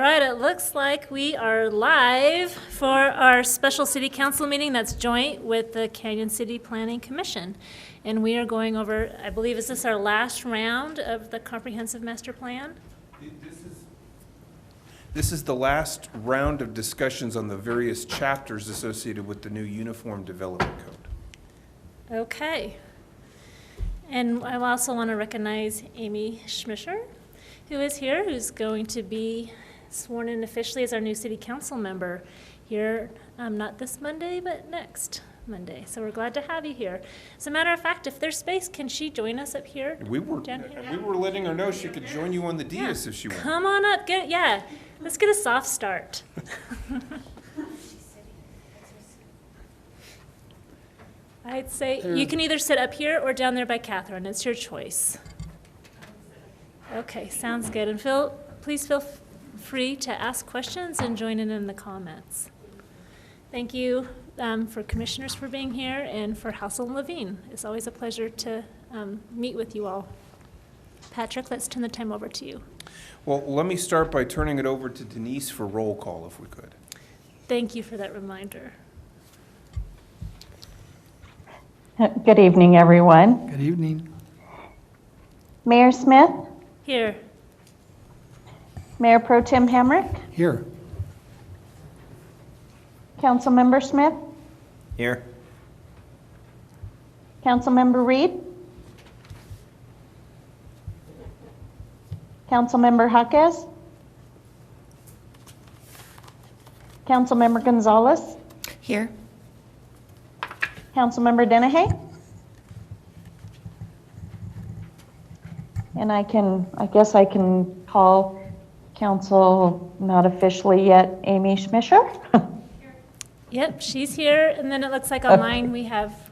right, it looks like we are live for our special city council meeting that's joint with the Canyon City Planning Commission. And we are going over, I believe, is this our last round of the comprehensive master plan? This is the last round of discussions on the various chapters associated with the new Uniform Development Code. Okay. And I also want to recognize Amy Schmischer, who is here, who's going to be sworn in officially as our new city council member here, not this Monday, but next Monday. So we're glad to have you here. As a matter of fact, if there's space, can she join us up here? We were letting her know she could join you on the dais if she wanted. Come on up, let's get a soft start. I'd say you can either sit up here or down there by Catherine. It's your choice. Okay, sounds good. And please feel free to ask questions and join in the comments. Thank you for commissioners for being here and for Hassel and Levine. It's always a pleasure to meet with you all. Patrick, let's turn the time over to you. Well, let me start by turning it over to Denise for roll call, if we could. Thank you for that reminder. Good evening, everyone. Good evening. Mayor Smith, Here. Mayor Pro Tem Hamrick, Here. Councilmember Smith, Here. Councilmember Reed, Councilmember Jaquez, Councilmember Gonzalez, Here. Councilmember Dennehy, and I guess I can call council, not officially yet, Amy Schmischer. Yep, she's here. And then it looks like online we have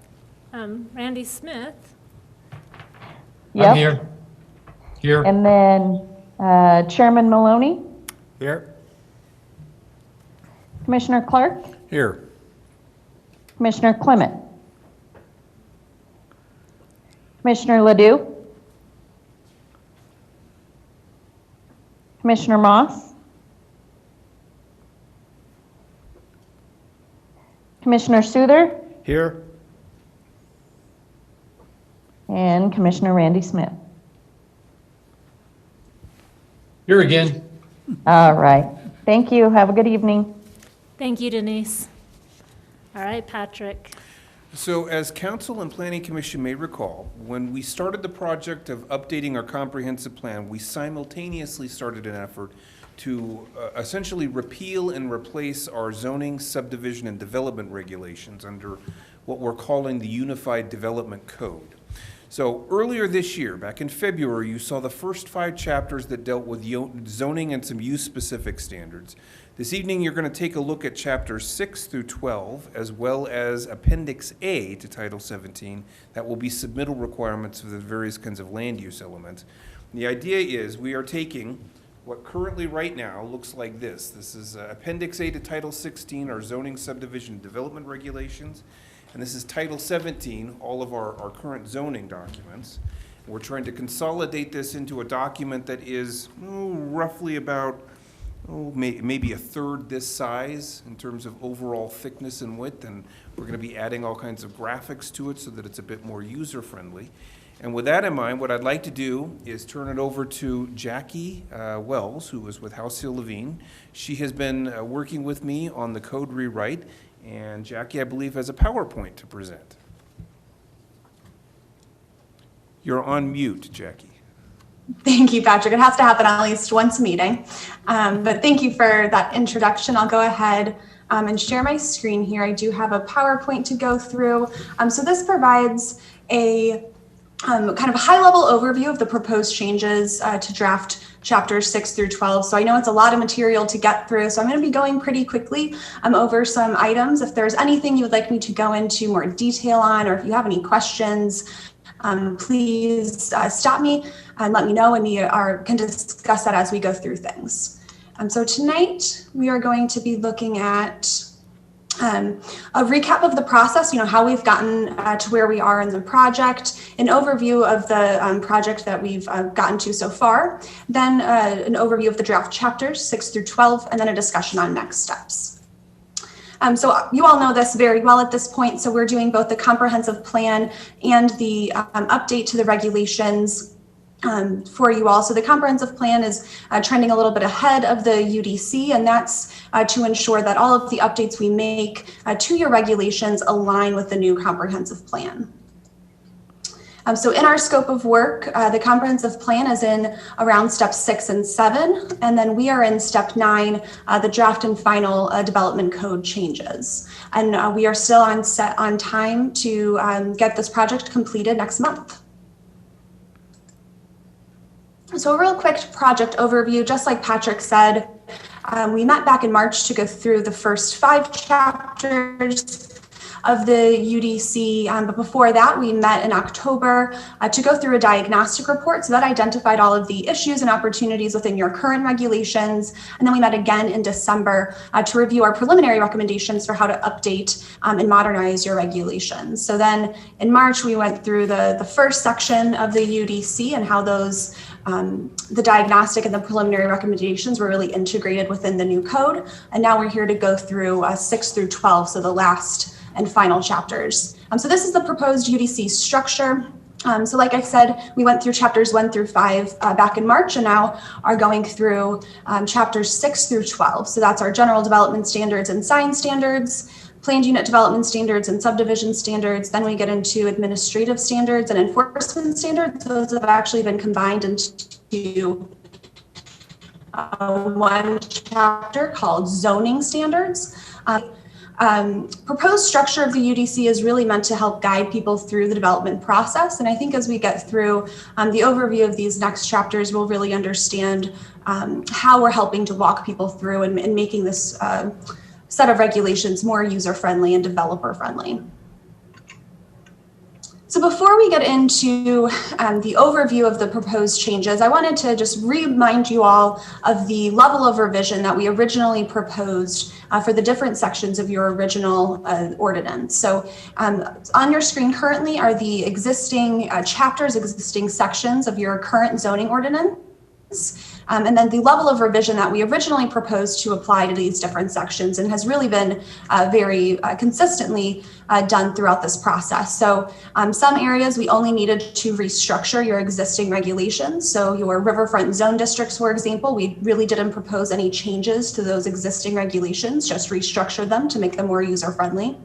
Randy Smith. Yep. I'm here. Here. And then Chairman Maloney, Here. Commissioner Clark, Here. Commissioner Clement, Commissioner Ledoux, Commissioner Moss, Commissioner Souther, Here. and Commissioner Randy Smith. Here again. All right. Thank you. Have a good evening. Thank you, Denise. All right, Patrick. So as Council and Planning Commission may recall, when we started the project of updating our comprehensive plan, we simultaneously started an effort to essentially repeal and replace our zoning, subdivision, and development regulations under what we're calling the Unified Development Code. So earlier this year, back in February, you saw the first 5 chapters that dealt with zoning and some use-specific standards. This evening, you're going to take a look at chapters 6 through 12, as well as Appendix A to Title 17. That will be submittal requirements for the various kinds of land use elements. And the idea is we are taking what currently right now looks like this. This is Appendix A to Title 16, our zoning, subdivision, development regulations. And this is Title 17, all of our current zoning documents. And we're trying to consolidate this into a document that is roughly about maybe a third this size in terms of overall thickness and width, and we're going to be adding all kinds of graphics to it so that it's a bit more user-friendly. And with that in mind, what I'd like to do is turn it over to Jackie Wells, who was with Hassel Levine. She has been working with me on the code rewrite, and Jackie, I believe, has a PowerPoint to present. You're on mute, Jackie. Thank you, Patrick. It has to happen at least once a meeting. But thank you for that introduction. I'll go ahead and share my screen here. I do have a PowerPoint to go through. So this provides a kind of a high-level overview of the proposed changes to draft chapters 6 through 12. So I know it's a lot of material to get through, so I'm going to be going pretty quickly over some items. If there's anything you would like me to go into more detail on, or if you have any questions, please stop me and let me know, and we can discuss that as we go through things. So tonight we are going to be looking at A recap of the process, how we've gotten to where we are in the project, an overview of the project that we've gotten to so far, then an overview of the draft chapters 6 through 12, and then a discussion on next steps. So you all know this very well at this point. So we're doing both the comprehensive plan and the update to the regulations for you all. So the comprehensive plan is trending a little bit ahead of the UDC, and that's to ensure that all of the updates we make to your regulations align with the new comprehensive plan. So in our scope of work, the comprehensive plan is in around steps 6 and 7, and then we are in step 9, the draft and final development code changes. And we are still on time to get this project completed next month. So a real quick project overview, just like Patrick said, we met back in March to go through the first 5 chapters of the UDC, but before that we met in October to go through a diagnostic report. So that identified all of the issues and opportunities within your current regulations. And then we met again in December to review our preliminary recommendations for how to update and modernize your regulations. So then in March, we went through the first section of the UDC and how those the diagnostic and the preliminary recommendations were really integrated within the new code. And now we're here to go through 6 through 12, so the last and final chapters. So this is the proposed UDC structure. So like I said, we went through chapters 1 through 5 back in March, and now are going through chapters 6 through 12. So that's our general development standards and sign standards, planned unit development standards and subdivision standards. Then we get into administrative standards and enforcement standards. Those have actually been combined into one chapter called zoning standards. Proposed structure of the UDC is really meant to help guide people through the development process. And I think as we get through the overview of these next chapters, we'll really understand how we're helping to walk people through and making this set of regulations more user-friendly and developer-friendly. So before we get into the overview of the proposed changes, I wanted to just remind you all of the level of revision that we originally proposed for the different sections of your original ordinance. So on your screen currently are the existing chapters, existing sections of your current zoning ordinance. And then the level of revision that we originally proposed to apply to these different sections, and has really been very consistently done throughout this process. So some areas we only needed to restructure your existing regulations. So your riverfront zone districts, for example, we really didn't propose any changes to those existing regulations, just restructure them to make them more user-friendly.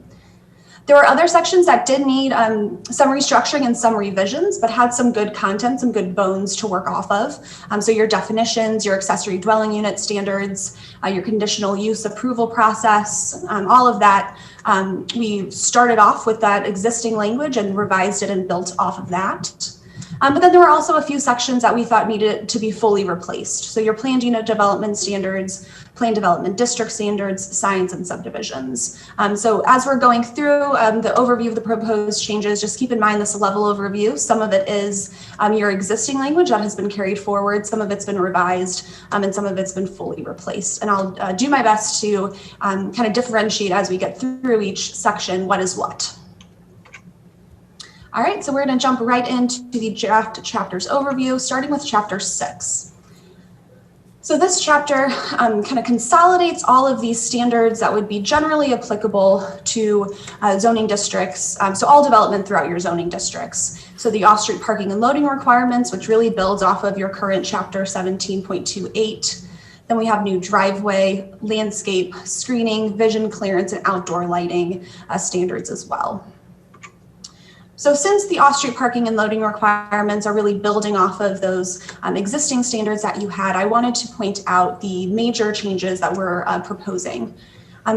There were other sections that did need some restructuring and some revisions, but had some good content, some good bones to work off of. So your definitions, your accessory dwelling unit standards, your conditional use approval process, all of that. We started off with that existing language and revised it and built off of that. But then there were also a few sections that we thought needed to be fully replaced. So your planned unit development standards, planned development district standards, signs, and subdivisions. So as we're going through the overview of the proposed changes, just keep in mind this level of review. Some of it is your existing language that has been carried forward, some of it's been revised, and some of it's been fully replaced. And I'll do my best to kind of differentiate as we get through each section what is what. All right, so we're going to jump right into the draft chapters overview, starting with chapter 6. So this chapter kind of consolidates all of these standards that would be generally applicable to zoning districts, so all development throughout your zoning districts. So the off-street parking and loading requirements, which really builds off of your current chapter 17.28. Then we have new driveway, landscape, screening, vision clearance, and outdoor lighting standards as well. So since the off-street parking and loading requirements are really building off of those existing standards that you had, I wanted to point out the major changes that we're proposing.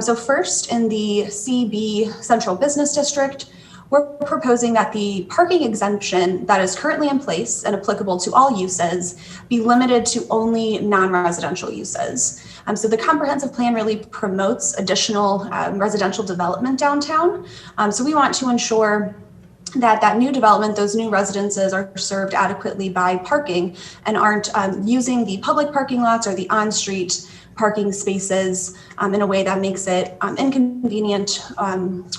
So first, in the CB Central Business District, we're proposing that the parking exemption that is currently in place and applicable to all uses be limited to only non-residential uses. So the comprehensive plan really promotes additional residential development downtown. So we want to ensure that new development, those new residences are served adequately by parking and aren't using the public parking lots or the on-street parking spaces in a way that makes it inconvenient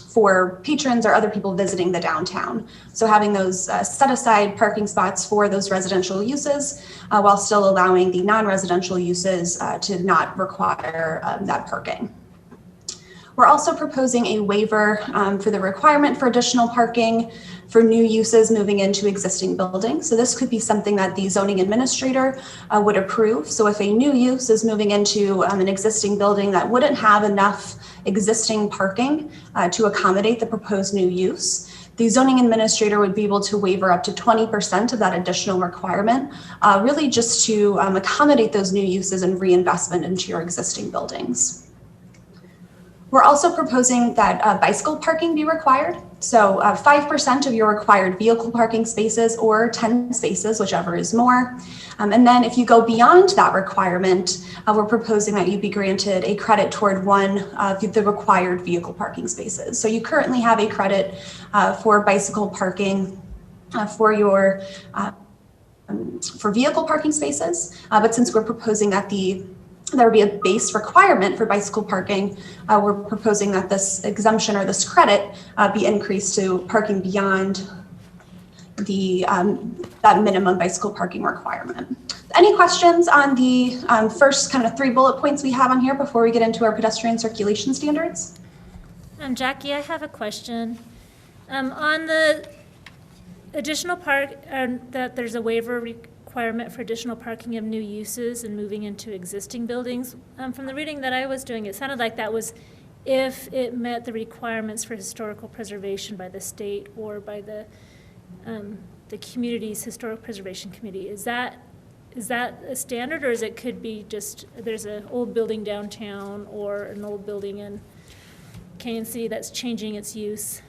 for patrons or other people visiting the downtown. So having those set aside parking spots for those residential uses while still allowing the non-residential uses to not require that parking. We're also proposing a waiver for the requirement for additional parking for new uses moving into existing buildings. So this could be something that the zoning administrator would approve. So if a new use is moving into an existing building that wouldn't have enough existing parking to accommodate the proposed new use, the zoning administrator would be able to waiver up to 20% of that additional requirement, really just to accommodate those new uses and reinvestment into your existing buildings. We're also proposing that bicycle parking be required. So 5% of your required vehicle parking spaces or 10 spaces, whichever is more. And then if you go beyond that requirement, we're proposing that you be granted a credit toward one of the required vehicle parking spaces. So you currently have a credit for bicycle parking for your for vehicle parking spaces, but since we're proposing that there would be a base requirement for bicycle parking, we're proposing that this exemption or this credit be increased to parking beyond the that minimum bicycle parking requirement. Any questions on the first kind of 3 bullet points we have on here before we get into our pedestrian circulation standards? Jackie, I have a question. On the additional that there's a waiver requirement for additional parking of new uses and moving into existing buildings. From the reading that I was doing, it sounded like that was if it met the requirements for historical preservation by the state or by the community's historic preservation committee. Is that a standard, or is it could be just there's an old building downtown or an old building in Canyon City that's changing its use?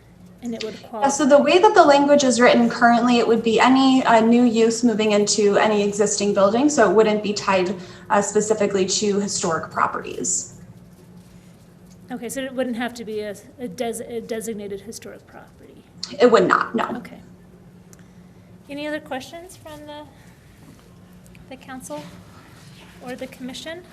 And it would qualify. So the way that the language is written currently, it would be any new use moving into any existing building. So it wouldn't be tied specifically to historic properties. Okay, so it wouldn't have to be a designated historic property. It would not, no. Okay. Any other questions from the council or the commission?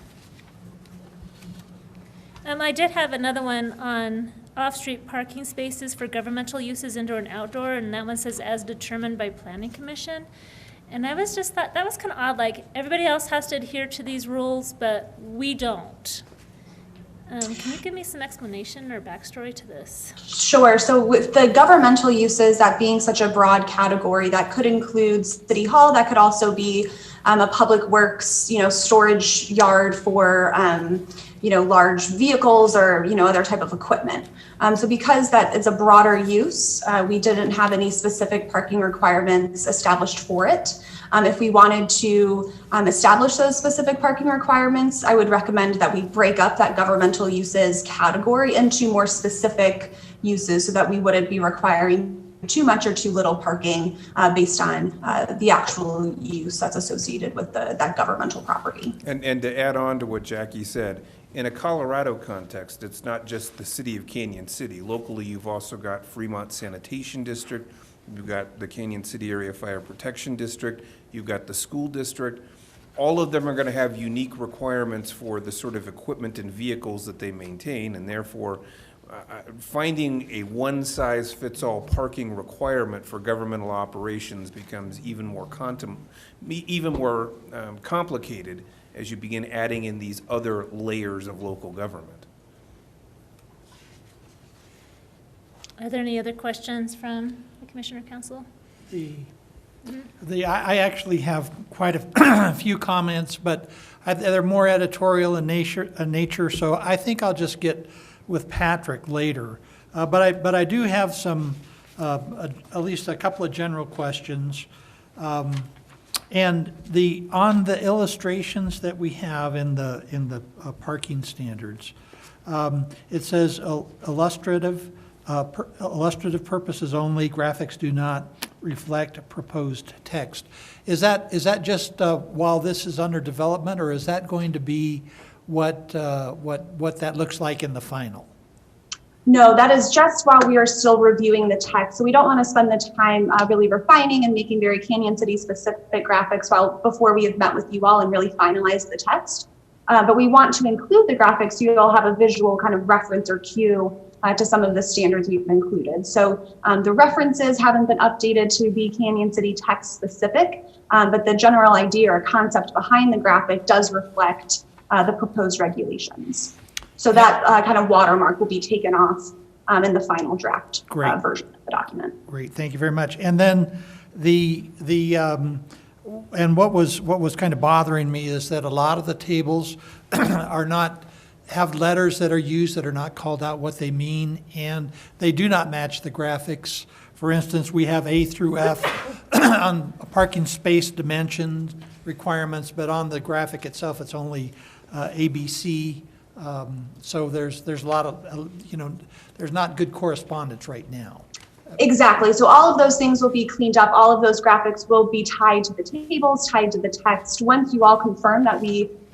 I did have another one on off-street parking spaces for governmental uses, indoor and outdoor, and that one says as determined by planning commission. And I was just thought that was kind of odd, like everybody else has to adhere to these rules, but we don't. Can you give me some explanation or backstory to this? Sure. So with the governmental uses, that being such a broad category, that could include City Hall, that could also be a public works, storage yard for, large vehicles or, other type of equipment. So because that is a broader use, we didn't have any specific parking requirements established for it. If we wanted to establish those specific parking requirements, I would recommend that we break up that governmental uses category into more specific uses so that we wouldn't be requiring too much or too little parking based on the actual use that's associated with that governmental property. And to add on to what Jackie said, in a Colorado context, it's not just the city of Canyon City. Locally, you've also got Fremont Sanitation District, you've got the Canyon City Area Fire Protection District, you've got the school district. All of them are going to have unique requirements for the sort of equipment and vehicles that they maintain, and therefore finding a one-size-fits-all parking requirement for governmental operations becomes even more complicated as you begin adding in these other layers of local government. Are there any other questions from the Commissioner Council? I actually have quite a few comments, but they're more editorial in nature, so I think I'll just get with Patrick later. But I do have some, at least a couple of general questions. And on the illustrations that we have in the parking standards, it says illustrative purposes only. Graphics do not reflect proposed text. Is that just while this is under development, or is that going to be what that looks like in the final? No, that is just while we are still reviewing the text. So we don't want to spend the time really refining and making very Canyon City specific graphics before we have met with you all and really finalized the text. But we want to include the graphics so you'll have a visual kind of reference or cue to some of the standards we've included. So the references haven't been updated to be Canyon City text specific, but the general idea or concept behind the graphic does reflect the proposed regulations. So that kind of watermark will be taken off in the final draft version of the document. Great, thank you very much. And then and what was kind of bothering me is that a lot of the tables have letters that are used that are not called out what they mean, and they do not match the graphics. For instance, we have A through F on parking space dimension requirements, but on the graphic itself, it's only A, B, C. So there's a lot of, there's not good correspondence right now. Exactly. So all of those things will be cleaned up. All of those graphics will be tied to the tables, tied to the text, once you all confirm that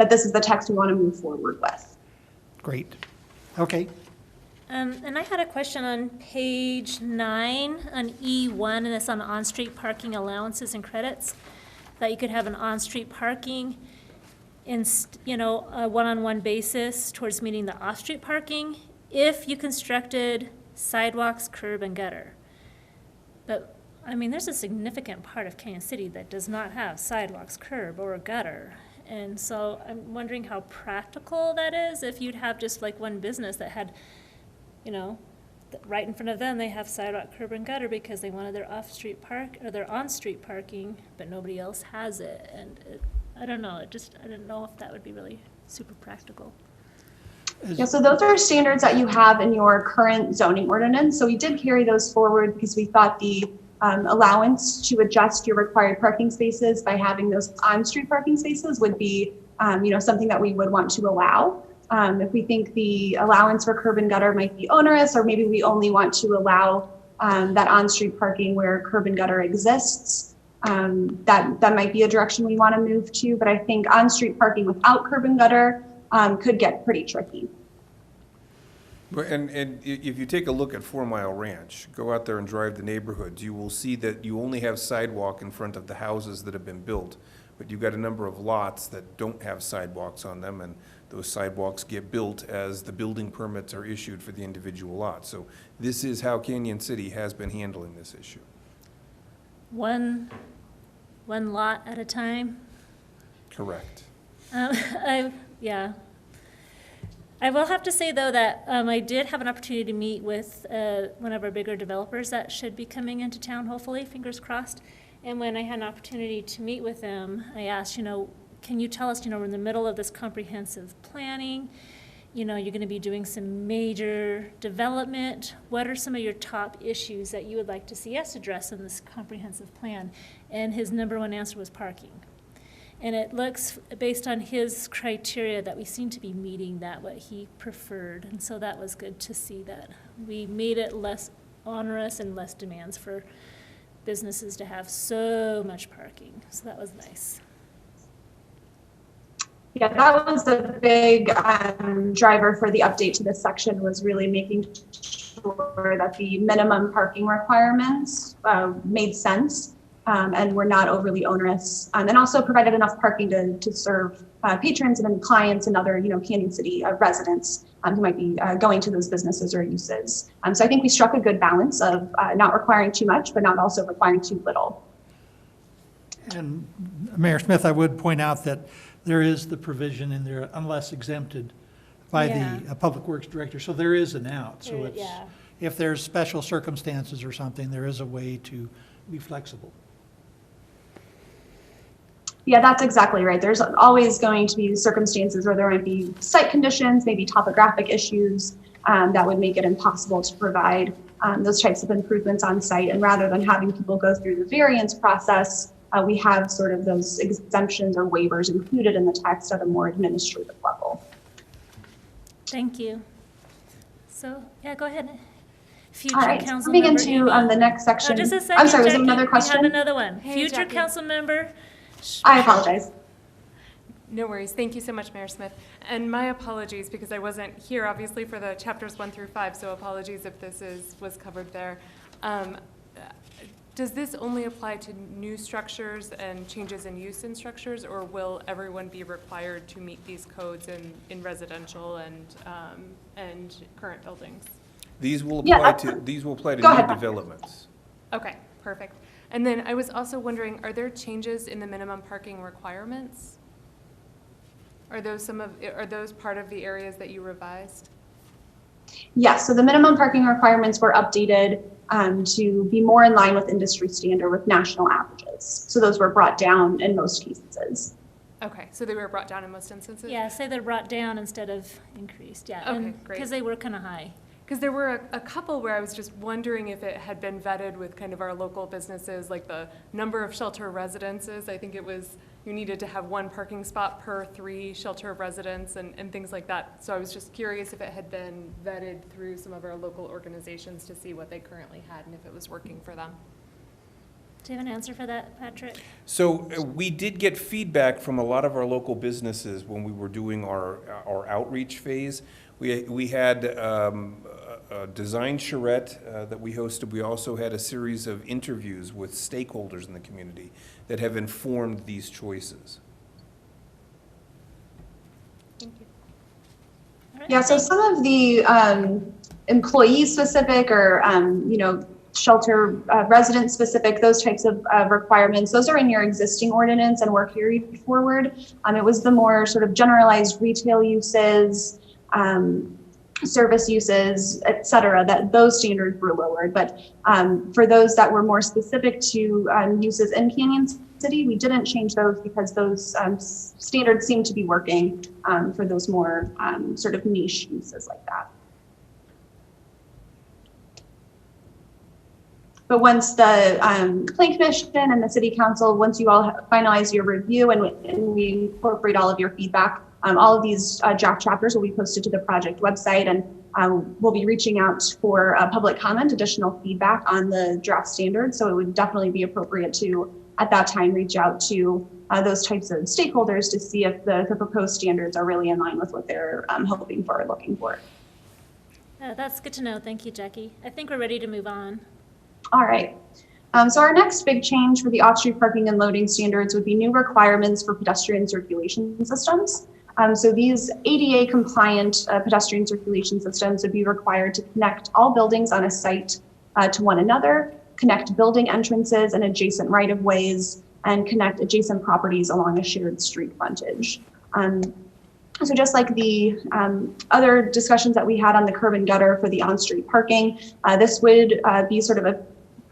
this is the text we want to move forward with. Great. Okay. And I had a question on page 9 on E1, and it's on on-street parking allowances and credits, that you could have an on-street parking in, a one-on-one basis towards meeting the off-street parking if you constructed sidewalks, curb, and gutter. But, I mean, there's a significant part of Canyon City that does not have sidewalks, curb, or gutter. And so I'm wondering how practical that is if you'd have just like one business that had, right in front of them, they have sidewalk, curb, and gutter because they wanted their off-street park or their on-street parking, but nobody else has it. And I don't know, I didn't know if that would be really super practical. Yeah, so those are standards that you have in your current zoning ordinance. So we did carry those forward because we thought the allowance to adjust your required parking spaces by having those on-street parking spaces would be, something that we would want to allow. If we think the allowance for curb and gutter might be onerous, or maybe we only want to allow that on-street parking where curb and gutter exists, that might be a direction we want to move to. But I think on-street parking without curb and gutter could get pretty tricky. And if you take a look at 4 Mile Ranch, go out there and drive the neighborhoods, you will see that you only have sidewalk in front of the houses that have been built, but you've got a number of lots that don't have sidewalks on them, and those sidewalks get built as the building permits are issued for the individual lots. So this is how Canyon City has been handling this issue. One lot at a time? Correct. Yeah. I will have to say, though, that I did have an opportunity to meet with one of our bigger developers that should be coming into town, hopefully, fingers crossed. And when I had an opportunity to meet with them, I asked, can you tell us, we're in the middle of this comprehensive planning. You're going to be doing some major development. What are some of your top issues that you would like to see us address in this comprehensive plan? And his number one answer was parking. And it looks, based on his criteria, that we seem to be meeting what he preferred. And so that was good to see that we made it less onerous and less demands for businesses to have so much parking. So that was nice. Yeah, that was a big driver for the update to this section, was really making sure that the minimum parking requirements made sense. And were not overly onerous, and also provided enough parking to serve patrons and clients and other, Canyon City residents who might be going to those businesses or uses. So I think we struck a good balance of not requiring too much, but not also requiring too little. And Mayor Smith, I would point out that there is the provision in there, unless exempted by the Public Works Director. So there is an out. So it's, if there's special circumstances or something, there is a way to be flexible. Yeah, that's exactly right. There's always going to be circumstances where there might be site conditions, maybe topographic issues that would make it impossible to provide those types of improvements on site. And rather than having people go through the variance process, we have sort of those exemptions or waivers included in the text at a more administrative level. Thank you. So, go ahead. Future All right, council moving member into Amy. the next section. Just a second, I'm sorry, was there Jackie. another question? We have another one. Hey, Future Jackie. council member. I apologize. No worries. Thank you so much, Mayor Smith. And my apologies, because I wasn't here, obviously, for the chapters 1 through 5, so apologies if this was covered there. Does this only apply to new structures and changes in use in structures, or will everyone be required to meet these codes in residential and current buildings? These will Yeah, apply to, these will apply to Go new ahead. developments. Okay, perfect. And then I was also wondering, are there changes in the minimum parking requirements? Are those part of the areas that you revised? Yes, so the minimum parking requirements were updated to be more in line with industry standard with national averages. So those were brought down in most cases. Okay, so they were brought down in most instances? Yeah, say they're brought down instead of increased, yeah. Okay, great. Because they were kind of high. Because there were a couple where I was just wondering if it had been vetted with kind of our local businesses, like the number of shelter residences. I think it was, you needed to have 1 parking spot per 3 shelter residents and things like that. So I was just curious if it had been vetted through some of our local organizations to see what they currently had and if it was working for them. Do you have an answer for that, Patrick? So we did get feedback from a lot of our local businesses when we were doing our outreach phase. We had a design charrette that we hosted. We also had a series of interviews with stakeholders in the community that have informed these choices. Thank you. All right, Yeah, so some of the employee-specific or, shelter resident-specific, those types of requirements, those are in your existing ordinance and were carried forward. It was the more sort of generalized retail uses, service uses, et cetera, that those standards were lowered. But for those that were more specific to uses in Canyon City, we didn't change those because those standards seem to be working for those more sort of niche uses like that. But once the Plan Commission and the City Council, once you all finalize your review and we incorporate all of your feedback, all of these draft chapters will be posted to the project website, and we'll be reaching out for public comment, additional feedback on the draft standards. So it would definitely be appropriate to, at that time, reach out to those types of stakeholders to see if the proposed standards are really in line with what they're hoping for or looking for. That's good to know. Thank you, Jackie. I think we're ready to move on. All right. So our next big change for the off-street parking and loading standards would be new requirements for pedestrian circulation systems. So these ADA compliant pedestrian circulation systems would be required to connect all buildings on a site to one another, connect building entrances and adjacent right-of-ways, and connect adjacent properties along a shared street frontage. So just like the other discussions that we had on the curb and gutter for the on-street parking, this would be sort of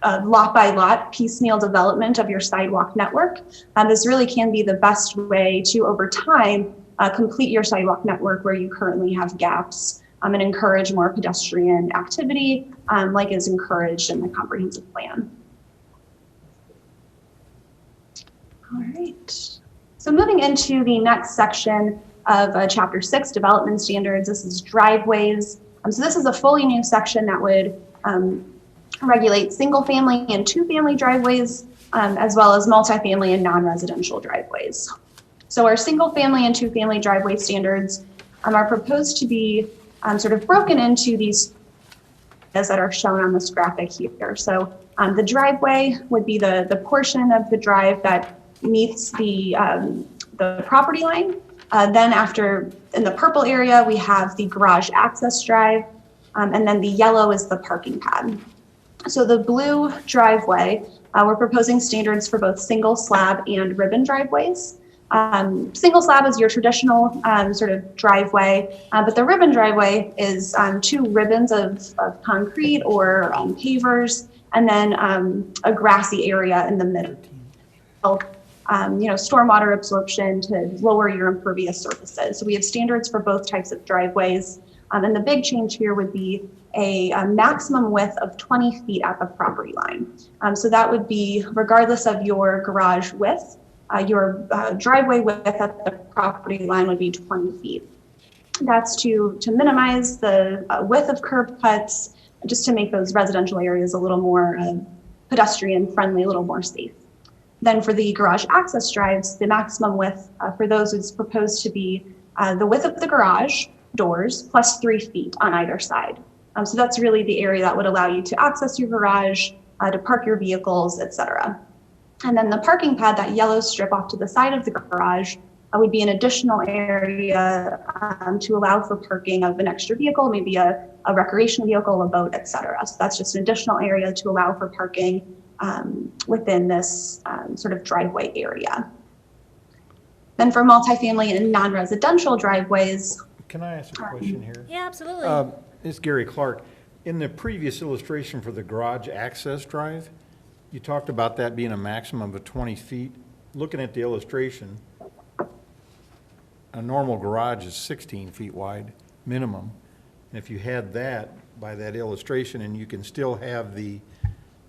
a lot by lot piecemeal development of your sidewalk network. This really can be the best way to, over time, complete your sidewalk network where you currently have gaps and encourage more pedestrian activity like is encouraged in the comprehensive plan. All right. So moving into the next section of Chapter 6, Development Standards, this is driveways. So this is a fully new section that would regulate single-family and two-family driveways, as well as multifamily and non-residential driveways. So our single-family and two-family driveway standards are proposed to be sort of broken into these areas that are shown on this graphic here. So the driveway would be the portion of the drive that meets the property line. Then after, in the purple area, we have the garage access drive, and then the yellow is the parking pad. So the blue driveway, we're proposing standards for both single slab and ribbon driveways. Single slab is your traditional sort of driveway, but the ribbon driveway is 2 ribbons of concrete or pavers, and then a grassy area in the middle. Stormwater absorption to lower your impervious surfaces. So we have standards for both types of driveways. And the big change here would be a maximum width of 20 feet at the property line. So that would be regardless of your garage width, your driveway width at the property line would be 20 feet. That's to minimize the width of curb cuts, just to make those residential areas a little more pedestrian friendly, a little more safe. Then for the garage access drives, the maximum width for those is proposed to be the width of the garage doors plus 3 feet on either side. So that's really the area that would allow you to access your garage to park your vehicles, etc. And then the parking pad, that yellow strip off to the side of the garage, would be an additional area to allow for parking of an extra vehicle, maybe a recreational vehicle, a boat, etc. So that's just an additional area to allow for parking within this sort of driveway area. Then for multifamily and non-residential driveways. Can I ask a question here? Yeah, absolutely. It's Gary Clark. In the previous illustration for the garage access drive, you talked about that being a maximum of 20 feet. Looking at the illustration, a normal garage is 16 feet wide, minimum. And if you had that by that illustration, and you can still have the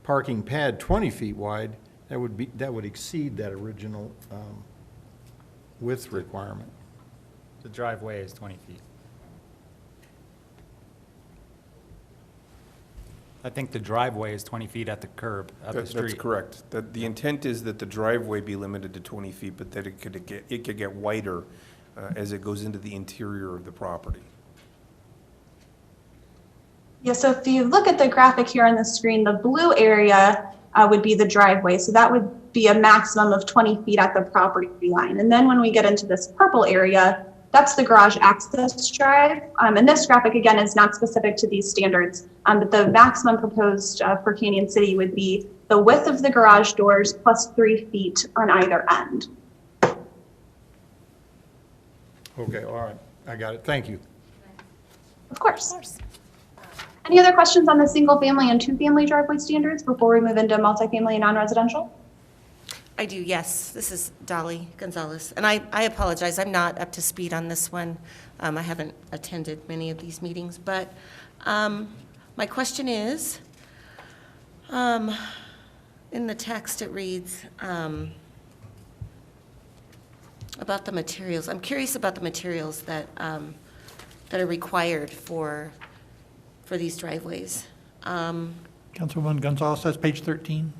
parking pad 20 feet wide, that would exceed that original width requirement. The driveway is 20 feet. I think the driveway is 20 feet at the curb, at the street. That's correct. That the intent is that the driveway be limited to 20 feet, but that it could get wider as it goes into the interior of the property. Yeah, so if you look at the graphic here on the screen, the blue area would be the driveway. So that would be a maximum of 20 feet at the property line. And then when we get into this purple area, that's the garage access drive. And this graphic, again, is not specific to these standards, but the maximum proposed for Canyon City would be the width of the garage doors plus 3 feet on either end. Okay, all right, I got it, thank you. Of course. Of course. Any other questions on the single family and 2-family driveway standards before we move into multifamily and non-residential? I do, yes. This is Dolly Gonzalez. And I apologize, I'm not up to speed on this one. I haven't attended many of these meetings, but my question is, in the text it reads about the materials. I'm curious about the materials that that are required for these driveways. Councilwoman Gonzalez, that's page 13.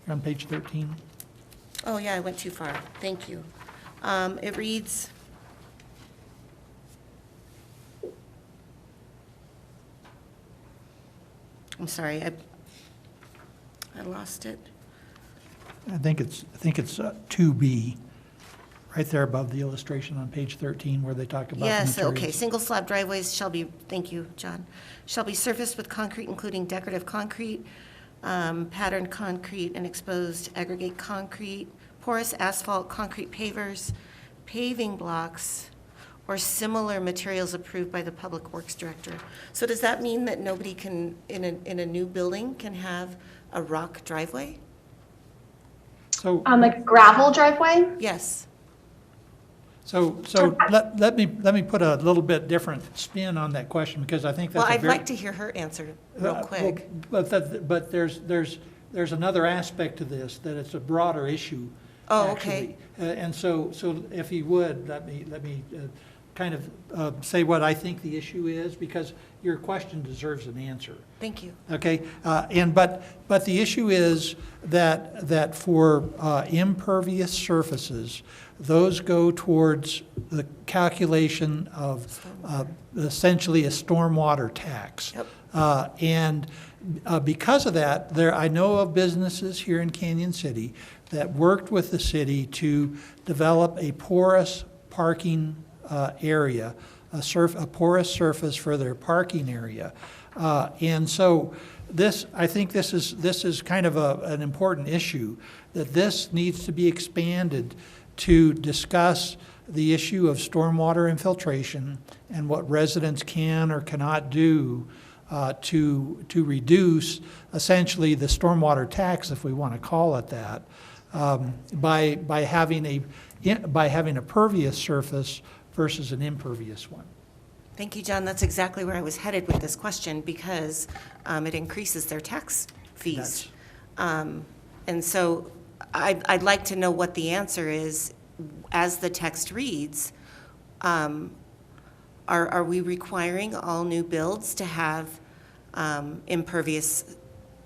You're on page 13. Oh, yeah, I went too far. Thank you. It reads, I'm sorry, I lost it. I think it's 2B, right there above the illustration on page 13 where they talk about the Yes, materials. okay. Single slab driveways shall be, thank you, John, shall be surfaced with concrete, including decorative concrete, patterned concrete, and exposed aggregate concrete, porous asphalt, concrete pavers, paving blocks, or similar materials approved by the Public Works Director. So does that mean that nobody can, in a new building, can have a rock driveway? So, Like gravel driveway? Yes. so let me put a little bit different spin on that question because I think that's Well, a I'd very. like to hear her answer real quick. But there's another aspect to this, that it's a broader issue. Oh, okay. actually. And so if you would, let me kind of say what I think the issue is, because your question deserves an answer. Thank you. Okay, but the issue is that for impervious surfaces, those go towards the calculation of essentially a stormwater tax. Yep. And because of that, I know of businesses here in Canyon City that worked with the city to develop a porous parking area, a porous surface for their parking area. And so I think this is kind of an important issue, that this needs to be expanded to discuss the issue of stormwater infiltration and what residents can or cannot do to reduce essentially the stormwater tax, if we want to call it that, by having a pervious surface versus an impervious one. Thank you, John. That's exactly where I was headed with this question, because it increases their tax fees. And so I'd like to know what the answer is. As the text reads, are we requiring all new builds to have impervious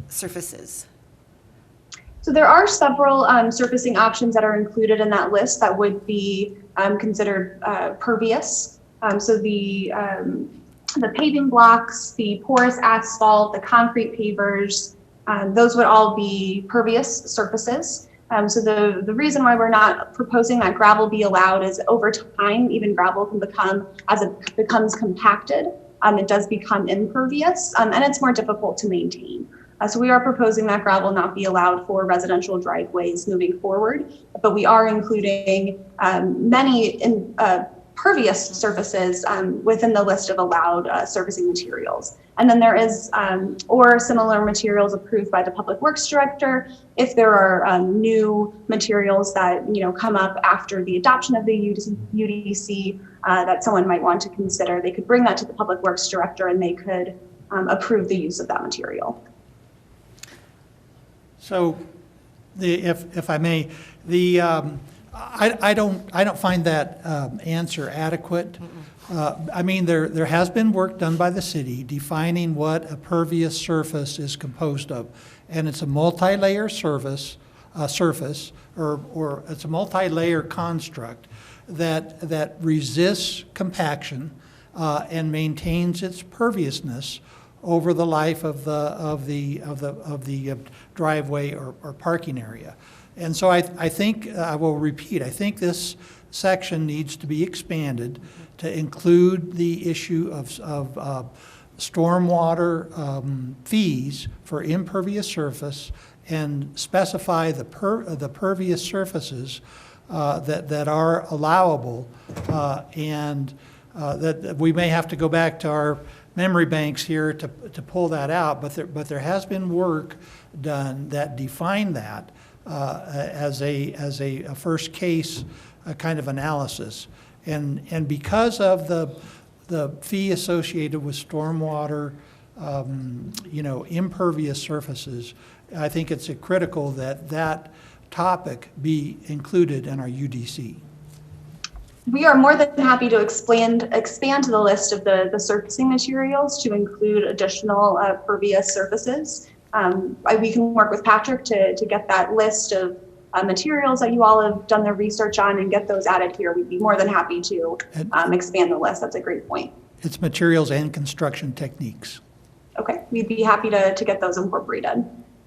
surfaces? So there are several surfacing options that are included in that list that would be considered pervious. So the paving blocks, the porous asphalt, the concrete pavers, Those would all be pervious surfaces. So the reason why we're not proposing that gravel be allowed is over time, even gravel can become, as it becomes compacted, it does become impervious, and it's more difficult to maintain. So we are proposing that gravel not be allowed for residential driveways moving forward, but we are including many pervious surfaces within the list of allowed surfacing materials. And then there is or similar materials approved by the Public Works Director. If there are new materials that come up after the adoption of the UDC that someone might want to consider, they could bring that to the Public Works Director and they could approve the use of that material. So, if I may, I don't find that answer adequate. I mean, there has been work done by the city defining what a pervious surface is composed of, and it's a multi-layer surface, or it's a multi-layer construct that resists compaction and maintains its perviousness over the life of the driveway or parking area. And so I think, I will repeat, I think this section needs to be expanded to include the issue of stormwater fees for impervious surface and specify the pervious surfaces that are allowable, and that we may have to go back to our memory banks here to pull that out, but there has been work done that define that as a first case kind of analysis, and because of the fee associated with stormwater, impervious surfaces, I think it's critical that topic be included in our UDC. We are more than happy to expand the list of the surfacing materials to include additional pervious surfaces. We can work with Patrick to get that list of materials that you all have done the research on and get those added here. We'd be more than happy to expand the list. That's a great point. It's materials and construction techniques. Okay, we'd be happy to get those incorporated.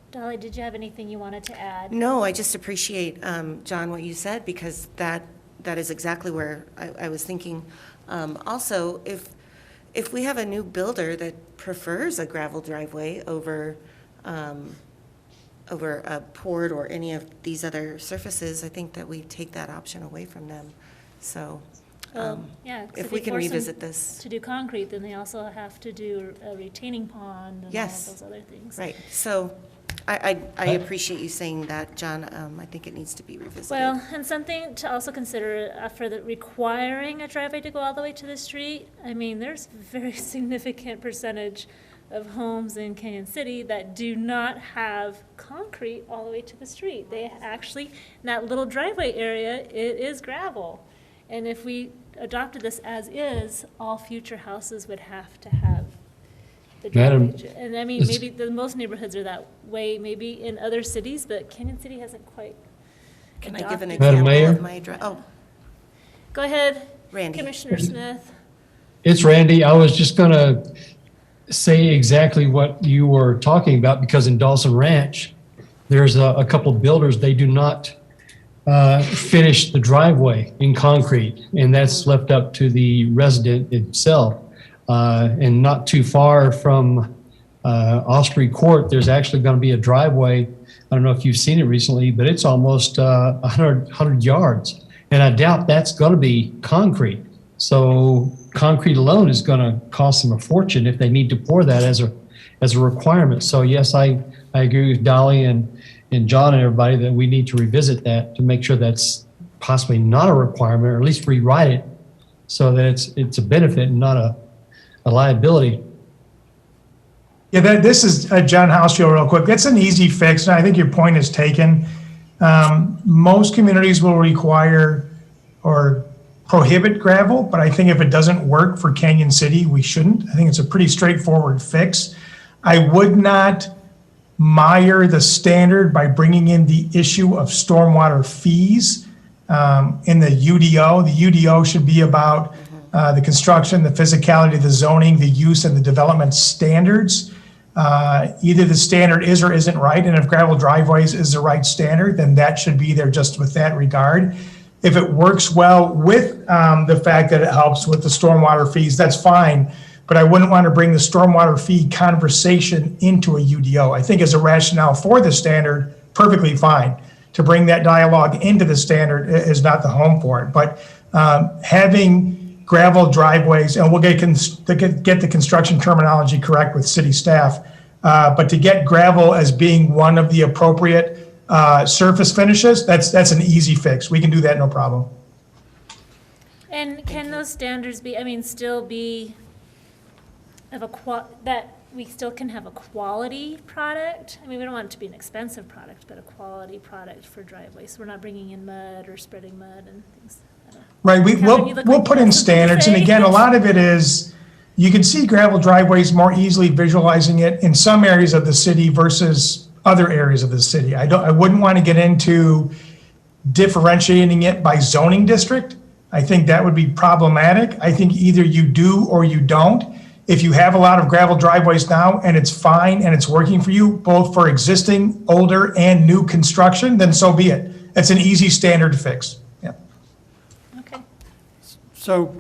Dolly, did you have anything you wanted to add? No, I just appreciate, John, what you said, because that is exactly where I was thinking. Also, if we have a new builder that prefers a gravel driveway over a poured or any of these other surfaces, I think that we take that option away from them. So Yeah, 'cause if they we can force them revisit this. to do concrete, then they also have to do a retaining pond and all of Yes. those other things. Right, so I appreciate you saying that, John. I think it needs to be revisited. Well, and something to also consider for the requiring a driveway to go all the way to the street. I mean, there's a very significant percentage of homes in Canyon City that do not have concrete all the way to the street. They actually, in that little driveway area, it is gravel. And if we adopted this as is, all future houses would have to have the Madam, driveway. And I mean, maybe most neighborhoods are that way, maybe in other cities, but Canyon City hasn't quite Can I give an adopted. Madam example Mayor? of my Go ahead, Randy. Commissioner Smith. It's Randy. I was just going to say exactly what you were talking about, because in Dawson Ranch, there's a couple of builders, they do not finish the driveway in concrete, and that's left up to the resident himself. And not too far from Osprey Court, there's actually going to be a driveway. I don't know if you've seen it recently, but it's almost 100 yards. And I doubt that's going to be concrete. So concrete alone is going to cost them a fortune if they need to pour that as a requirement. So yes, I agree with Dolly and John and everybody that we need to revisit that to make sure that's possibly not a requirement, or at least rewrite it so that it's a benefit and not a liability. Yeah, this is John Hausfield real quick. That's an easy fix, and I think your point is taken. Most communities will require or prohibit gravel, but I think if it doesn't work for Canyon City, we shouldn't. I think it's a pretty straightforward fix. I would not mire the standard by bringing in the issue of stormwater fees in the UDO. The UDO should be about the construction, the physicality, the zoning, the use, and the development standards. either the standard is or isn't right, and if gravel driveways is the right standard, then that should be there just with that regard. If it works well with the fact that it helps with the stormwater fees, that's fine, but I wouldn't want to bring the stormwater fee conversation into a UDO. I think as a rationale for the standard, perfectly fine. To bring that dialogue into the standard is not the home for it, but having gravel driveways, and we'll get the construction terminology correct with city staff, but to get gravel as being one of the appropriate surface finishes, that's an easy fix. We can do that, no problem. And can those standards be, still be of that we still can have a quality product? We don't want it to be an expensive product, but a quality product for driveways. So we're not bringing in mud or spreading mud and things. Right, Kevin, you look we'll like put you in have something to standards, and say. again, a lot of it is, you can see gravel driveways more easily visualizing it in some areas of the city versus other areas of the city. I wouldn't want to get into differentiating it by zoning district. I think that would be problematic. I think either you do or you don't. If you have a lot of gravel driveways now and it's fine and it's working for you, both for existing, older, and new construction, then so be it. It's an easy standard to fix. Yeah. Okay. So,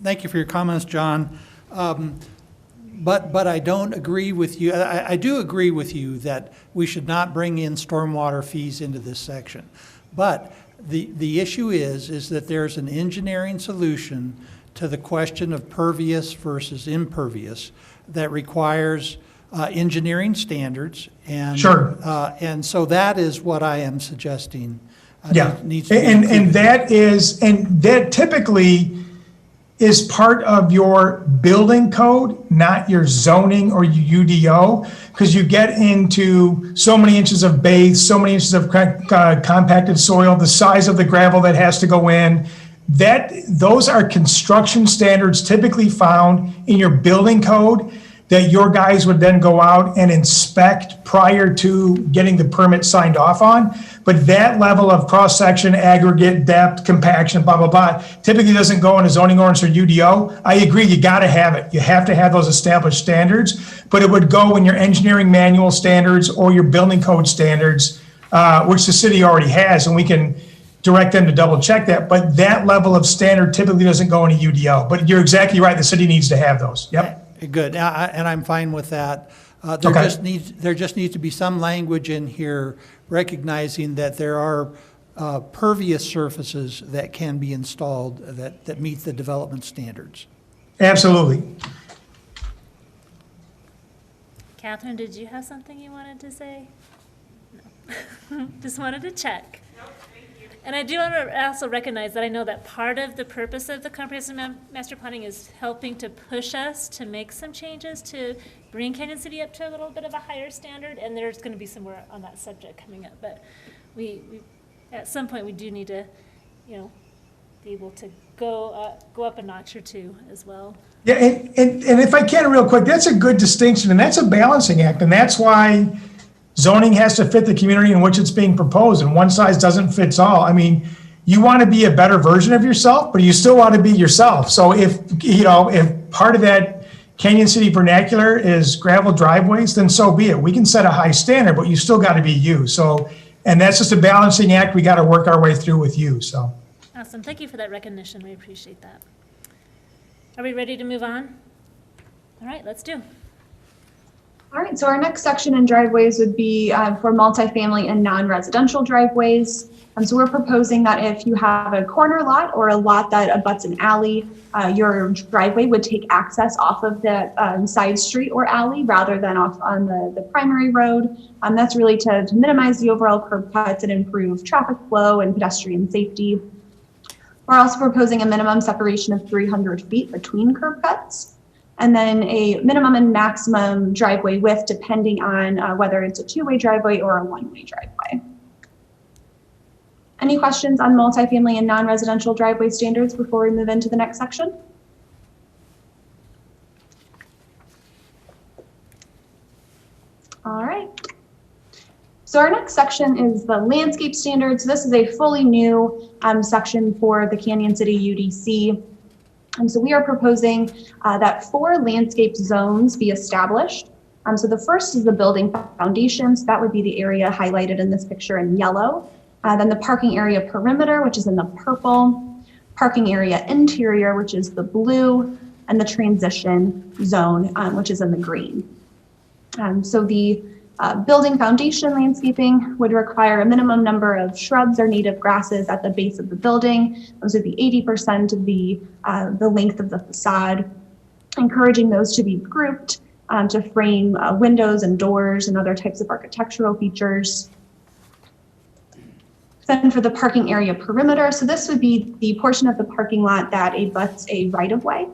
thank you for your comments, John. But I don't agree with you. I do agree with you that we should not bring in stormwater fees into this section. But the issue is that there's an engineering solution to the question of pervious versus impervious that requires engineering standards. And, Sure. And so that is what I am suggesting. Yeah, Needs to be and included. that typically is part of your building code, not your zoning or your UDO, because you get into so many inches of base, so many inches of compacted soil, the size of the gravel that has to go in. Those are construction standards typically found in your building code that your guys would then go out and inspect prior to getting the permit signed off on. But that level of cross-section, aggregate, depth, compaction, blah, blah, blah, typically doesn't go in a zoning ordinance or UDO. I agree, you gotta have it. You have to have those established standards, but it would go in your engineering manual standards or your building code standards, which the city already has, and we can direct them to double check that. But that level of standard typically doesn't go in a UDO. But you're exactly right, the city needs to have those. Yep. Good, and I'm fine with that. There just needs to be some language in here recognizing that there are pervious surfaces that can be installed that meet the development standards. Absolutely. Catherine, did you have something you wanted to say? No. Just wanted to check. And I do want to also recognize that I know that part of the purpose of the comprehensive master planning is helping to push us to make some changes to bring Canyon City up to a little bit of a higher standard, and there's going to be some more on that subject coming up. But we at some point we do need to, be able to go up a notch or two as well. Yeah, and if I can real quick, that's a good distinction, and that's a balancing act, and that's why zoning has to fit the community in which it's being proposed, and one size doesn't fit all. You want to be a better version of yourself, but you still want to be yourself. So if part of that Canyon City vernacular is gravel driveways, then so be it. We can set a high standard, but you still got to be you. So, and that's just a balancing act we got to work our way through with you, so. Awesome, thank you for that recognition, we appreciate that. Are we ready to move on? All right, let's do. All right, so our next section in driveways would be for multifamily and non-residential driveways. So we're proposing that if you have a corner lot or a lot that abuts an alley, your driveway would take access off of the side street or alley rather than off on the primary road. That's really to minimize the overall curb cuts and improve traffic flow and pedestrian safety. We're also proposing a minimum separation of 300 feet between curb cuts, and then a minimum and maximum driveway width depending on whether it's a two-way driveway or a one-way driveway. Any questions on multifamily and non-residential driveway standards before we move into the next section? All right. So our next section is the landscape standards. This is a fully new section for the Canyon City UDC. So we are proposing that 4 landscape zones be established. So the first is the building foundations. That would be the area highlighted in this picture in yellow. Then the parking area perimeter, which is in the purple, parking area interior, which is the blue, and the transition zone, which is in the green. So the building foundation landscaping would require a minimum number of shrubs or native grasses at the base of the building. Those would be 80% of the length of the facade, encouraging those to be grouped to frame windows and doors and other types of architectural features. Then for the parking area perimeter, so this would be the portion of the parking lot that abuts a right-of-way.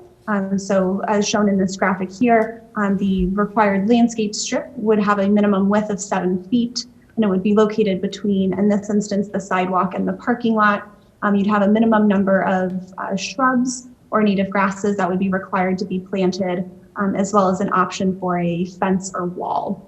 So as shown in this graphic here, the required landscape strip would have a minimum width of 7 feet, and it would be located between, in this instance, the sidewalk and the parking lot. You'd have a minimum number of shrubs or native grasses that would be required to be planted, as well as an option for a fence or wall.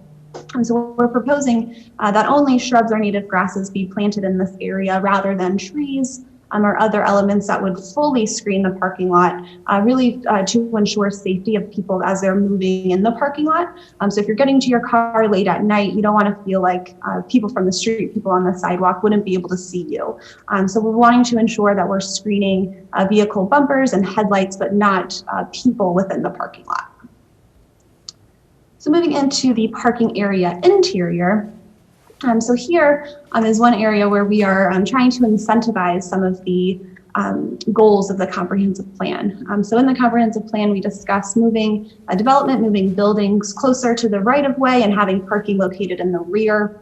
And so we're proposing that only shrubs or native grasses be planted in this area rather than trees or other elements that would fully screen the parking lot, really to ensure safety of people as they're moving in the parking lot. So if you're getting to your car late at night, you don't want to feel like people from the street, people on the sidewalk wouldn't be able to see you. So we're wanting to ensure that we're screening vehicle bumpers and headlights, but not people within the parking lot. So moving into the parking area interior, so here is one area where we are trying to incentivize some of the goals of the comprehensive plan. So in the comprehensive plan, we discuss moving development, moving buildings closer to the right of way and having parking located in the rear.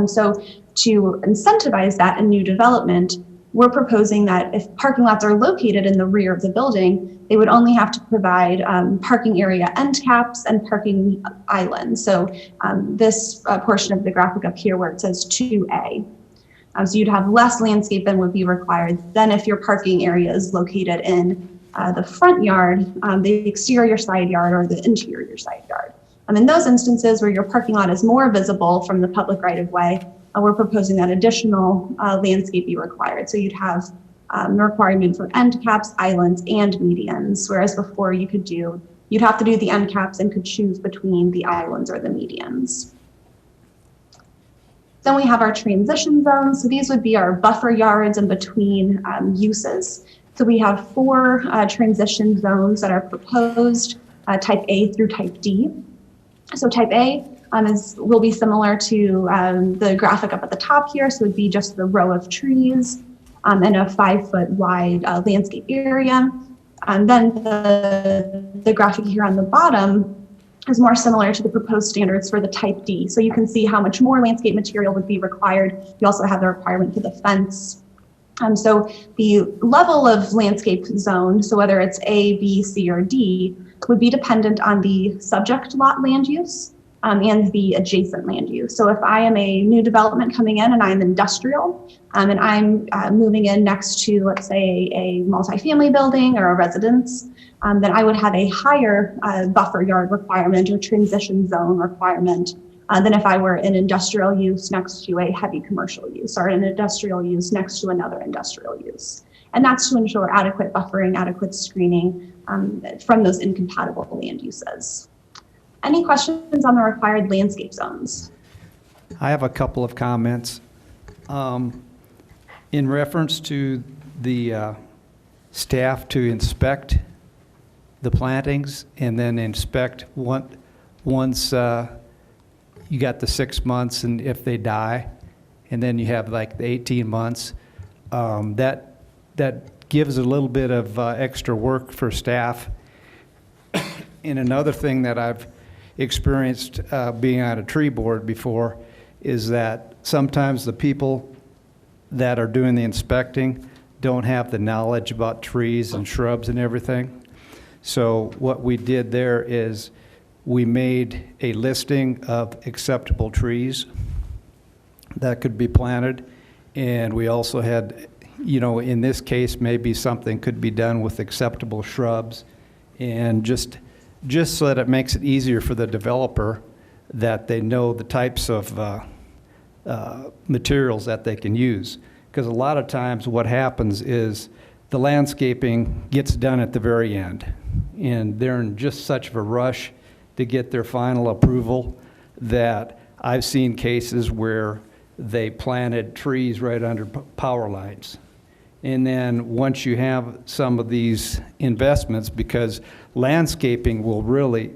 So to incentivize that in new development, we're proposing that if parking lots are located in the rear of the building, they would only have to provide parking area end caps and parking islands. So this portion of the graphic up here where it says 2A. So you'd have less landscape than would be required than if your parking area is located in the front yard, the exterior side yard, or the interior side yard. In those instances where your parking lot is more visible from the public right of way, we're proposing that additional landscape be required. So you'd have the requirement for end caps, islands, and medians, whereas before you'd have to do the end caps and could choose between the islands or the medians. Then we have our transition zones. So these would be our buffer yards in between uses. So we have 4 transition zones that are proposed, type A through type D. So type A will be similar to the graphic up at the top here. So it would be just the row of trees and a 5-foot wide landscape area. And then the graphic here on the bottom is more similar to the proposed standards for the type D. So you can see how much more landscape material would be required. You also have the requirement for the fence. So the level of landscape zone, so whether it's A, B, C, or D, would be dependent on the subject lot land use and the adjacent land use. So if I am a new development coming in and I'm industrial and I'm moving in next to, let's say, a multifamily building or a residence, then I would have a higher buffer yard requirement or transition zone requirement than if I were in industrial use next to a heavy commercial use or an industrial use next to another industrial use. And that's to ensure adequate buffering, adequate screening from those incompatible land uses. Any questions on the required landscape zones? I have a couple of comments. In reference to the staff to inspect the plantings and then inspect once you got the 6 months and if they die, and then you have like the 18 months, that gives a little bit of extra work for staff. And another thing that I've experienced being on a tree board before is that sometimes the people that are doing the inspecting don't have the knowledge about trees and shrubs and everything. So what we did there is we made a listing of acceptable trees that could be planted, and we also had, you know, in this case, maybe something could be done with acceptable shrubs, and just so that it makes it easier for the developer that they know the types of materials that they can use. Because a lot of times what happens is the landscaping gets done at the very end, and they're in just such of a rush, to get their final approval, that I've seen cases where they planted trees right under power lines. And then once you have some of these investments, because landscaping will really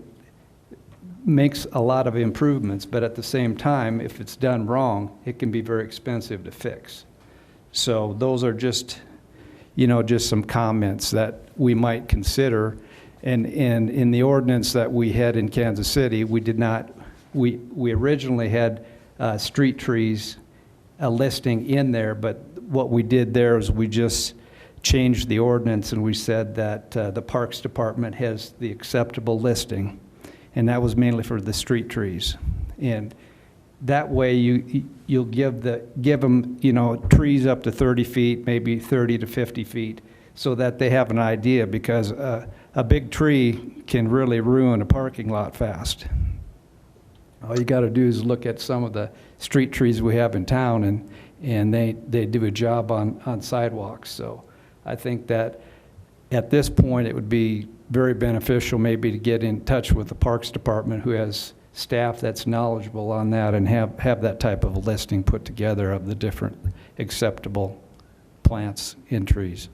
makes a lot of improvements, but at the same time, if it's done wrong, it can be very expensive to fix. So those are just, just some comments that we might consider. And in the ordinance that we had in Kansas City, we did not, we originally had street trees, a listing in there, but what we did there is we just changed the ordinance and we said that the Parks Department has the acceptable listing, and that was mainly for the street trees. And that way you'll give them, trees up to 30 feet, maybe 30 to 50 feet, so that they have an idea, because a big tree can really ruin a parking lot fast. All you got to do is look at some of the street trees we have in town, and they do a job on sidewalks. So I think that at this point it would be very beneficial maybe to get in touch with the Parks Department, who has staff that's knowledgeable on that, and have that type of a listing put together of the different acceptable plants and trees.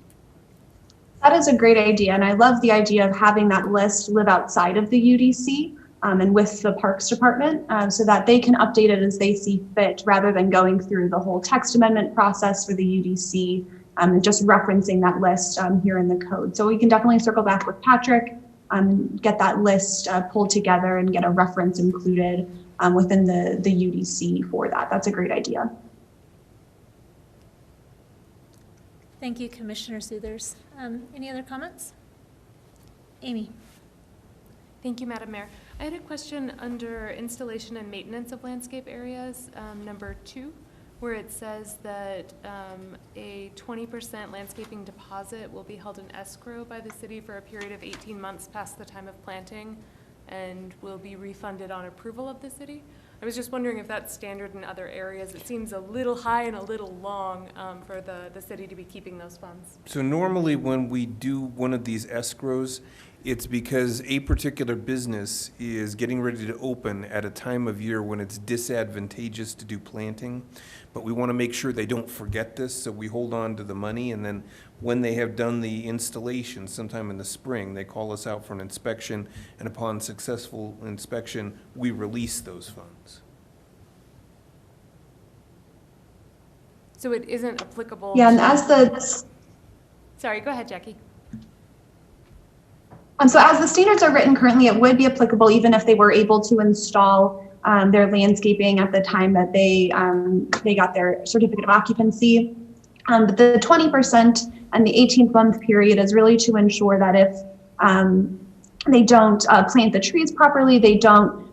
That is a great idea, and I love the idea of having that list live outside of the UDC and with the Parks Department, so that they can update it as they see fit, rather than going through the whole text amendment process for the UDC and just referencing that list here in the code. So we can definitely circle back with Patrick, get that list pulled together and get a reference included within the UDC for that. That's a great idea. Thank you, Commissioner Soothers. Any other comments? Amy. Thank you, Madam Mayor. I had a question under installation and maintenance of landscape areas, number 2, where it says that a 20% landscaping deposit will be held in escrow by the city for a period of 18 months past the time of planting and will be refunded on approval of the city. I was just wondering if that's standard in other areas. It seems a little high and a little long for the city to be keeping those funds. So normally when we do one of these escrows, it's because a particular business is getting ready to open at a time of year when it's disadvantageous to do planting. But we want to make sure they don't forget this, so we hold on to the money, and then when they have done the installation sometime in the spring, they call us out for an inspection, and upon successful inspection, we release those funds. So it isn't applicable. Yeah, and as the Sorry, go ahead, Jackie. So as the standards are written currently, it would be applicable even if they were able to install their landscaping at the time that they got their certificate of occupancy. But the 20% and the 18-month period is really to ensure that if they don't plant the trees properly, they don't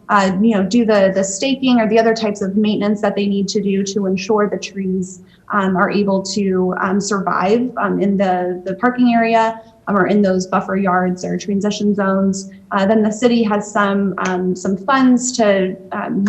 do the staking or the other types of maintenance that they need to do to ensure the trees are able to survive in the parking area or in those buffer yards or transition zones, then the city has some funds to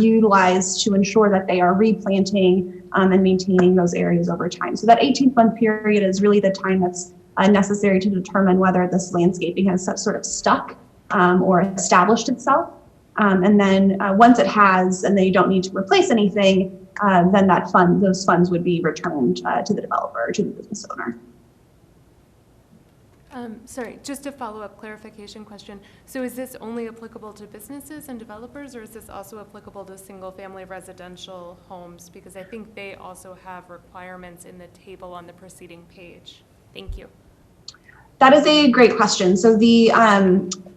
utilize to ensure that they are replanting and maintaining those areas over time. So that 18-month period is really the time that's necessary to determine whether this landscaping has sort of stuck or established itself. And then once it has and they don't need to replace anything, then those funds would be returned to the developer or to the business owner. Sorry, just a follow-up clarification question. So is this only applicable to businesses and developers, or is this also applicable to single-family residential homes? Because I think they also have requirements in the table on the preceding page. Thank you. That is a great question. So the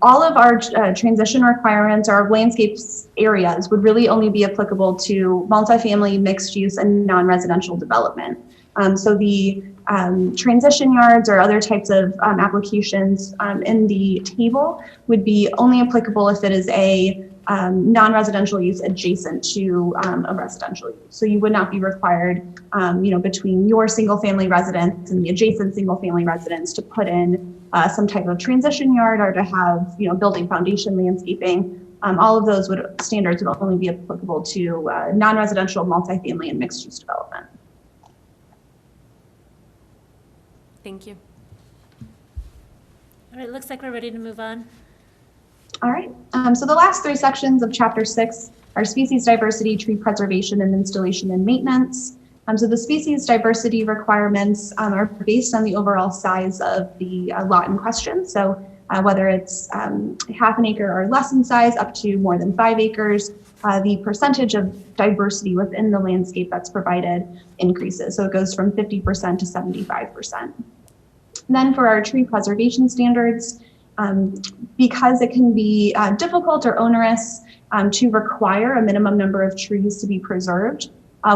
all of our transition requirements, our landscapes areas, would really only be applicable to multifamily, mixed use, and non-residential development. So the transition yards or other types of applications in the table would be only applicable if it is a non-residential use adjacent to a residential use. So you would not be required, between your single-family residence and the adjacent single-family residence to put in some type of transition yard or to have, building foundation landscaping. All of those standards would only be applicable to non-residential, multifamily, and mixed-use development. Thank you. All right, looks like we're ready to move on. All right. So the last three sections of Chapter 6 are species diversity, tree preservation, and installation and maintenance. So the species diversity requirements are based on the overall size of the lot in question. So whether it's half an acre or less in size up to more than 5 acres, the percentage of diversity within the landscape that's provided increases. So it goes from 50% to 75%. And then for our tree preservation standards, because it can be difficult or onerous to require a minimum number of trees to be preserved,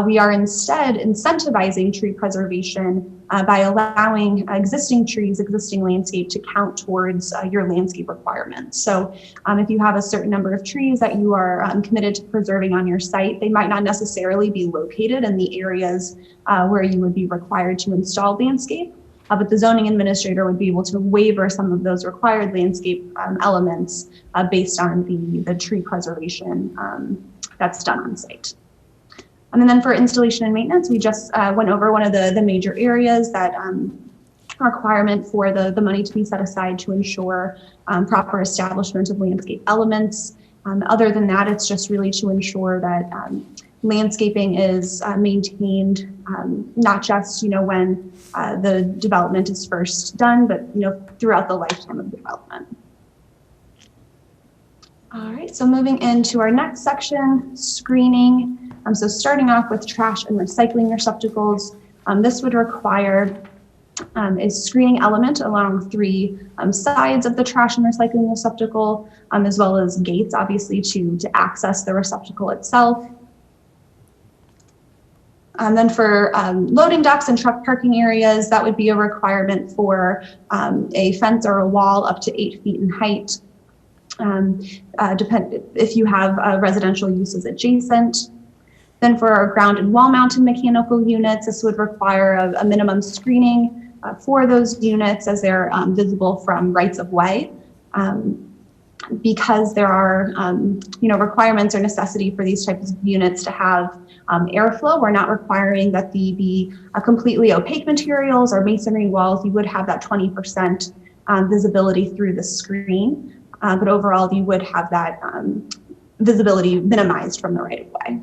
we are instead incentivizing tree preservation by allowing existing trees, existing landscape to count towards your landscape requirements. So if you have a certain number of trees that you are committed to preserving on your site, they might not necessarily be located in the areas where you would be required to install landscape. But the zoning administrator would be able to waiver some of those required landscape elements based on the tree preservation that's done on site. And then for installation and maintenance, we just went over one of the major areas that requirement for the money to be set aside to ensure proper establishment of landscape elements. Other than that, it's just really to ensure that landscaping is maintained, not just when the development is first done, but throughout the lifetime of development. All right, so moving into our next section, screening. So starting off with trash and recycling receptacles, this would require a screening element along 3 sides of the trash and recycling receptacle, as well as gates, obviously, to access the receptacle itself. Then for loading docks and truck parking areas, that would be a requirement for a fence or a wall up to 8 feet in height. If you have residential uses adjacent. Then for our ground and wall mounted mechanical units, this would require a minimum screening for those units as they're visible from rights of way. Because there are requirements or necessity for these types of units to have airflow, we're not requiring that they be completely opaque materials or masonry walls. You would have that 20% visibility through the screen, but overall you would have that visibility minimized from the right of way.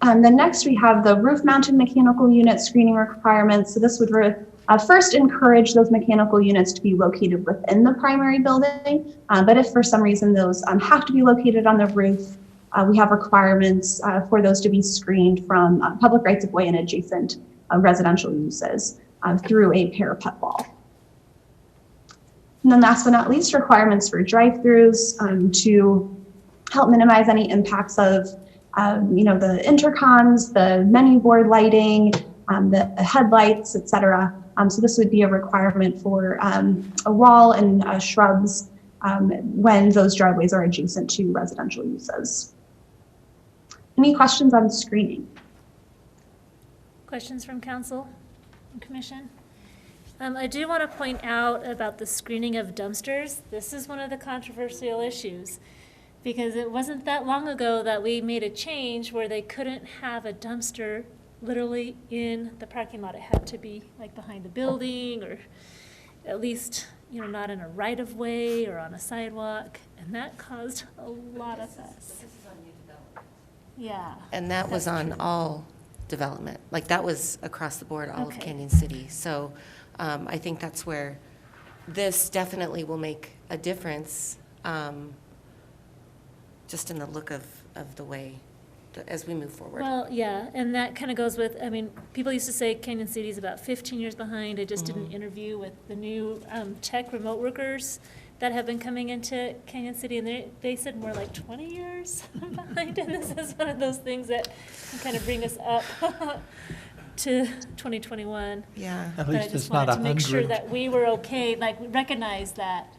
Then next we have the roof mounted mechanical unit screening requirements. So this would first encourage those mechanical units to be located within the primary building. But if for some reason those have to be located on the roof, we have requirements for those to be screened from public rights of way and adjacent residential uses through a parapet wall. And then last but not least, requirements for drive-throughs to help minimize any impacts of the intercoms, the menu board lighting, the headlights, etc. So this would be a requirement for a wall and shrubs when those driveways are adjacent to residential uses. Any questions on screening? Questions from council and commission? I do want to point out about the screening of dumpsters. This is one of the controversial issues, because it wasn't that long ago that we made a change where they couldn't have a dumpster literally in the parking lot. It had to be like behind a building, or at least, not in a right of way or on a sidewalk. And that caused a lot of fuss. This is on new development. Yeah. And that was on all development. Like, that was across the board, all of Okay. Canyon City. So I think that's where this definitely will make a difference, just in the look of the way, as we move forward. Well, yeah, and that kind of goes with, people used to say Canyon City is about 15 years behind. I just did an interview with the new tech remote workers that have been coming into Canyon City, and they said more like 20 years behind, and this is one of those things that can kind of bring us up to 2021. Yeah. At But I least just it's not wanted to make sure 100. that we were okay, like, recognize that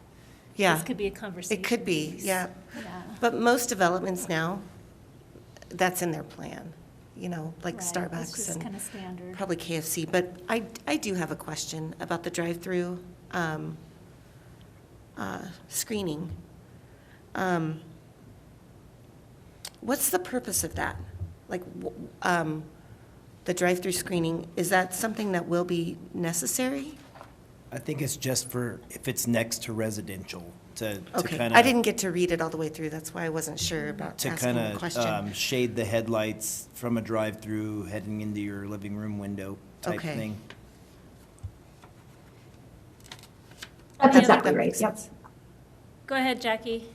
Yeah. this could be a conversation. It could be, piece. yeah. Yeah. But most developments now, that's in their plan, like Right, it's Starbucks just and kind of standard. probably KFC. But I do have a question about the drive-through screening. What's the purpose of that? Like, the drive-through screening, is that something that will be necessary? I think it's just for if it's next to residential to Okay, kind I of, didn't get to read it all the way through, that's why I wasn't sure about to asking kind the question. of shade the headlights from a drive-through heading into your living room window type Okay. thing. That's Yeah, exactly that right, makes yep. sense. Go ahead, Jackie.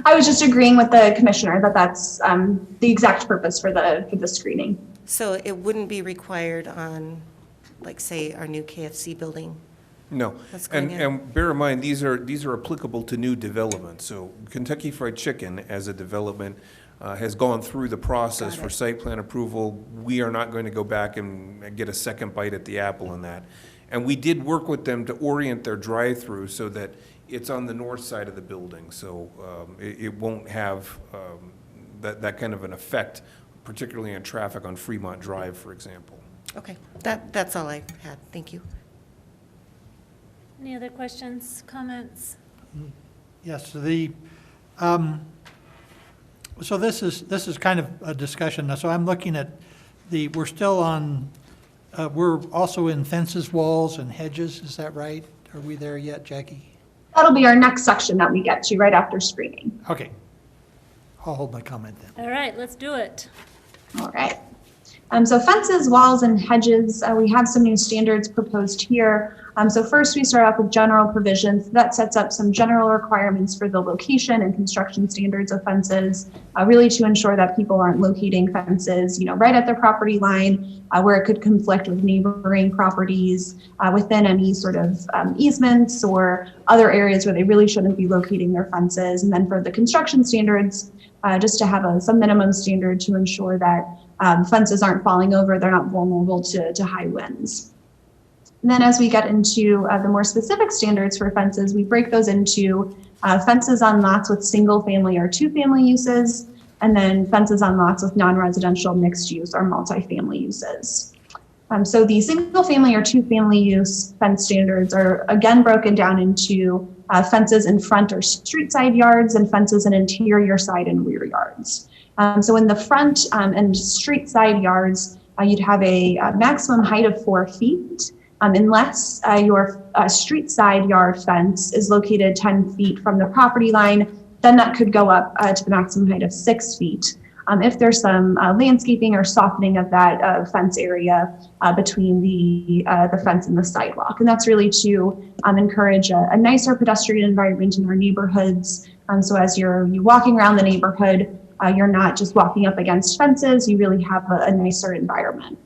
I was just agreeing with the commissioner that that's the exact purpose for the screening. So it wouldn't be required on, like, say, our new KFC building? No, That's going in. and bear in mind, these are applicable to new developments. So Kentucky Fried Chicken, as a development, has gone through the process Got for it. site plan approval. We are not going to go back and get a second bite at the apple in that. And we did work with them to orient their drive-through so that it's on the north side of the building, so it won't have that kind of an effect, particularly on traffic on Fremont Drive, for example. Okay, that's all I had, thank you. Any other questions, comments? Yes, so this is kind of a discussion. Now, so I'm looking at we're still on, we're also in fences, walls, and hedges, is that right? Are we there yet, Jackie? That'll be our next section that we get to right after screening. Okay. I'll hold my comment then. All right, let's do it. All right. So fences, walls, and hedges, we have some new standards proposed here. So first we start off with general provisions. That sets up some general requirements for the location and construction standards of fences, really to ensure that people aren't locating fences, right at their property line, where it could conflict with neighboring properties, within any sort of easements or other areas where they really shouldn't be locating their fences. And then for the construction standards, just to have some minimum standard to ensure that fences aren't falling over, they're not vulnerable to high winds. And then as we get into the more specific standards for fences, we break those into fences on lots with single family or two family uses, and then fences on lots with non-residential mixed use or multifamily uses. So the single family or two family use fence standards are again broken down into fences in front or street side yards and fences in interior side and rear yards. So in the front and street side yards, you'd have a maximum height of 4 feet, unless your street side yard fence is located 10 feet from the property line, then that could go up to the maximum height of 6 feet. If there's some landscaping or softening of that fence area between the fence and the sidewalk. And that's really to encourage a nicer pedestrian environment in our neighborhoods. So as you're walking around the neighborhood, you're not just walking up against fences, you really have a nicer environment.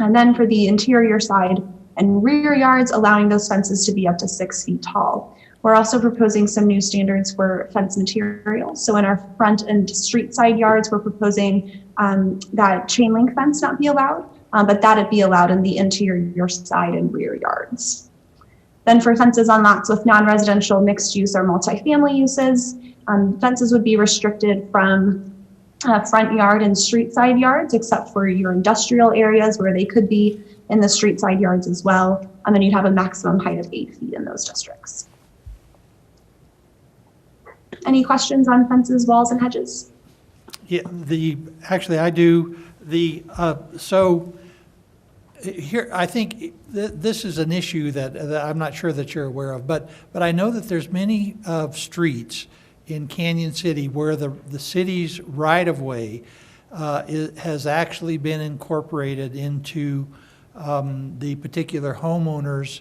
And then for the interior side and rear yards, allowing those fences to be up to 6 feet tall. We're also proposing some new standards for fence materials. So in our front and street side yards, we're proposing that chain link fence not be allowed, but that it be allowed in the interior side and rear yards. Then for fences on lots with non-residential mixed use or multifamily uses, fences would be restricted from front yard and street side yards, except for your industrial areas where they could be in the street side yards as well. And then you'd have a maximum height of 8 feet in those districts. Any questions on fences, walls, and hedges? Yeah, actually I do. So here, I think this is an issue that I'm not sure that you're aware of, but I know that there's many streets in Canyon City where the city's right-of-way has actually been incorporated into the particular homeowner's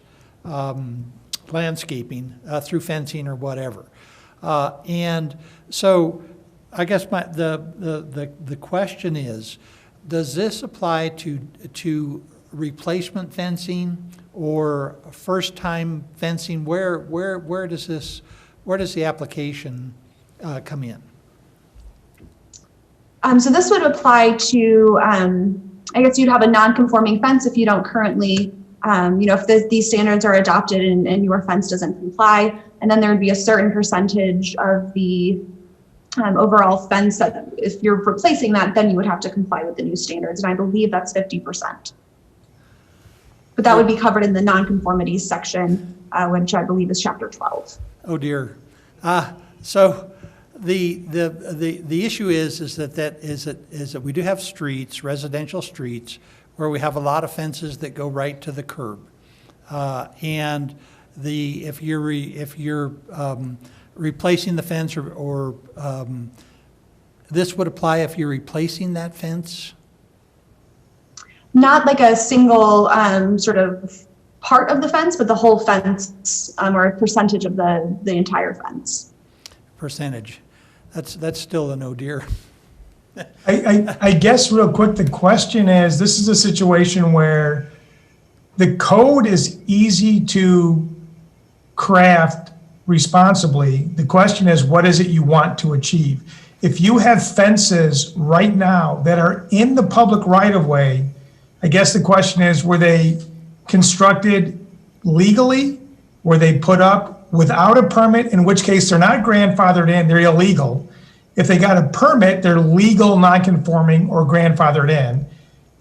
landscaping through fencing or whatever. And so I guess the question is, does this apply to replacement fencing or first-time fencing? Where does the application come in? So this would apply to, I guess you'd have a non-conforming fence if you don't currently, if these standards are adopted and your fence doesn't comply, and then there would be a certain percentage of the overall fence that if you're replacing that, then you would have to comply with the new standards, and I believe that's 50%. But that would be covered in the non-conformities section, which I believe is chapter 12. Oh dear. So the issue is that we do have streets, residential streets, where we have a lot of fences that go right to the curb. And if you're replacing the fence or this would apply if you're replacing that fence? Not like a single sort of part of the fence, but the whole fence or a percentage of the entire fence. Percentage. That's still a no deer. I guess real quick, the question is, this is a situation where the code is easy to craft responsibly. The question is, what is it you want to achieve? If you have fences right now that are in the public right-of-way, I guess the question is, were they constructed legally? Were they put up without a permit, in which case they're not grandfathered in, they're illegal. If they got a permit, they're legal, non-conforming, or grandfathered in.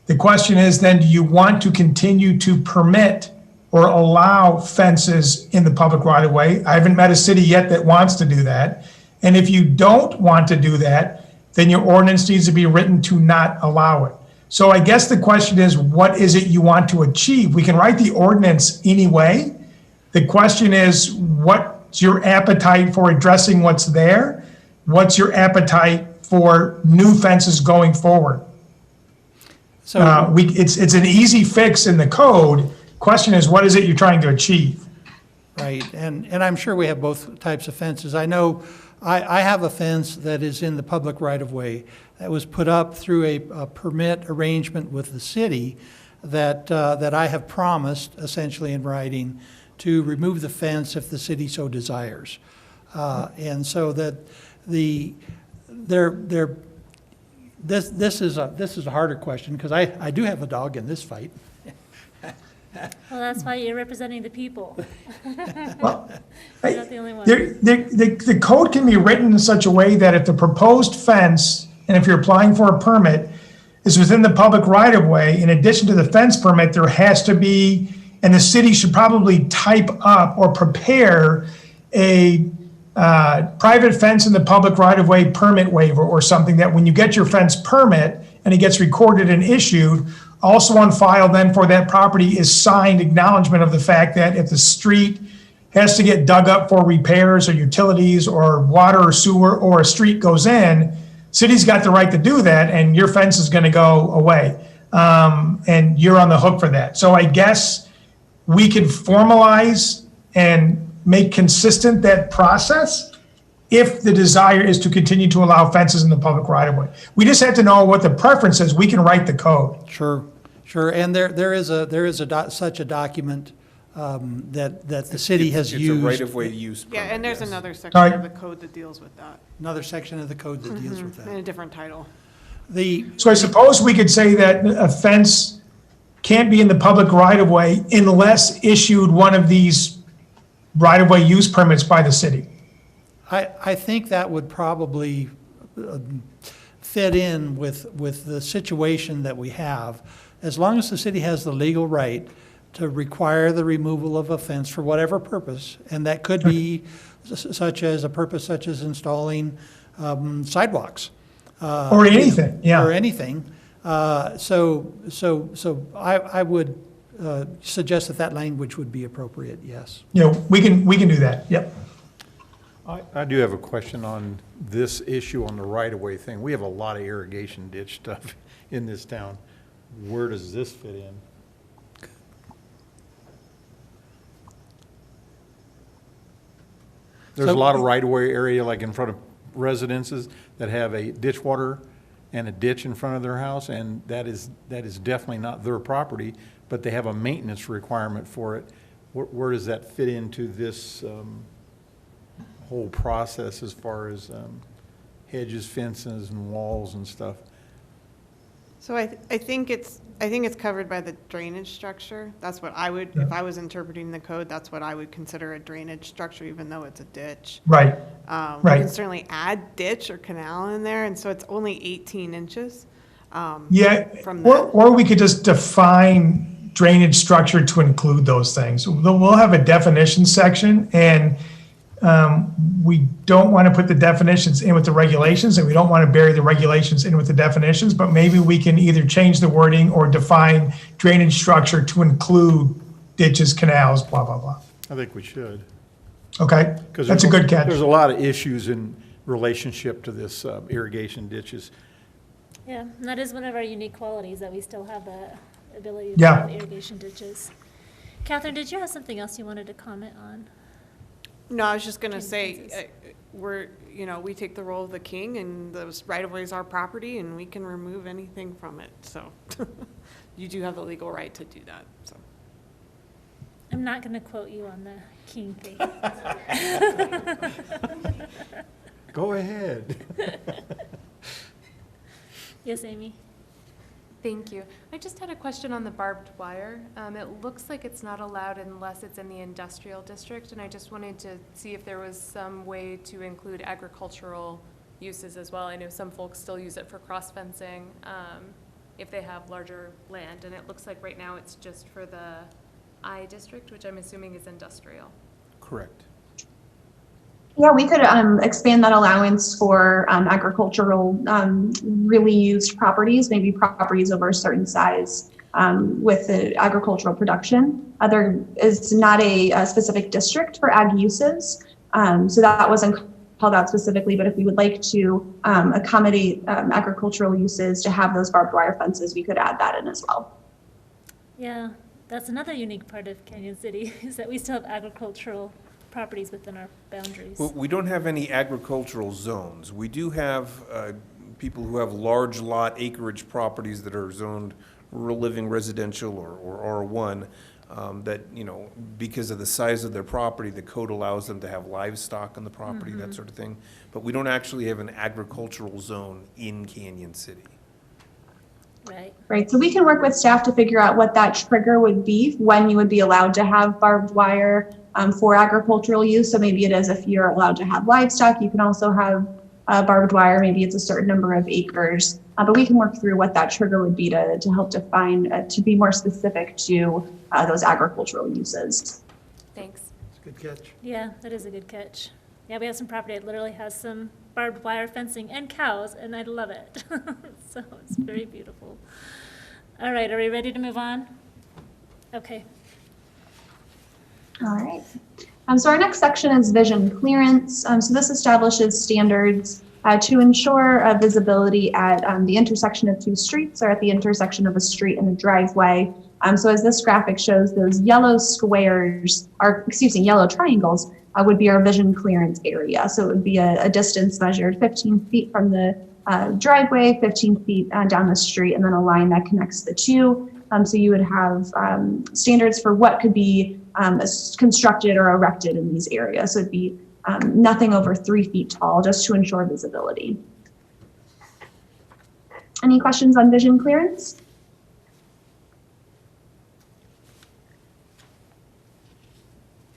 The question is then, do you want to continue to permit or allow fences in the public right-of-way? I haven't met a city yet that wants to do that. And if you don't want to do that, then your ordinance needs to be written to not allow it. So I guess the question is, what is it you want to achieve? We can write the ordinance anyway. The question is, what's your appetite for addressing what's there? What's your appetite for new fences going forward? So it's an easy fix in the code. Question is, what is it you're trying to achieve? Right, and I'm sure we have both types of fences. I know I have a fence that is in the public right-of-way that was put up through a permit arrangement with the city that I have promised, essentially in writing, to remove the fence if the city so desires. And so that this is a harder question, because I do have a dog in this fight. Well, that's why you're representing the people. Well, You're not the only one. the code can be written in such a way that if the proposed fence, and if you're applying for a permit, is within the public right-of-way, in addition to the fence permit, there has to be, and the city should probably type up or prepare a private fence in the public right-of-way permit waiver or something, that when you get your fence permit and it gets recorded and issued, also on file then for that property is signed acknowledgement of the fact that if the street has to get dug up for repairs or utilities or water or sewer, or a street goes in, city's got the right to do that, and your fence is going to go away. And you're on the hook for that. So I guess we could formalize and make consistent that process if the desire is to continue to allow fences in the public right-of-way. We just have to know what the preference is. We can write the code. Sure, and there is such a document that the city has used. It's a right-of-way use permit. Yeah, and there's yes. another section of the code that deals with that, Another section of the code that deals with in that. a different title. So I suppose we could say that a fence can't be in the public right-of-way unless issued one of these right-of-way use permits by the city. I think that would probably fit in with the situation that we have. As long as the city has the legal right to require the removal of a fence for whatever purpose, and that could be such as installing sidewalks. Or anything, yeah. Or anything. So I would suggest that language would be appropriate, yes. We can do that, yep. I do have a question on this issue on the right-of-way thing. We have a lot of irrigation ditch stuff in this town. Where does this fit in? There's a lot of right-of-way area, like in front of residences, that have a ditch water and a ditch in front of their house, and that is definitely not their property, but they have a maintenance requirement for it. Where does that fit into this whole process as far as hedges, fences, and walls and stuff? So I think it's covered by the drainage structure. That's what I would, if I was interpreting the code, that's what I would consider a drainage structure, even though it's a ditch. Right. We Right. can certainly add ditch or canal in there, and so it's only 18 inches. Yeah, From or we could just define drainage structure to include those things. We'll have a definition section, and we don't want to put the definitions in with the regulations, and we don't want to bury the regulations in with the definitions, but maybe we can either change the wording or define drainage structure to include ditches, canals, blah, blah, blah. I think we should. Okay, 'Cause that's a good catch. There's a lot of issues in relationship to this irrigation ditches. Yeah, and that is one of our unique qualities, that we still have the ability to Yeah. have irrigation ditches. Catherine, did you have something else you wanted to comment on? No, I was just gonna King say, census. we take the role of the king, and those right-of-ways are property, and we can remove anything from it, so. You do have the legal right to do that, so. I'm not going to quote you on the king thing. Go ahead. Yes, Amy? Thank you. I just had a question on the barbed wire. It looks like it's not allowed unless it's in the industrial district, and I just wanted to see if there was some way to include agricultural uses as well. I know some folks still use it for cross fencing if they have larger land, and it looks like right now it's just for the I district, which I'm assuming is industrial. Correct. Yeah, we could expand that allowance for agricultural really used properties, maybe properties over a certain size with the agricultural production. There is not a specific district for ag uses, so that wasn't called out specifically, but if we would like to accommodate agricultural uses to have those barbed wire fences, we could add that in as well. Yeah, that's another unique part of Canyon City, is that we still have agricultural properties within our boundaries. Well, we don't have any agricultural zones. We do have people who have large lot acreage properties that are zoned rural living residential or R1 that, you know, because of the size of their property, the code allows them to have livestock on the property, that sort of thing. But we don't actually have an agricultural zone in Canyon City. Right. Right, so we can work with staff to figure out what that trigger would be, when you would be allowed to have barbed wire for agricultural use. So maybe it is if you're allowed to have livestock, you can also have barbed wire, maybe it's a certain number of acres. But we can work through what that trigger would be to help define, to be more specific to those agricultural uses. Thanks. It's a good catch. Yeah, that is a good catch. Yeah, we have some property that literally has some barbed wire fencing and cows, and I love it. So it's very beautiful. All right, are we ready to move on? Okay. All right. So our next section is vision clearance. So this establishes standards to ensure visibility at the intersection of two streets, or at the intersection of a street and a driveway. So as this graphic shows, those yellow squares, or excuse me, yellow triangles would be our vision clearance area. So it would be a distance measured 15 feet from the driveway, 15 feet down the street, and then a line that connects the two. So you would have standards for what could be constructed or erected in these areas. So it'd be nothing over 3 feet tall, just to ensure visibility. Any questions on vision clearance?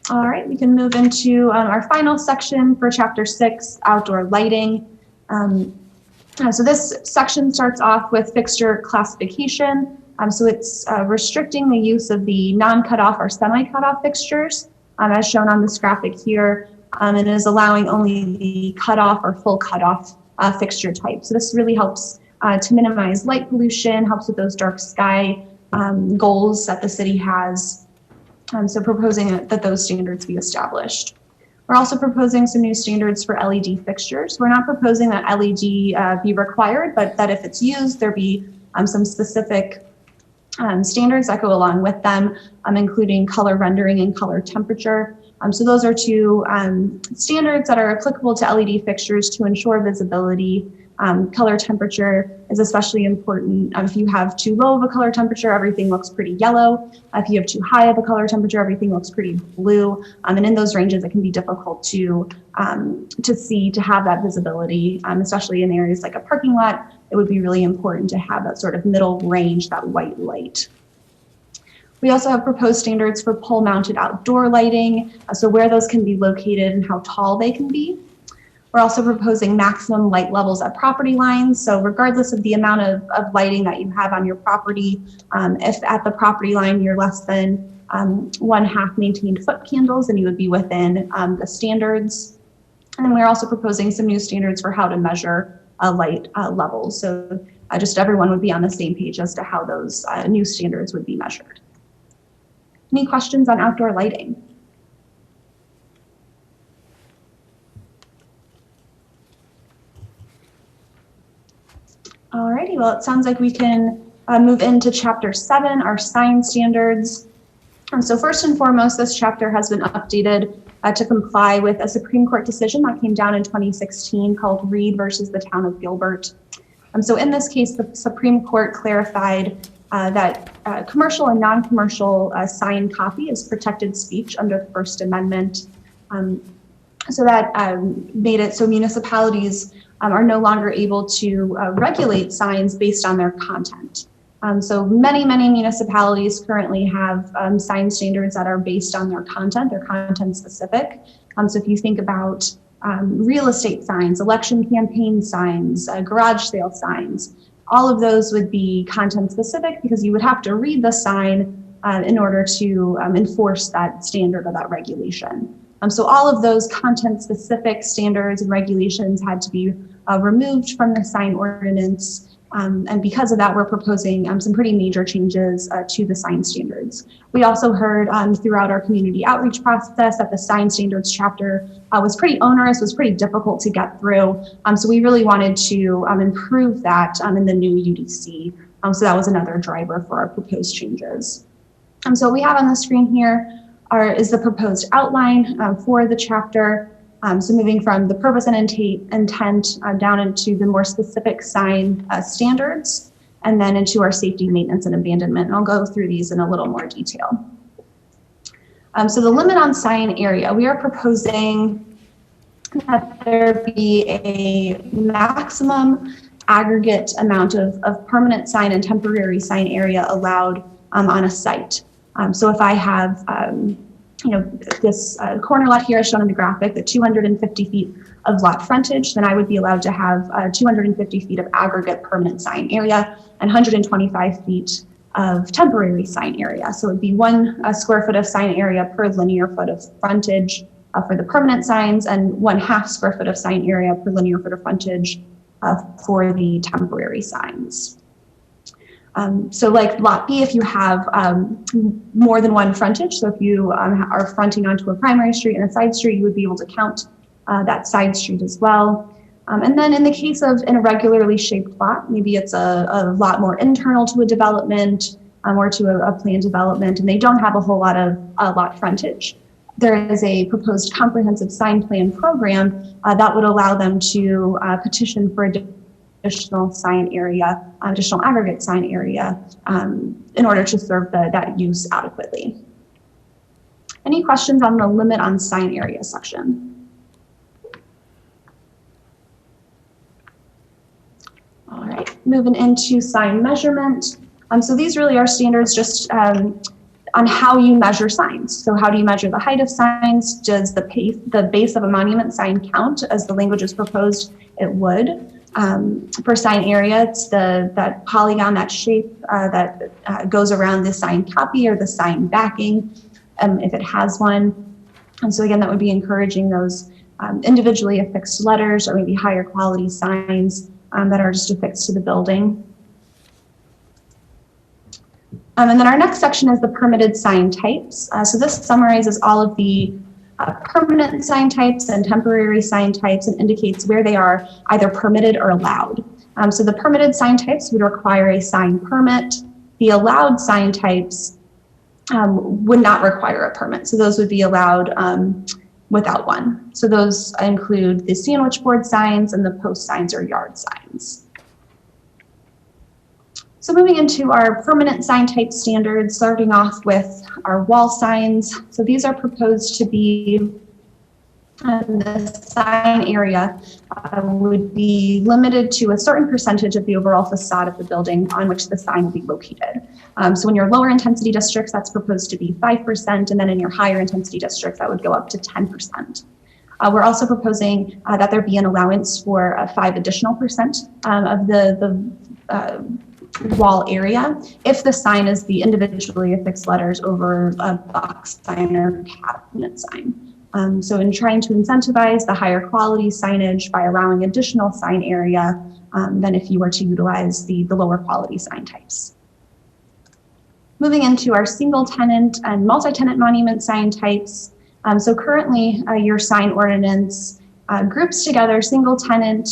All right, we can move into our final section for Chapter 6, outdoor lighting. So this section starts off with fixture classification. So it's restricting the use of the non-cutoff or semi-cutoff fixtures, as shown on this graphic here, and it is allowing only the cutoff or full cutoff fixture type. So this really helps to minimize light pollution, helps with those dark sky goals that the city has. So proposing that those standards be established. We're also proposing some new standards for LED fixtures. We're not proposing that LED be required, but that if it's used, there be some specific standards that go along with them, including color rendering and color temperature. So those are two standards that are applicable to LED fixtures to ensure visibility. Color temperature is especially important. If you have too low of a color temperature, everything looks pretty yellow. If you have too high of a color temperature, everything looks pretty blue. And in those ranges, it can be difficult to see, to have that visibility, especially in areas like a parking lot. It would be really important to have that sort of middle range, that white light. We also have proposed standards for pole-mounted outdoor lighting, so where those can be located and how tall they can be. We're also proposing maximum light levels at property lines. So regardless of the amount of lighting that you have on your property, if at the property line you're less than 1/2 maintained foot candles, then you would be within the standards. And then we're also proposing some new standards for how to measure light levels. So just everyone would be on the same page as to how those new standards would be measured. Any questions on outdoor lighting? Alrighty, well, it sounds like we can move into chapter 7, our sign standards. So first and foremost, this chapter has been updated to comply with a Supreme Court decision that came down in 2016 called Reed versus the Town of Gilbert. So in this case, the Supreme Court clarified that commercial and non-commercial sign copy is protected speech under the First Amendment. So that made it so municipalities are no longer able to regulate signs based on their content. So many municipalities currently have sign standards that are based on their content specific. So if you think about real estate signs, election campaign signs, garage sale signs, all of those would be content specific because you would have to read the sign in order to enforce that standard or that regulation. So all of those content specific standards and regulations had to be removed from the sign ordinance. And because of that, we're proposing some pretty major changes to the sign standards. We also heard throughout our community outreach process that the sign standards chapter was pretty onerous, was pretty difficult to get through. So we really wanted to improve that in the new UDC. So that was another driver for our proposed changes. So what we have on the screen here is the proposed outline for the chapter. So moving from the purpose and intent down into the more specific sign standards, and then into our safety, maintenance, and abandonment. And I'll go through these in a little more detail. So the limit on sign area, we are proposing that there be a maximum aggregate amount of permanent sign and temporary sign area allowed on a site. So if I have this corner lot here is shown in the graphic, the 250 feet of lot frontage, then I would be allowed to have 250 feet of aggregate permanent sign area and 125 feet of temporary sign area. So it would be 1 square foot of sign area per linear foot of frontage for the permanent signs, and 1/2 square foot of sign area per linear foot of frontage for the temporary signs. So like lot B, if you have more than one frontage, so if you are fronting onto a primary street and a side street, you would be able to count that side street as well. And then in the case of an irregularly shaped lot, maybe it's a lot more internal to a development or to a planned development, and they don't have a whole lot of lot frontage. There is a proposed comprehensive sign plan program that would allow them to petition for additional sign area, additional aggregate sign area in order to serve that use adequately. Any questions on the limit on sign area section? All right, moving into sign measurement. So these really are standards just on how you measure signs. So how do you measure the height of signs? Does the base of a monument sign count as the language is proposed? It would. For sign area, it's that polygon, that shape that goes around the sign copy or the sign backing, if it has one. And so again, that would be encouraging those individually affixed letters or maybe higher quality signs that are just affixed to the building. And then our next section is the permitted sign types. So this summarizes all of the permanent sign types and temporary sign types and indicates where they are either permitted or allowed. So the permitted sign types would require a sign permit. The allowed sign types would not require a permit. So those would be allowed without one. So those include the sandwich board signs and the post signs or yard signs. So moving into our permanent sign type standards, starting off with our wall signs. So these are proposed to be, the sign area would be limited to a certain percentage of the overall facade of the building on which the sign will be located. So in your lower intensity districts, that's proposed to be 5%, and then in your higher intensity districts, that would go up to 10%. We're also proposing that there be an allowance for 5 additional percent of the wall area if the sign is the individually affixed letters over a box sign or cabinet sign. So in trying to incentivize the higher quality signage by allowing additional sign area than if you were to utilize the lower quality sign types. moving into our single tenant and multi-tenant monument sign types. So currently your sign ordinance groups together single tenant,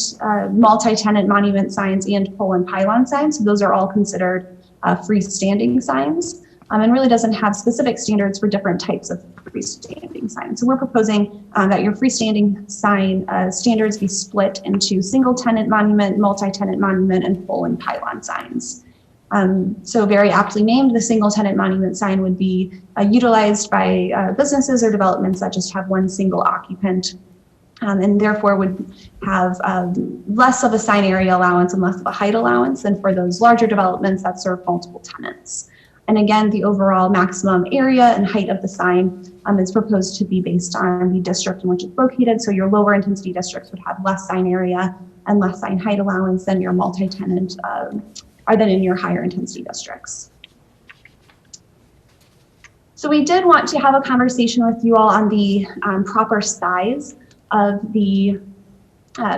multi-tenant monument signs and pole and pylon signs. So those are all considered freestanding signs, and really doesn't have specific standards for different types of freestanding signs. So we're proposing that your freestanding sign standards be split into single tenant monument, multi-tenant monument, and pole and pylon signs. So very aptly named, the single tenant monument sign would be utilized by businesses or developments that just have one single occupant, and therefore would have less of a sign area allowance and less of a height allowance than for those larger developments that serve multiple tenants. And again, the overall maximum area and height of the sign is proposed to be based on the district in which it's located. So your lower intensity districts would have less sign area and less sign height allowance than your multi-tenant or than in your higher intensity districts. So we did want to have a conversation with you all on the proper size of the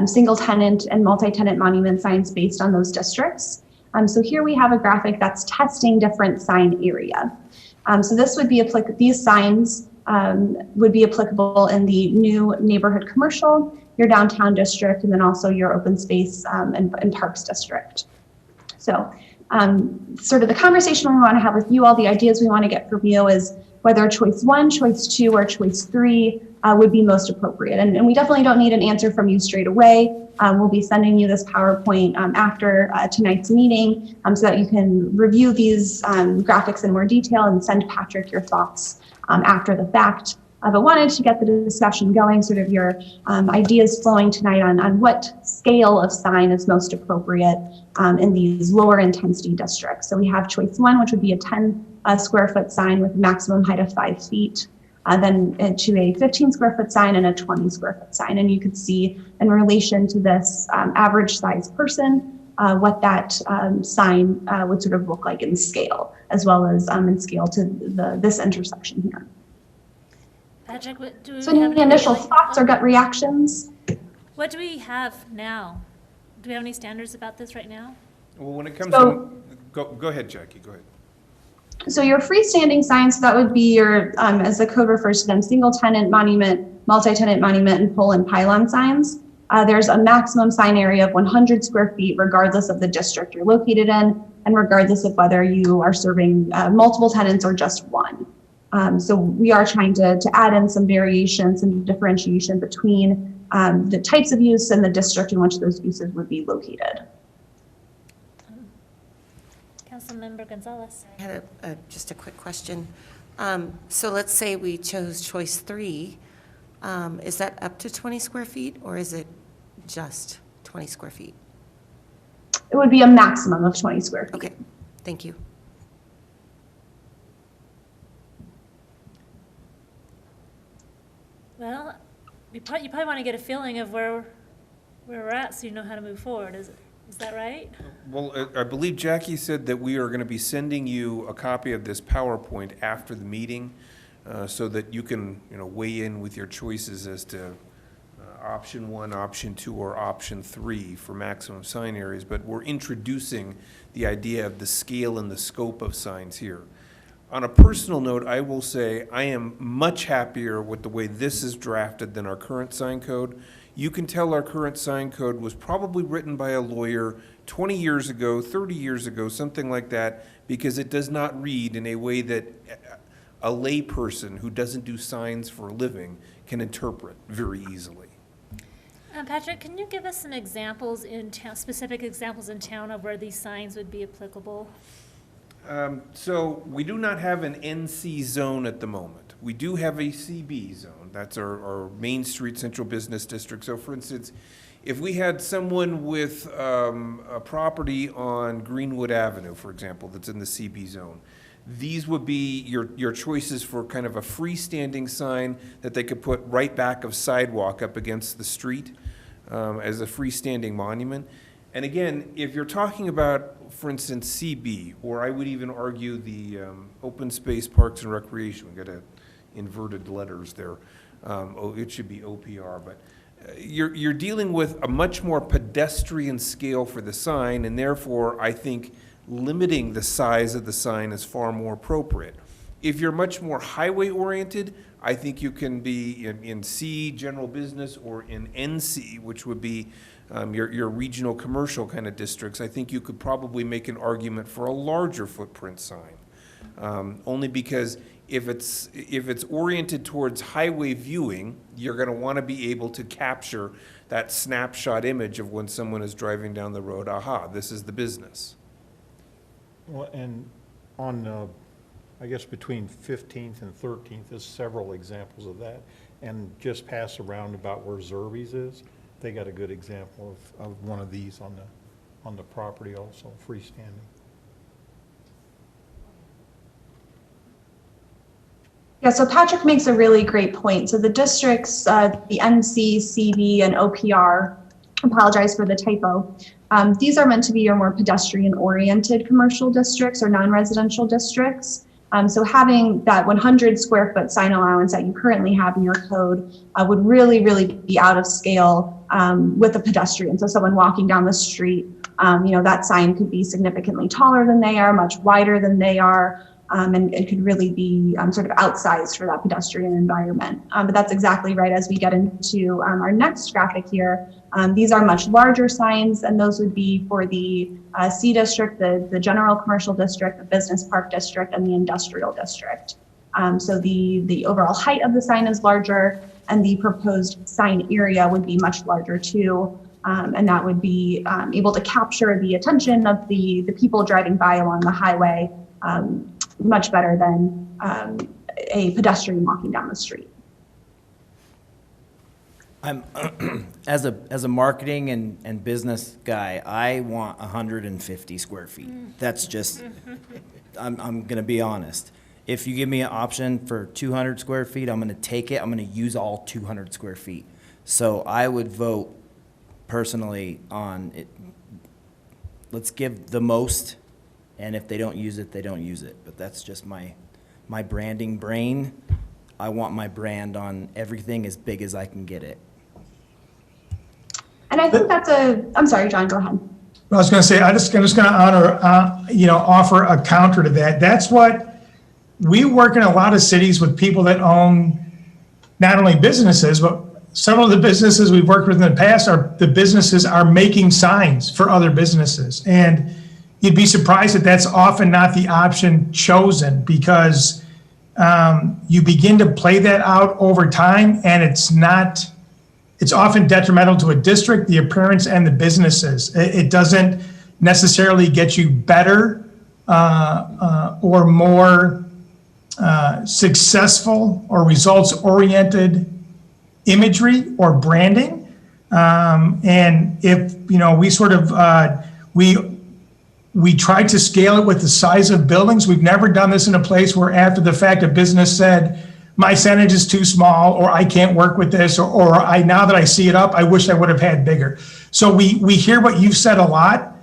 single tenant and multi-tenant monument signs based on those districts. So here we have a graphic that's testing different sign area. So this would be these signs would be applicable in the new neighborhood commercial, your downtown district, and then also your open space and parks district. So sort of the conversation we want to have with you all, the ideas we want to get from you is whether choice 1, choice 2, or choice 3 would be most appropriate. And we definitely don't need an answer from you straight away. We'll be sending you this PowerPoint after tonight's meeting so that you can review these graphics in more detail and send Patrick your thoughts after the fact. But wanted to get the discussion going, sort of your ideas flowing tonight on what scale of sign is most appropriate in these lower intensity districts. So we have choice 1, which would be a 10 square foot sign with a maximum height of 5 feet. Then to a 15 square foot sign and a 20 square foot sign. And you could see in relation to this average size person, what that sign would sort of look like in scale, as well as in scale to this intersection here. Patrick, do we So have any initial thoughts or gut reactions? What do we have now? Do we have any standards about this right now? Well, when it comes to, go ahead, Jackie, go ahead. So your freestanding signs, that would be your, as the code refers to them, single tenant monument, multi-tenant monument, and pole and pylon signs. There's a maximum sign area of 100 square feet, regardless of the district you're located in, and regardless of whether you are serving multiple tenants or just one. So we are trying to add in some variations and differentiation between the types of use and the district in which those uses would be located. Councilmember Gonzalez. I had just a quick question. So let's say we chose choice 3. Is that up to 20 square feet or is it just 20 square feet? It would be a maximum of 20 square feet. Okay, thank you. Well, you probably want to get a feeling of where we're at so you know how to move forward. Is that right? Well, I believe Jackie said that we are going to be sending you a copy of this PowerPoint after the meeting so that you can, weigh in with your choices as to option 1, option 2, or option 3 for maximum sign areas. But we're introducing the idea of the scale and the scope of signs here. On a personal note, I will say I am much happier with the way this is drafted than our current sign code. You can tell our current sign code was probably written by a lawyer 20 years ago, 30 years ago, something like that, because it does not read in a way that a layperson who doesn't do signs for a living can interpret very easily. Patrick, can you give us some examples in town, specific examples in town of where these signs would be applicable? So we do not have an NC zone at the moment. We do have a CB zone. That's our Main Street Central Business District. So for instance, if we had someone with a property on Greenwood Avenue, for example, that's in the CB zone, these would be your choices for kind of a freestanding sign that they could put right back of sidewalk up against the street as a freestanding monument. And again, if you're talking about, for instance, CB, or I would even argue the open space, parks and recreation, we got inverted letters there. It should be OPR, but you're dealing with a much more pedestrian scale for the sign, and therefore I think limiting the size of the sign is far more appropriate. If you're much more highway-oriented, I think you can be in C, general business, or in NC, which would be your regional commercial kind of districts. I think you could probably make an argument for a larger footprint sign. Only because if it's oriented towards highway viewing, you're going to want to be able to capture that snapshot image of when someone is driving down the road, aha, this is the business. Well, and on, I guess between 15th and 13th, there's several examples of that. And just past the roundabout where Zerby's is, they got a good example of one of these on the property also, freestanding. Yeah, so Patrick makes a really great point. So the districts, the NC, CV, and OPR, apologize for the typo, these are meant to be your more pedestrian-oriented commercial districts or non-residential districts. So having that 100 square foot sign allowance that you currently have in your code would really be out of scale with a pedestrian. So someone walking down the street, that sign could be significantly taller than they are, much wider than they are. And it could really be sort of outsized for that pedestrian environment. But that's exactly right. As we get into our next graphic here, these are much larger signs, and those would be for the C district, the general commercial district, the business park district, and the industrial district. So the overall height of the sign is larger, and the proposed sign area would be much larger too. And that would be able to capture the attention of the people driving by along the highway much better than a pedestrian walking down the street. I'm as a marketing and business guy, I want 150 square feet. That's just, I'm gonna be honest. If you give me an option for 200 square feet, I'm gonna take it. I'm gonna use all 200 square feet. So I would vote personally on it. Let's give the most. And if they don't use it, they don't use it. But that's just my branding brain. I want my brand on everything as big as I can get it. And I think I'm sorry, John, go ahead. I was going to say, I'm just going to offer a counter to that. That's what we work in a lot of cities with people that own not only businesses, but several of the businesses we've worked with in the past the businesses are making signs for other businesses. And you'd be surprised that that's often not the option chosen, because you begin to play that out over time, and it's often detrimental to a district, the appearance, and the businesses. It doesn't necessarily get you better or more successful or results-oriented imagery or branding. And if, we sort of, we tried to scale it with the size of buildings. We've never done this in a place where after the fact a business said, my signage is too small, or I can't work with this, or now that I see it up, I wish I would have had bigger. So we hear what you've said a lot.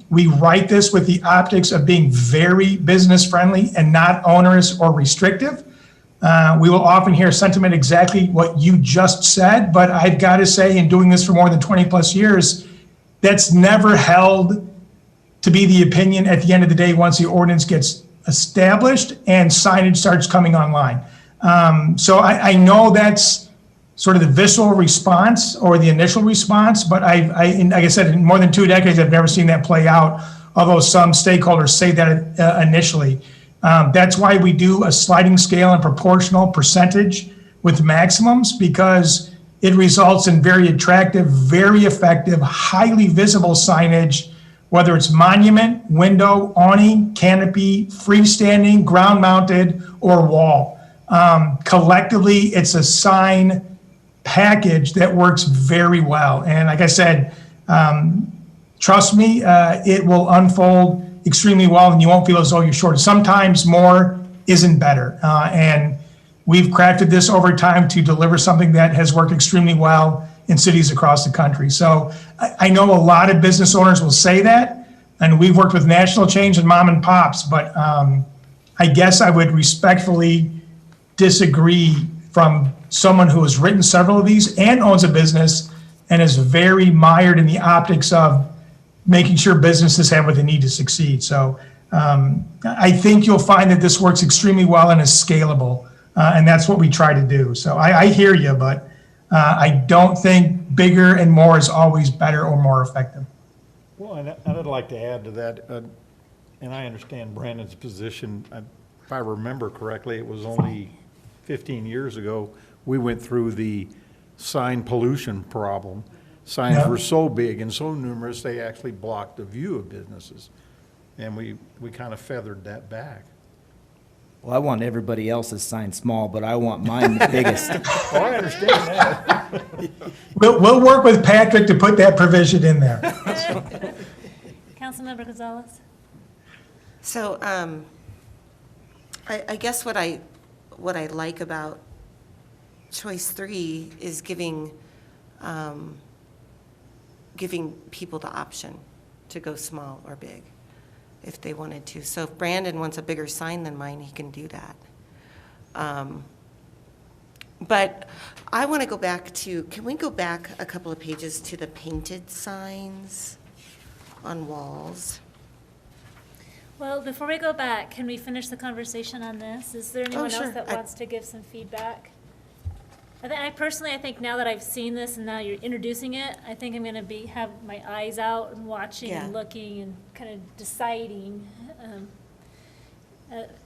We write this with the optics of being very business friendly and not onerous or restrictive. We will often hear sentiment exactly what you just said, but I've got to say, in doing this for more than 20 plus years, that's never held to be the opinion at the end of the day once the ordinance gets established and signage starts coming online. So I know that's sort of the visceral response or the initial response, but like I said, in more than 2 decades, I've never seen that play out, although some stakeholders say that initially. That's why we do a sliding scale and proportional percentage with maximums, because it results in very attractive, very effective, highly visible signage, whether it's monument, window, awning, canopy, freestanding, ground mounted, or wall. Collectively, it's a sign package that works very well. And like I said, trust me, it will unfold extremely well, and you won't feel as though you're short. Sometimes more isn't better. And we've crafted this over time to deliver something that has worked extremely well in cities across the country. So I know a lot of business owners will say that, and we've worked with national chains and mom and pops, but I guess I would respectfully disagree from someone who has written several of these and owns a business and is very mired in the optics of making sure businesses have what they need to succeed. So I think you'll find that this works extremely well and is scalable, and that's what we try to do. So I hear you, but I don't think bigger and more is always better or more effective. Well, and I'd like to add to that, and I understand Brandon's position. If I remember correctly, it was only 15 years ago, we went through the sign pollution problem. Signs Yeah. were so big and so numerous, they actually blocked the view of businesses. And we kind of feathered that back. Well, I want everybody else's sign small, but I want mine the biggest. Oh, I understand that. We'll work with Patrick to put that provision in there. Councilmember Gonzalez? So, I guess what I like about choice 3 is giving people the option to go small or big if they wanted to. So if Brandon wants a bigger sign than mine, he can do that. But I want to go back to, can we go back a couple of pages to the painted signs on walls? Well, before we go back, can we finish the conversation on this? Is there anyone sure. else that wants to give some feedback? I think now that I've seen this and now you're introducing it, I think I'm gonna have my eyes out and watching and Yeah. looking and kind of deciding.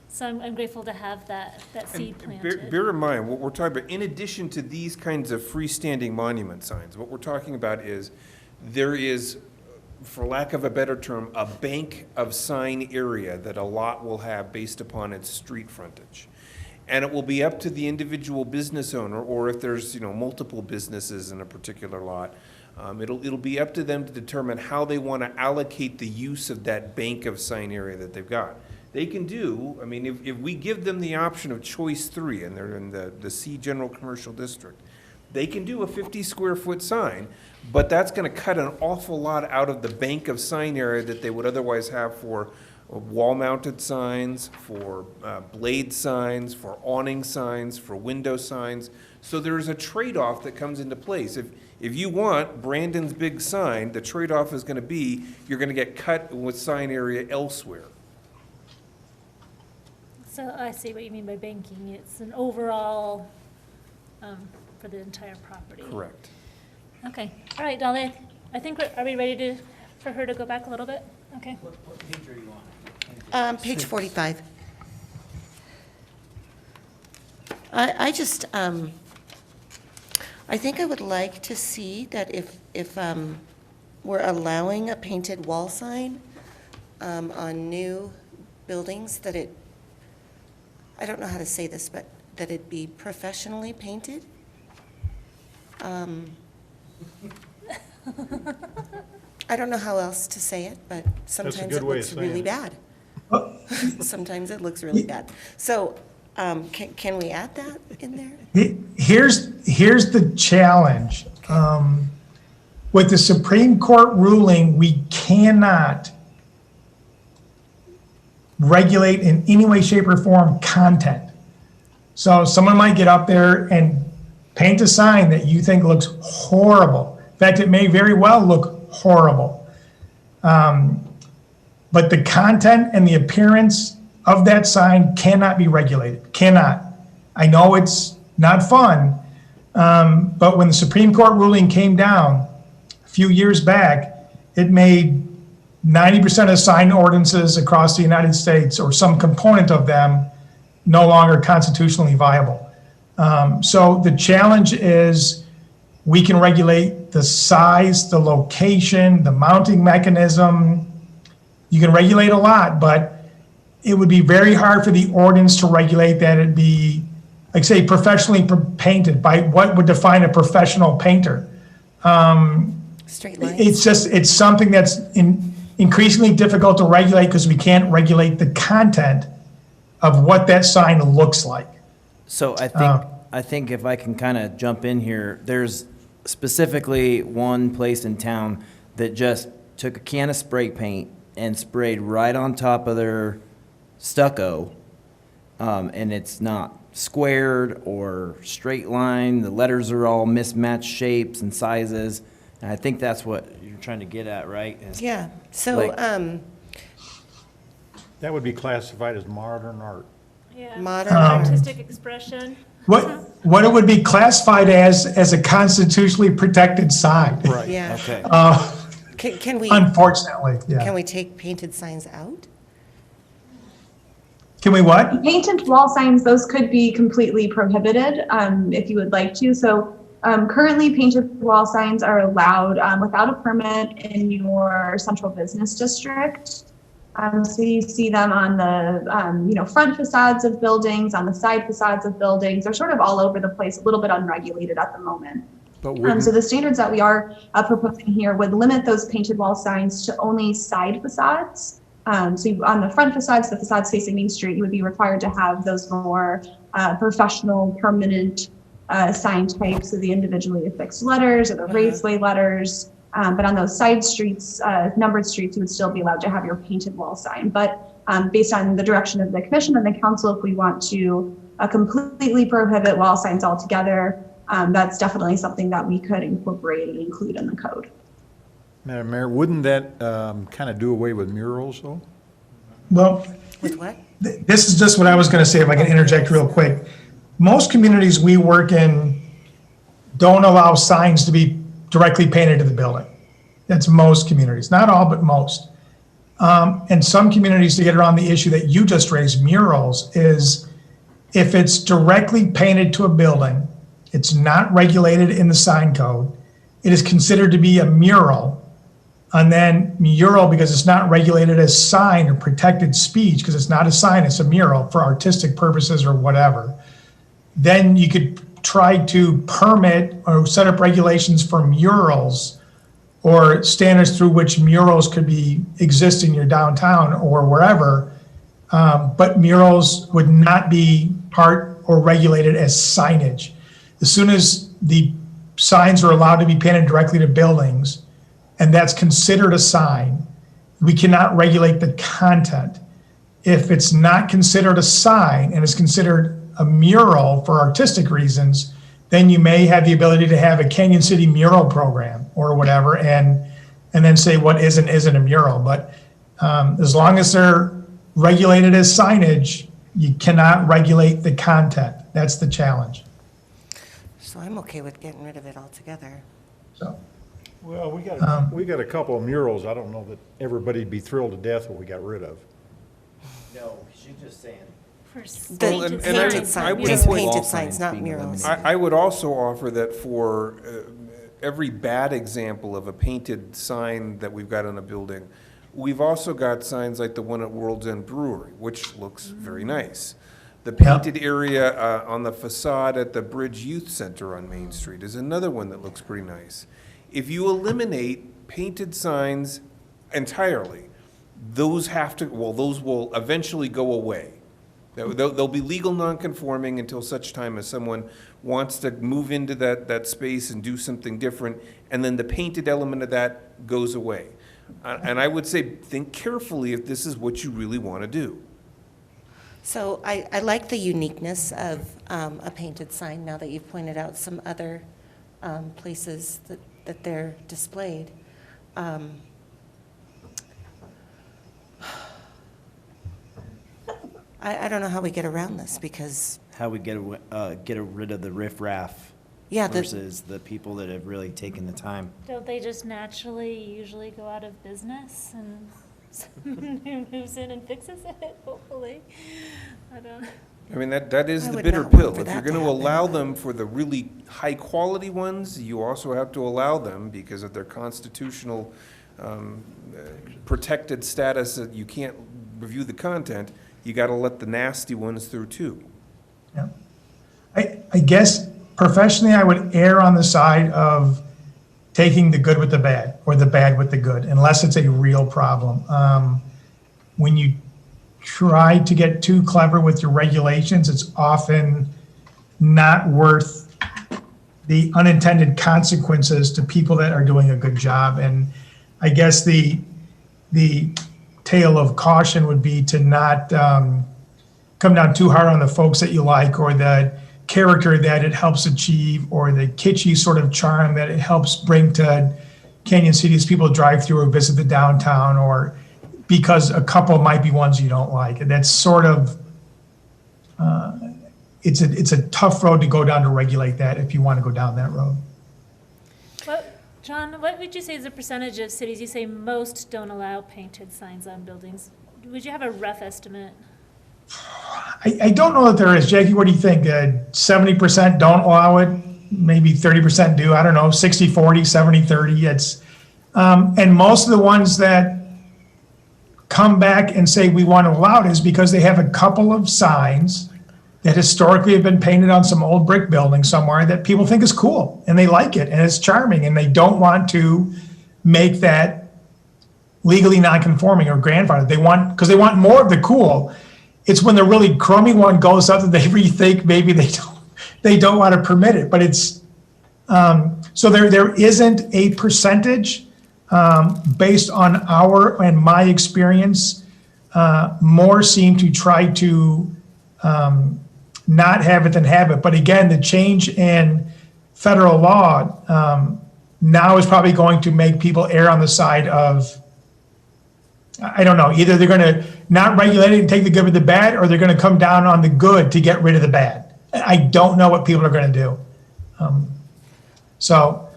So I'm grateful to have that seed planted. Bear in mind, what we're talking about, in addition to these kinds of freestanding monument signs, what we're talking about is, there is, for lack of a better term, a bank of sign area that a lot will have based upon its street frontage. And it will be up to the individual business owner, or if there's, multiple businesses in a particular lot, it'll be up to them to determine how they want to allocate the use of that bank of sign area that they've got. They can do, if we give them the option of choice 3, and they're in the C General Commercial District, they can do a 50 square foot sign, but that's going to cut an awful lot out of the bank of sign area that they would otherwise have for wall-mounted signs, for blade signs, for awning signs, for window signs. So there's a trade-off that comes into place. If you want Brandon's big sign, the trade-off is going to be you're going to get cut with sign area elsewhere. So I see what you mean by banking. It's an overall, for the entire property. Correct. Okay, all right, Dolly, I think, are we ready for her to go back a little bit? Okay. What page are you on? Page 45. I just, I think I would like to see that if we're allowing a painted wall sign on new buildings, that it, I don't know how to say this, but that it be professionally painted. I don't know how else to say it, but sometimes good it way of looks saying really it. bad. Sometimes it looks really bad. So, can we add that in there? Here's the challenge. With the Supreme Court ruling, we cannot regulate in any way, shape, or form content. So someone might get up there and paint a sign that you think looks horrible. In fact, it may very well look horrible. But the content and the appearance of that sign cannot be regulated, cannot. I know it's not fun, but when the Supreme Court ruling came down a few years back, it made 90% of sign ordinances across the United States, or some component of them, no longer constitutionally viable. So the challenge is, we can regulate the size, the location, the mounting mechanism. You can regulate a lot, but it would be very hard for the ordinance to regulate that it be, like say, professionally painted. By what would define a professional painter? Straight lines. It's something that's increasingly difficult to regulate, because we can't regulate the content of what that sign looks like. So I think if I can kind of jump in here, there's specifically one place in town that just took a can of spray paint and sprayed right on top of their stucco, and it's not squared or straight line. The letters are all mismatched shapes and sizes, And I think that's what you're trying to get at, right? Is- Yeah, so, Like- That would be classified as modern art. Yeah. Modern Artistic expression. What it would be classified as a constitutionally protected sign. Right. yeah. Okay. Can we, Unfortunately, yeah. can we take painted signs out? Can we what? Painted wall signs, those could be completely prohibited if you would like to. So currently painted wall signs are allowed without a permit in your central business district. So you see them on the front facades of buildings, on the side facades of buildings. They're sort of all over the place, a little bit unregulated at the moment. But So the standards that we are proposing here would limit those painted wall signs to only side facades. On the front facades, the facades facing Main Street, you would be required to have those more professional, permanent sign types of the individually affixed letters or the raceway letters. But on those side streets, numbered streets, you would still be allowed to have your painted wall sign. But based on the direction of the commission and the council, if we want to completely prohibit wall signs altogether, that's definitely something that we could incorporate and include in the code. Madam Mayor, wouldn't that kind of do away with murals, though? Well, With what? this is just what I was going to say, if I can interject real quick. Most communities we work in don't allow signs to be directly painted to the building. That's most communities, not all, but most. And some communities, to get around the issue that you just raised, murals, is if it's directly painted to a building, it's not regulated in the sign code, it is considered to be a mural. And then mural, because it's not regulated as sign or protected speech, because it's not a sign, it's a mural for artistic purposes or whatever. Then you could try to permit or set up regulations for murals or standards through which murals could exist in your downtown or wherever. But murals would not be part or regulated as signage. As soon as the signs are allowed to be painted directly to buildings, and that's considered a sign, we cannot regulate the content. If it's not considered a sign and is considered a mural for artistic reasons, then you may have the ability to have a Canyon City mural program or whatever, and then say what isn't a mural. But as long as they're regulated as signage, you cannot regulate the content. That's the challenge. So I'm okay with getting rid of it altogether. So, Well, we got a couple of murals I don't know that everybody'd be thrilled to death if we got rid of. No, she's just saying. For Well, painted and I would- signs, I not would murals. Just point- painted Wall signs, signs not being murals. eliminated. I would also offer that for every bad example of a painted sign that we've got on a building, we've also got signs like the one at World's End Brewery, which looks very nice. The painted area on the facade at the Bridge Youth Center on Main Street is another one that looks pretty nice. If you eliminate painted signs entirely, those will eventually go away. They'll be legal nonconforming until such time as someone wants to move into that space and do something different, and then the painted element of that goes away. And I would say, think carefully if this is what you really want to do. So I like the uniqueness of a painted sign, now that you've pointed out some other places that they're displayed. I don't know how we get around this, because, How we get rid of the riffraff yeah, versus the people that have really taken the time. Don't they just naturally usually go out of business and someone who moves in and fixes it, hopefully? I don't. I mean, that is I the would bitter not want pill. for If you're that to going to happen. allow them for the really high-quality ones, you also have to allow them, because of their constitutional protected status that you can't review the content, you got to let the nasty ones through too. yeah. I guess professionally, I would err on the side of taking the good with the bad or the bad with the good, unless it's a real problem. When you try to get too clever with your regulations, it's often not worth the unintended consequences to people that are doing a good job. And I guess the tale of caution would be to not come down too hard on the folks that you like, or the character that it helps achieve, or the kitschy sort of charm that it helps bring to Canyon City is people drive through or visit the downtown, or because a couple might be ones you don't like. And that's sort of, it's a tough road to go down to regulate that if you want to go down that road. John, what would you say is the percentage of cities, you say most don't allow painted signs on buildings? Would you have a rough estimate? I don't know that there is. Jackie, what do you think? 70% don't allow it, maybe 30% do. I don't know, 60-40, 70-30. It's, and most of the ones that come back and say we want to allow it is because they have a couple of signs that historically have been painted on some old brick building somewhere that people think is cool and they like it and it's charming, and they don't want to make that legally non-conforming or grandfathered. They want, because they want more of the cool. It's when the really crummy one goes up that they rethink maybe they don't want to permit it. But it's so there isn't a percentage based on our and my experience. More seem to try to not have it than have it. But again, the change in federal law now is probably going to make people err on the side of, I don't know, either they're going to not regulate it and take the good with the bad, or they're going to come down on the good to get rid of the bad. I don't know what people are going to do. But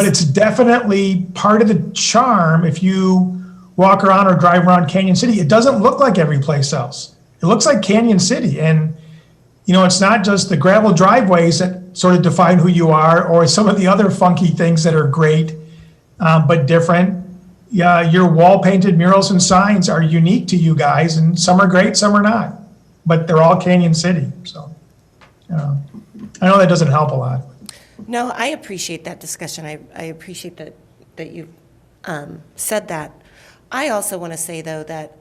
it's definitely part of the charm. If you walk around or drive around Canyon City, it doesn't look like every place else. It looks like Canyon City. And, you know, it's not just the gravel driveways that sort of define who you are, or some of the other funky things that are great, but different. Yeah, your wall painted murals and signs are unique to you guys, and some are great, some are not, but they're all Canyon City. So, I know that doesn't help a lot. No, I appreciate that discussion. I appreciate that you said that. I also want to say, though, that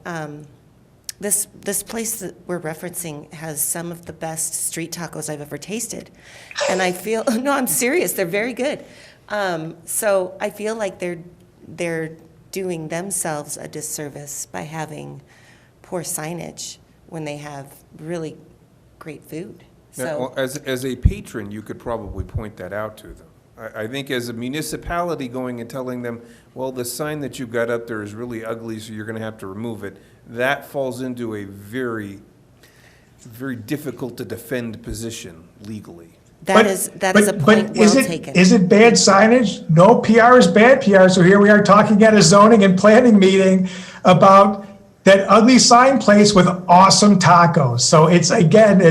this place that we're referencing has some of the best street tacos I've ever tasted. And I feel, no, I'm serious, they're very good. So I feel like they're doing themselves a disservice by having poor signage when they have really great food. Now, as a patron, you could probably point that out to them. I think as a municipality going and telling them, well, the sign that you've got up there is really ugly, so you're going to have to remove it, that falls into a very, very difficult to defend position legally. That is a point well taken. Is it bad signage? No, PR is bad PR. So here we are talking at a zoning and planning meeting about that ugly sign place with awesome tacos. So it's, again,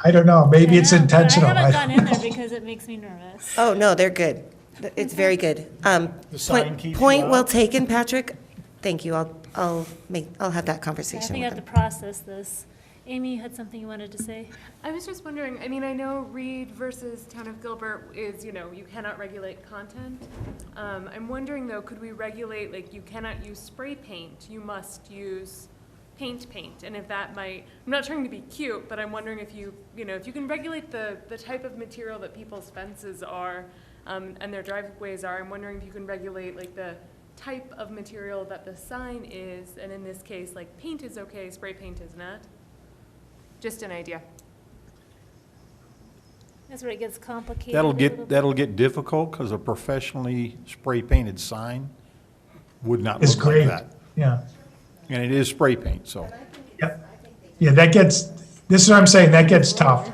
I don't know, maybe it's intentional. I haven't gone in there because it makes me nervous. Oh, no, they're good. It's very good. The sign keeps you Point out. well taken, Patrick. Thank you. I'll have that I conversation think I with have to them. process this. Amy, you had something you wanted to say? I was just wondering, I mean, I know Reed versus Town of Gilbert is, you know, you cannot regulate content. I'm wondering though, could we regulate, like, you cannot use spray paint, you must use paint, and if that might, I'm not trying to be cute, but I'm wondering if you know, if you can regulate the type of material that people's fences are, and their driveways are, I'm wondering if you can regulate, like, the type of material that the sign is, and in this case, like, paint is okay, spray paint is not. Just an idea. That's where it gets complicated. That'll get difficult, because a professionally spray painted sign would not It's look like great. that. Yeah. And it is spray paint, so. Yeah, this is what I'm saying, that gets tough.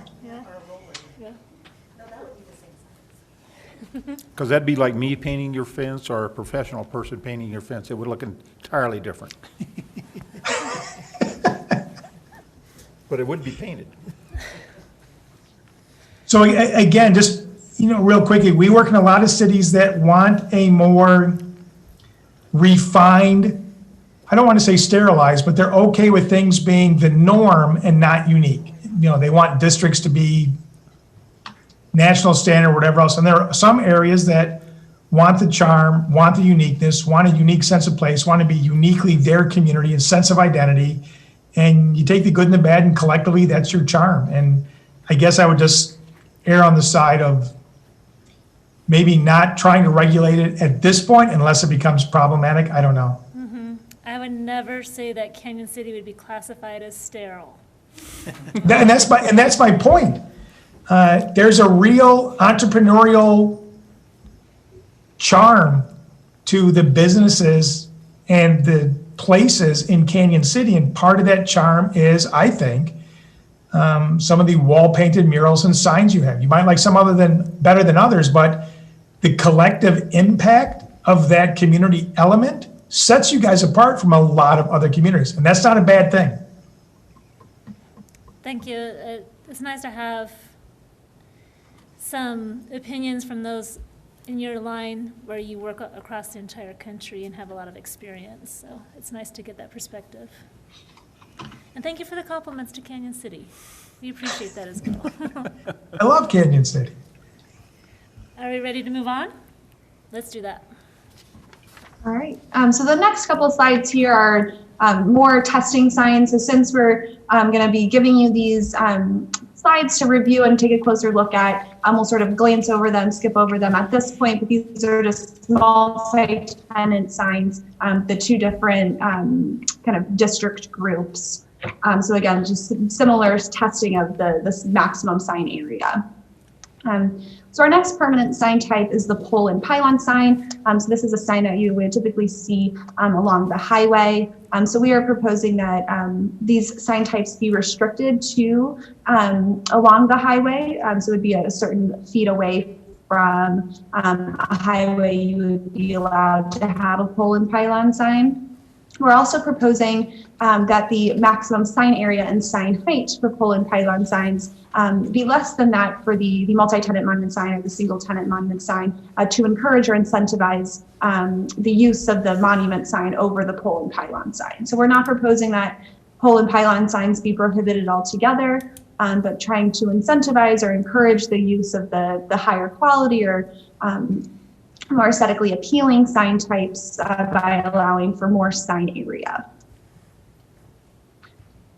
Because that'd be like me painting your fence or a professional person painting your fence. It would look entirely different. But it would be painted. So again, just, you know, real quickly, we work in a lot of cities that want a more refined, I don't want to say sterilized, but they're okay with things being the norm and not unique. You know, they want districts to be national standard, whatever else. And there are some areas that want the charm, want the uniqueness, want a unique sense of place, want to be uniquely their community and sense of identity. And you take the good and the bad, and collectively, that's your charm. And I guess I would just err on the side of maybe not trying to regulate it at this point unless it becomes problematic. I don't know. I would never say that Canyon City would be classified as sterile. And that's my point. There's a real entrepreneurial charm to the businesses and the places in Canyon City. And part of that charm is, I think, some of the wall-painted murals and signs you have. You might like some better than others, but the collective impact of that community element sets you guys apart from a lot of other communities, and that's not a bad thing. Thank you. It's nice to have some opinions from those in your line where you work across the entire country and have a lot of experience. So it's nice to get that perspective. And thank you for the compliments to Canyon City. We appreciate that as well. I love Canyon City. Are we ready to move on? Let's do that. All right, so the next couple of slides here are more testing signs. So since we're going to be giving you these slides to review and take a closer look at, we'll sort of glance over them, skip over them at this point, but these are just multi-tenant signs, the two different kind of district groups. So again, just similar testing of this maximum sign area. So our next permanent sign type is the pole and pylon sign. So this is a sign that you would typically see along the highway. So we are proposing that these sign types be restricted to along the highway. So it would be a certain feet away from a highway you would be allowed to have a pole and pylon sign. We're also proposing that the maximum sign area and sign height for pole and pylon signs be less than that for the multi-tenant monument sign or the single tenant monument sign to encourage or incentivize the use of the monument sign over the pole and pylon sign. So we're not proposing that pole and pylon signs be prohibited altogether, but trying to incentivize or encourage the use of the higher quality or more aesthetically appealing sign types by allowing for more sign area.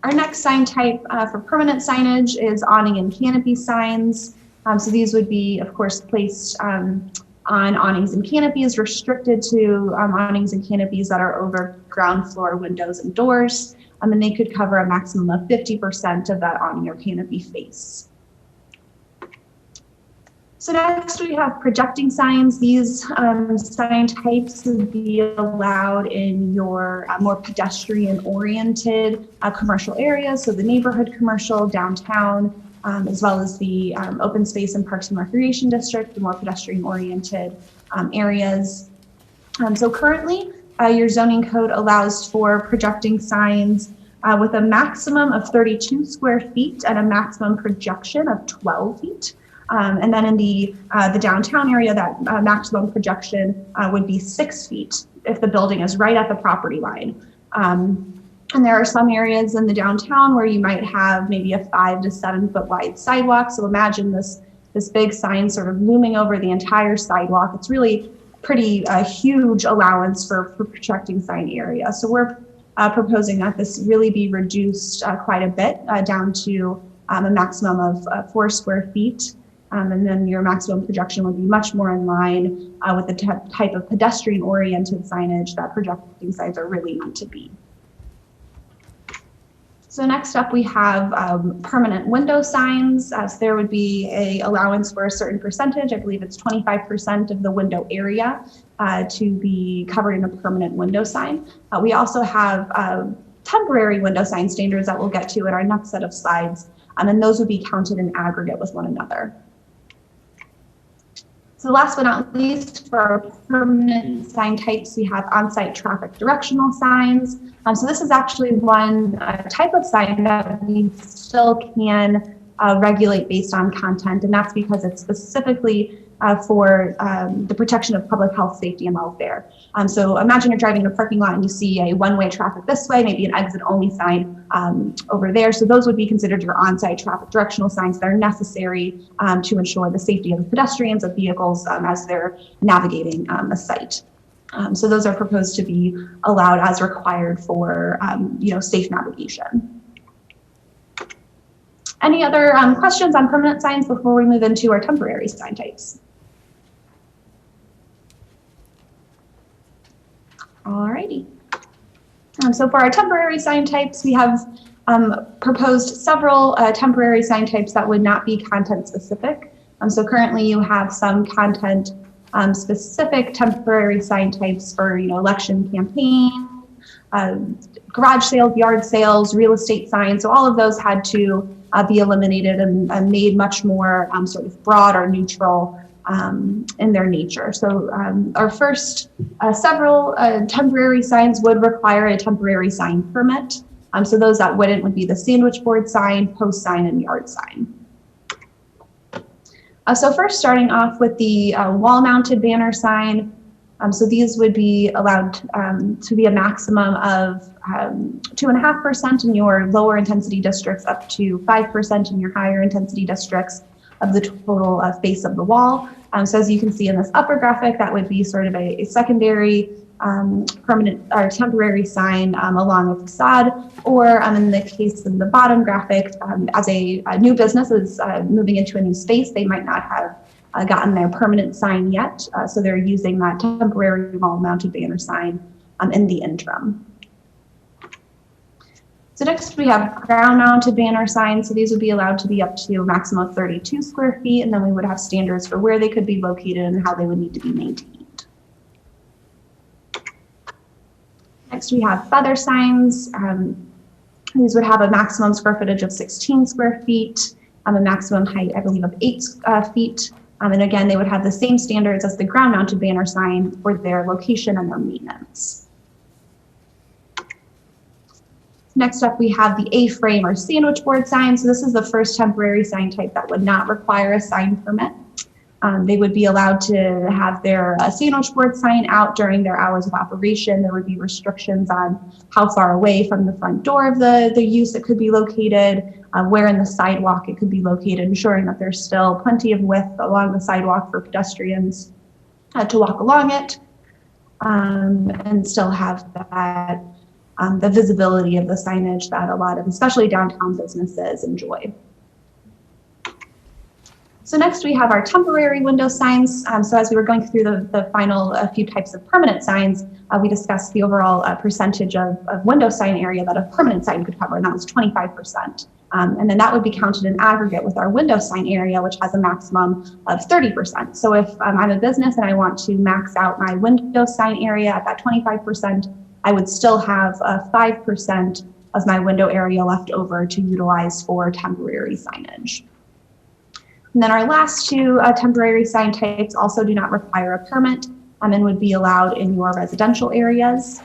Our next sign type for permanent signage is awning and canopy signs. So these would be, of course, placed on awnings and canopies, restricted to awnings and canopies that are over ground floor windows and doors. And they could cover a maximum of 50% of that awning or canopy face. So next we have projecting signs. These sign types would be allowed in your more pedestrian-oriented commercial areas, so the neighborhood commercial, downtown, as well as the open space and parks and recreation district, the more pedestrian-oriented areas. So currently, your zoning code allows for projecting signs with a maximum of 32 square feet and a maximum projection of 12 feet. And then in the downtown area, that maximum projection would be 6 feet if the building is right at the property line. And there are some areas in the downtown where you might have maybe a 5 to 7 foot wide sidewalk. So imagine this big sign sort of looming over the entire sidewalk. It's really pretty huge allowance for projecting sign area. So we're proposing that this really be reduced quite a bit down to a maximum of 4 square feet. And then your maximum projection would be much more in line with the type of pedestrian-oriented signage that projecting signs are really meant to be. So next up, we have permanent window signs. So there would be a allowance for a certain percentage. I believe it's 25% of the window area to be covered in a permanent window sign. We also have temporary window sign standards that we'll get to in our next set of slides, and those would be counted in aggregate with one another. So last but not least, for our permanent sign types, we have on-site traffic directional signs. So this is actually one type of sign that we still can regulate based on content, and that's because it's specifically for the protection of public health, safety, and welfare. So imagine you're driving in a parking lot and you see a one-way traffic this way, maybe an exit-only sign over there. So those would be considered your on-site traffic directional signs that are necessary to ensure the safety of the pedestrians, of vehicles as they're navigating a site. So those are proposed to be allowed as required for safe navigation. Any other questions on permanent signs before we move into our temporary sign types? Alrighty. So for our temporary sign types, we have proposed several temporary sign types that would not be content specific. So currently you have some content specific temporary sign types for, election campaign, garage sales, yard sales, real estate signs. So all of those had to be eliminated and made much more sort of broad or neutral in their nature. So our first several temporary signs would require a temporary sign permit. So those that wouldn't would be the sandwich board sign, post sign, and yard sign. So first, starting off with the wall-mounted banner sign. So these would be allowed to be a maximum of 2.5% in your lower intensity districts, up to 5% in your higher intensity districts of the total face of the wall. So as you can see in this upper graphic, that would be sort of a secondary permanent or temporary sign along a facade, or in the case of the bottom graphic, as a new business is moving into a new space, they might not have gotten their permanent sign yet, so they're using that temporary wall-mounted banner sign in the interim. So next we have ground-mounted banner signs. So these would be allowed to be up to a maximum of 32 square feet, and then we would have standards for where they could be located and how they would need to be maintained. Next we have feather signs. These would have a maximum square footage of 16 square feet, a maximum height, I believe, of 8 feet. And again, they would have the same standards as the ground-mounted banner sign for their location and their maintenance. Next up, we have the A-frame or sandwich board sign. So this is the first temporary sign type that would not require a sign permit. They would be allowed to have their sandwich board sign out during their hours of operation. There would be restrictions on how far away from the front door of the use it could be located, where in the sidewalk it could be located, ensuring that there's still plenty of width along the sidewalk for pedestrians to walk along it, and still have that the visibility of the signage that a lot of, especially downtown businesses, enjoy. So next we have our temporary window signs. So as we were going through the final few types of permanent signs, we discussed the overall percentage of window sign area that a permanent sign could cover, and that was 25%. And then that would be counted in aggregate with our window sign area, which has a maximum of 30%. So if I'm a business and I want to max out my window sign area at that 25%, I would still have 5% of my window area left over to utilize for temporary signage. And then our last two temporary sign types also do not require a permit and would be allowed in your residential areas.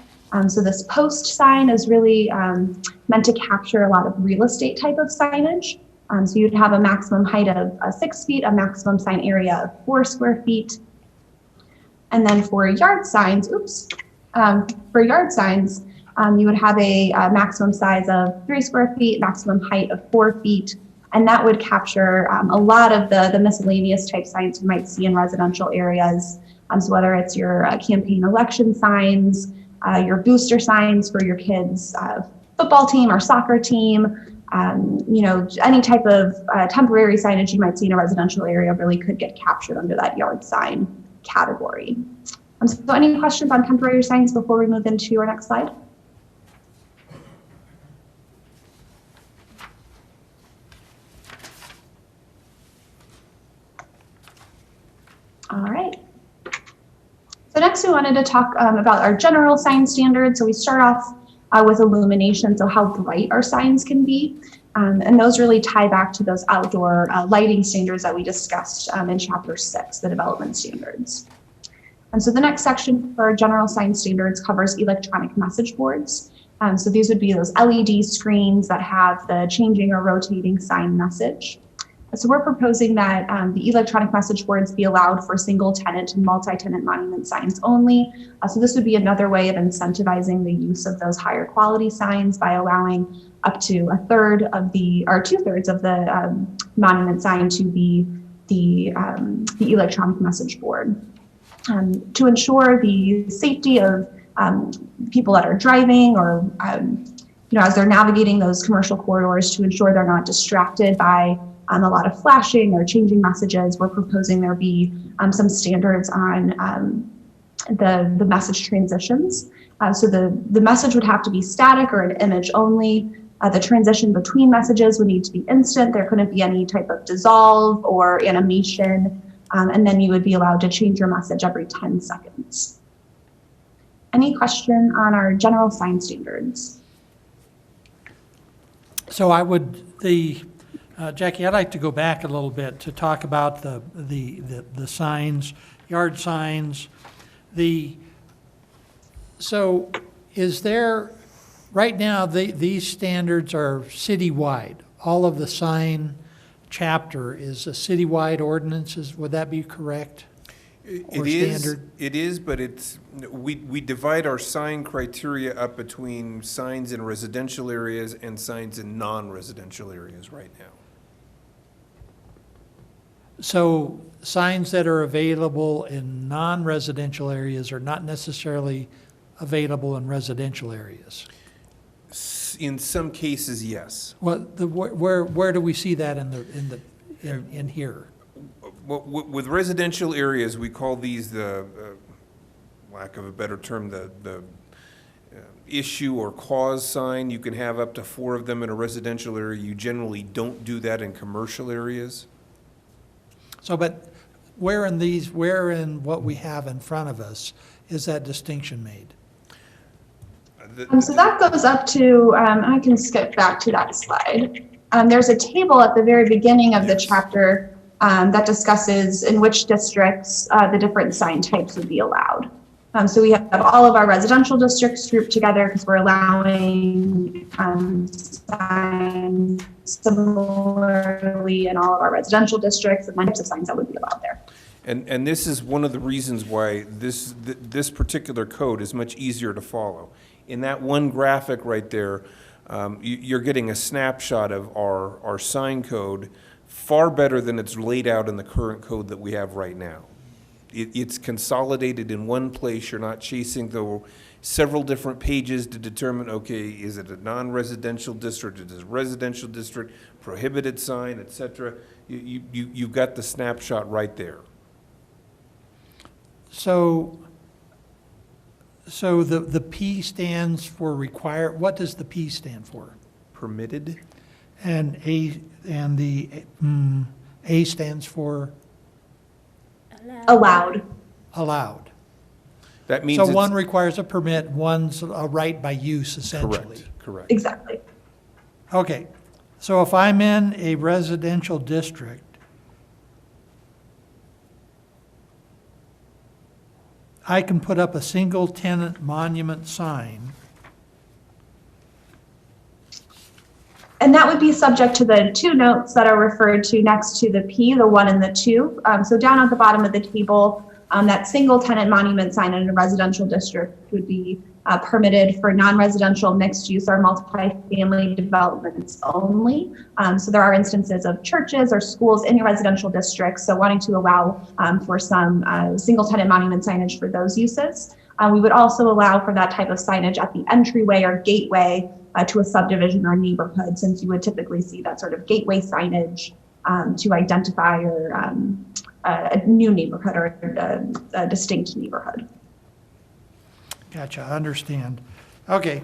So this post sign is really meant to capture a lot of real estate type of signage. So you'd have a maximum height of 6 feet, a maximum sign area of 4 square feet. And then for yard signs, for yard signs, you would have a maximum size of 3 square feet, maximum height of 4 feet. And that would capture a lot of the miscellaneous type signs you might see in residential areas. So whether it's your campaign election signs, your booster signs for your kids' football team or soccer team, any type of temporary signage you might see in a residential area really could get captured under that yard sign category. So any questions on temporary signs before we move into our next slide? All right. So next we wanted to talk about our general sign standards. So we start off with illumination, so how bright our signs can be. And those really tie back to those outdoor lighting standards that we discussed in Chapter 6, the development standards. And so the next section for general sign standards covers electronic message boards. So these would be those LED screens that have the changing or rotating sign message. So we're proposing that the electronic message boards be allowed for single tenant and multi-tenant monument signs only. So this would be another way of incentivizing the use of those higher quality signs by allowing up to 1/3 of the, or 2/3 of the monument sign to be the electronic message board. To ensure the safety of people that are driving or as they're navigating those commercial corridors, to ensure they're not distracted by a lot of flashing or changing messages, we're proposing there be some standards on the message transitions. So the message would have to be static or an image only. The transition between messages would need to be instant. There couldn't be any type of dissolve or animation. and then you would be allowed to change your message every 10 seconds. Any question on our general sign standards? So I would, Jackie, I'd like to go back a little bit to talk about the signs, yard signs. So is there, right now, these standards are citywide. All of the sign chapter is a citywide ordinances, would that be correct? Or standard? It is, but we divide our sign criteria up between signs in residential areas and signs in non-residential areas right now. So signs that are available in non-residential areas are not necessarily available in residential areas? In some cases, yes. Well, where do we see that in here? With residential areas, we call these the, lack of a better term, the issue or cause sign. You can have up to 4 of them in a residential area. You generally don't do that in commercial areas. So, but where in what we have in front of us is that distinction made? So that goes up to, I can skip back to that slide. There's a table at the very beginning of the chapter that discusses in which districts the different sign types would be allowed. So we have all of our residential districts grouped together because we're allowing signs similarly in all of our residential districts and the types of signs that would be allowed there. And this is one of the reasons why this particular code is much easier to follow. In that one graphic right there, you're getting a snapshot of our sign code far better than it's laid out in the current code that we have right now. It's consolidated in one place. You're not chasing the several different pages to determine, okay, is it a non-residential district, is it a residential district, prohibited sign, etc. You've got the snapshot right there. So the P stands for require, what does the P stand for? Permitted. And the A stands for? Allowed. Allowed. That means so one requires a permit, one's a right by use, essentially. Correct. Exactly. Okay, so if I'm in a residential district, I can put up a single tenant monument sign. And that would be subject to the 2 notes that are referred to next to the P, the 1 and the 2. So down at the bottom of the table, that single tenant monument sign in a residential district would be permitted for non-residential mixed use or multifamily developments only. So there are instances of churches or schools in your residential districts, so wanting to allow for some single tenant monument signage for those uses. We would also allow for that type of signage at the entryway or gateway to a subdivision or neighborhood, since you would typically see that sort of gateway signage to identify a new neighborhood or a distinct neighborhood. Gotcha, I understand. Okay,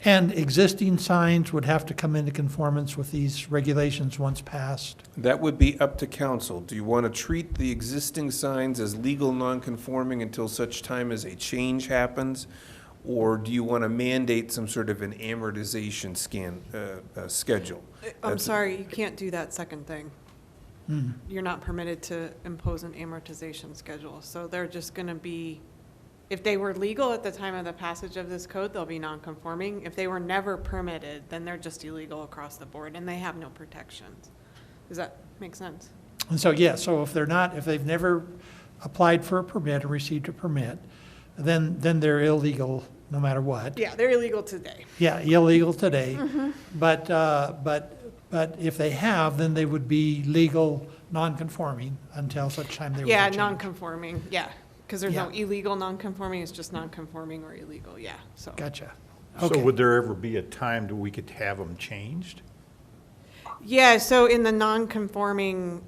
and existing signs would have to come into conformance with these regulations once passed? That would be up to council. Do you want to treat the existing signs as legal non-conforming until such time as a change happens? Or do you want to mandate some sort of an amortization schedule? I'm sorry, you can't do that second thing. You're not permitted to impose an amortization schedule. So they're just going to be, if they were legal at the time of the passage of this code, they'll be non-conforming. If they were never permitted, then they're just illegal across the board and they have no protections. Does that make sense? And so, yeah, so if they've never applied for a permit or received a permit, then they're illegal no matter what. Yeah, they're illegal today. Yeah, illegal today. But if they have, then they would be legal, non-conforming until such time they were Yeah, changed. non-conforming, yeah. Because there's no Yeah. illegal non-conforming, it's just non-conforming or illegal, yeah, so. Gotcha. So Okay. would there ever be a time that we could have them changed? Yeah, so in the non-conforming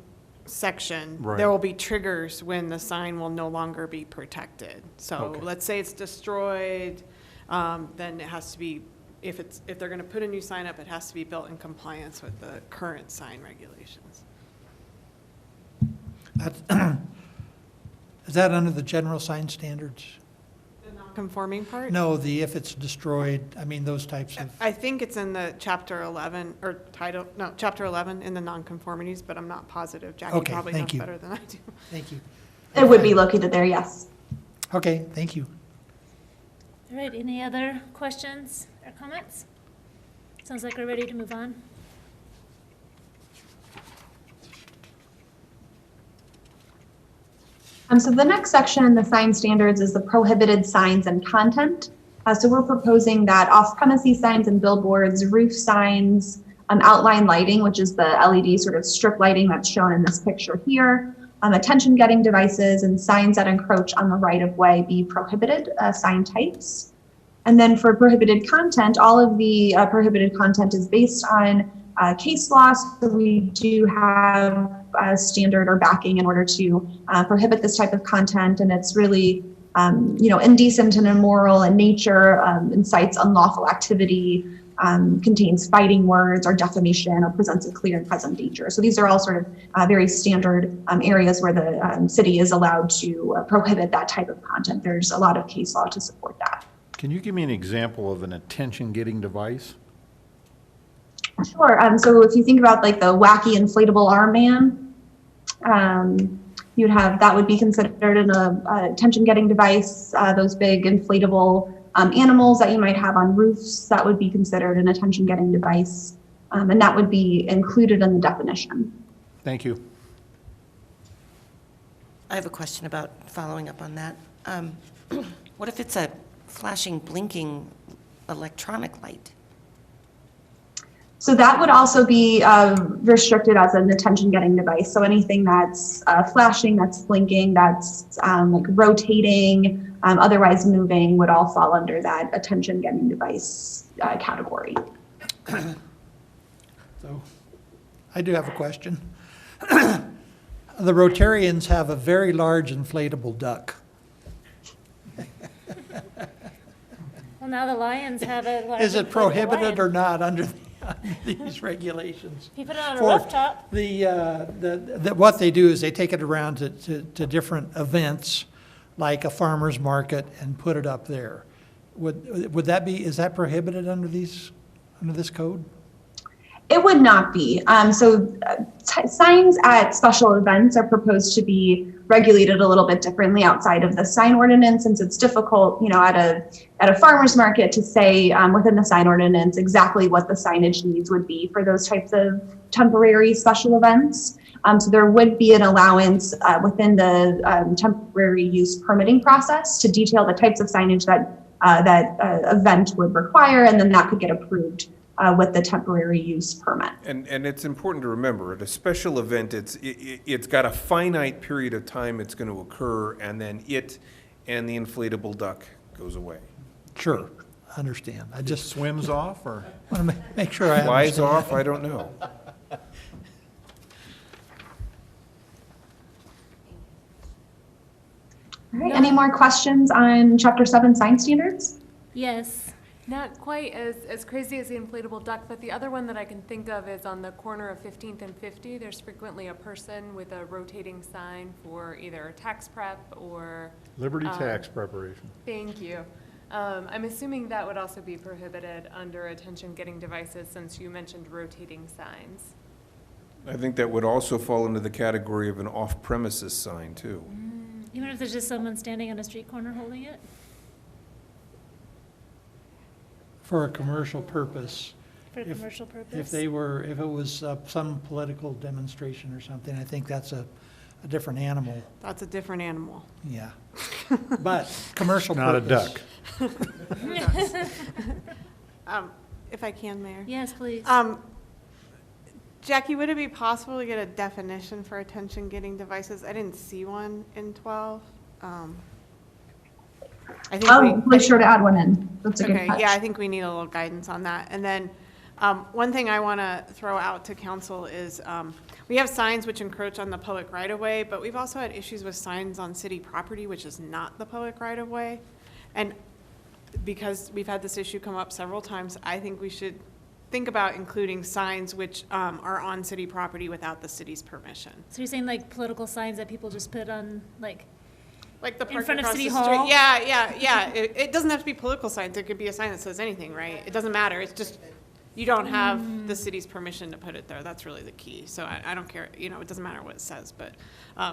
section, Right. there will be triggers when the sign will no longer be protected. So Okay. let's say it's destroyed, then it has to be if they're going to put a new sign up, it has to be built in compliance with the current sign regulations. Is that under the general sign standards? Conforming part? No, if it's destroyed, I mean, those types of, I think it's in the chapter 11, or title, no, chapter 11 in the nonconformities, but I'm not positive. Jackie Okay, probably thank knows you. better than I do. thank you. It would be located there, yes. Okay, thank you. All right, any other questions or comments? Sounds like we're ready to move on. So the next section in the sign standards is the prohibited signs and content. So we're proposing that off-premises signs and billboards, roof signs, outline lighting, which is the LED sort of strip lighting that's shown in this picture here, attention-getting devices and signs that encroach on the right-of-way be prohibited sign types. And then for prohibited content, all of the prohibited content is based on case law. So we do have a standard or backing in order to prohibit this type of content. And it's really, indecent and immoral in nature, incites unlawful activity, contains fighting words or defamation or presents a clear and present danger. So these are all sort of very standard areas where the city is allowed to prohibit that type of content. There's a lot of case law to support that. Can you give me an example of an attention-getting device? Sure. So if you think about like the wacky inflatable arm man, you'd have that would be considered an attention-getting device. Those big inflatable animals that you might have on roofs, that would be considered an attention-getting device, and that would be included in the definition. Thank you. I have a question about following up on that. What if it's a flashing, blinking electronic light? So that would also be restricted as an attention-getting device. So anything that's flashing, that's blinking, that's like rotating, otherwise moving would all fall under that attention-getting device category. So I do have a question. The Rotarians have a very large inflatable duck. Well, now the Lions have a large. Is it inflatable prohibited lion. or not under these regulations? You put it on a For rooftop. What they do is they take it around to different events, like a farmer's market, and put it up there. Would that be, is that prohibited under this code? It would not be. Signs at special events are proposed to be regulated a little bit differently outside of the sign ordinance, since it's difficult, at a farmer's market to say within the sign ordinance exactly what the signage needs would be for those types of temporary special events. So there would be an allowance within the temporary use permitting process to detail the types of signage that event would require, and then that could get approved with the temporary use permit. And it's important to remember, at a special event, it's got a finite period of time it's going to occur, and then it and the inflatable duck goes away. Sure, I understand. I just Swims off, or? want to make sure I Flies understand. off, I don't know. All right, any more questions on Chapter 7 sign standards? Yes. Not quite as crazy as the inflatable duck, but the other one that I can think of is on the corner of 15th and 50. There's frequently a person with a rotating sign for either tax prep or... Liberty tax preparation. Thank you. I'm assuming that would also be prohibited under attention-getting devices, since you mentioned rotating signs. I think that would also fall into the category of an off-premises sign, too. Even if there's just someone standing on a street corner holding it? For a commercial purpose. For a commercial purpose? If it was some political demonstration or something, I think that's a different animal. That's a different animal. Yeah. But commercial Not a purpose. duck. If I can, Mayor. Yes, please. Jackie, would it be possible to get a definition for attention-getting devices? I didn't see one in 12. I think I'll be sure to add one in. That's a good Okay, catch. yeah, I think we need a little guidance on that. And then one thing I want to throw out to council is we have signs which encroach on the public right-of-way, but we've also had issues with signs on city property, which is not the public right-of-way. And because we've had this issue come up several times, I think we should think about including signs which are on city property without the city's permission. So you're saying like political signs that people just put on, like the in park front of across City the street. Hall? Yeah. It doesn't have to be political signs. It could be a sign that says anything, right? It doesn't matter. It's just, you don't have the city's permission to put it there. That's really the key. So I don't care, it doesn't matter what it says, but,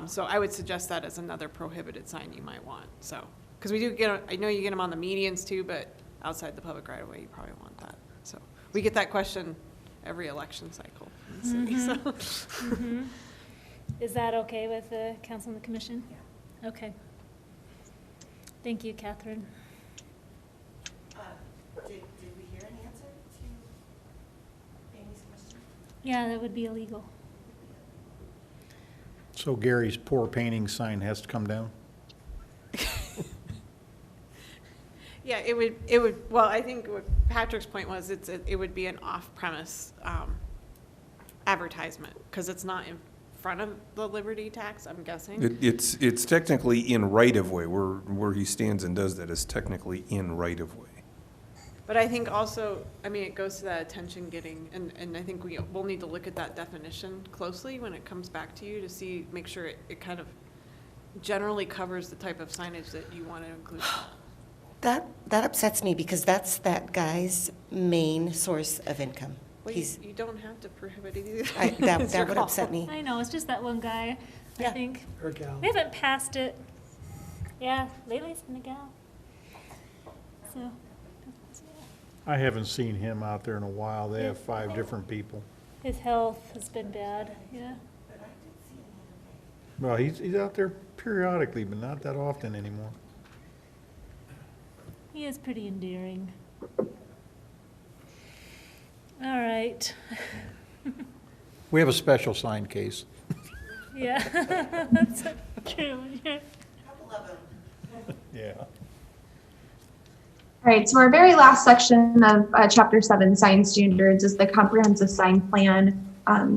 so I would suggest that as another prohibited sign you might want, so. Because we do I know you get them on the medians too, but outside the public right of way, you probably want that, so. We get that question every election cycle in the city, so. Is that okay with the council and the commission? Yeah. Okay. Thank you, Catherine. Did we hear an answer to Amy's question? Yeah, that would be illegal. So Gary's pour painting sign has to come down? Yeah, it would, well, I think what Patrick's point was, it would be an off-premise advertisement, because it's not in front of the Liberty Tax, I'm guessing. It's technically in right-of-way, where he stands and does that is technically in right-of-way. But I think also, it goes to that attention getting, and I think we'll need to look at that definition closely when it comes back to you to make sure it kind of generally covers the type of signage that you want to include. That upsets me because that's that guy's main source of income. Well, you don't have to prohibit it either. That would upset me. I know, it's just that one guy, I Yeah. think. Or gal. We haven't passed it. Yeah, lately it's been a gal. So, I haven't seen him out there in a while. They have 5 different people. his health has been bad, yeah. Well, he's out there periodically, but not that often anymore. He is pretty endearing. All right. We have a special sign case. Yeah, that's true. Yeah. Yeah. All right, so our very last section of Chapter 7, Sign Standards, is the Comprehensive Sign Plan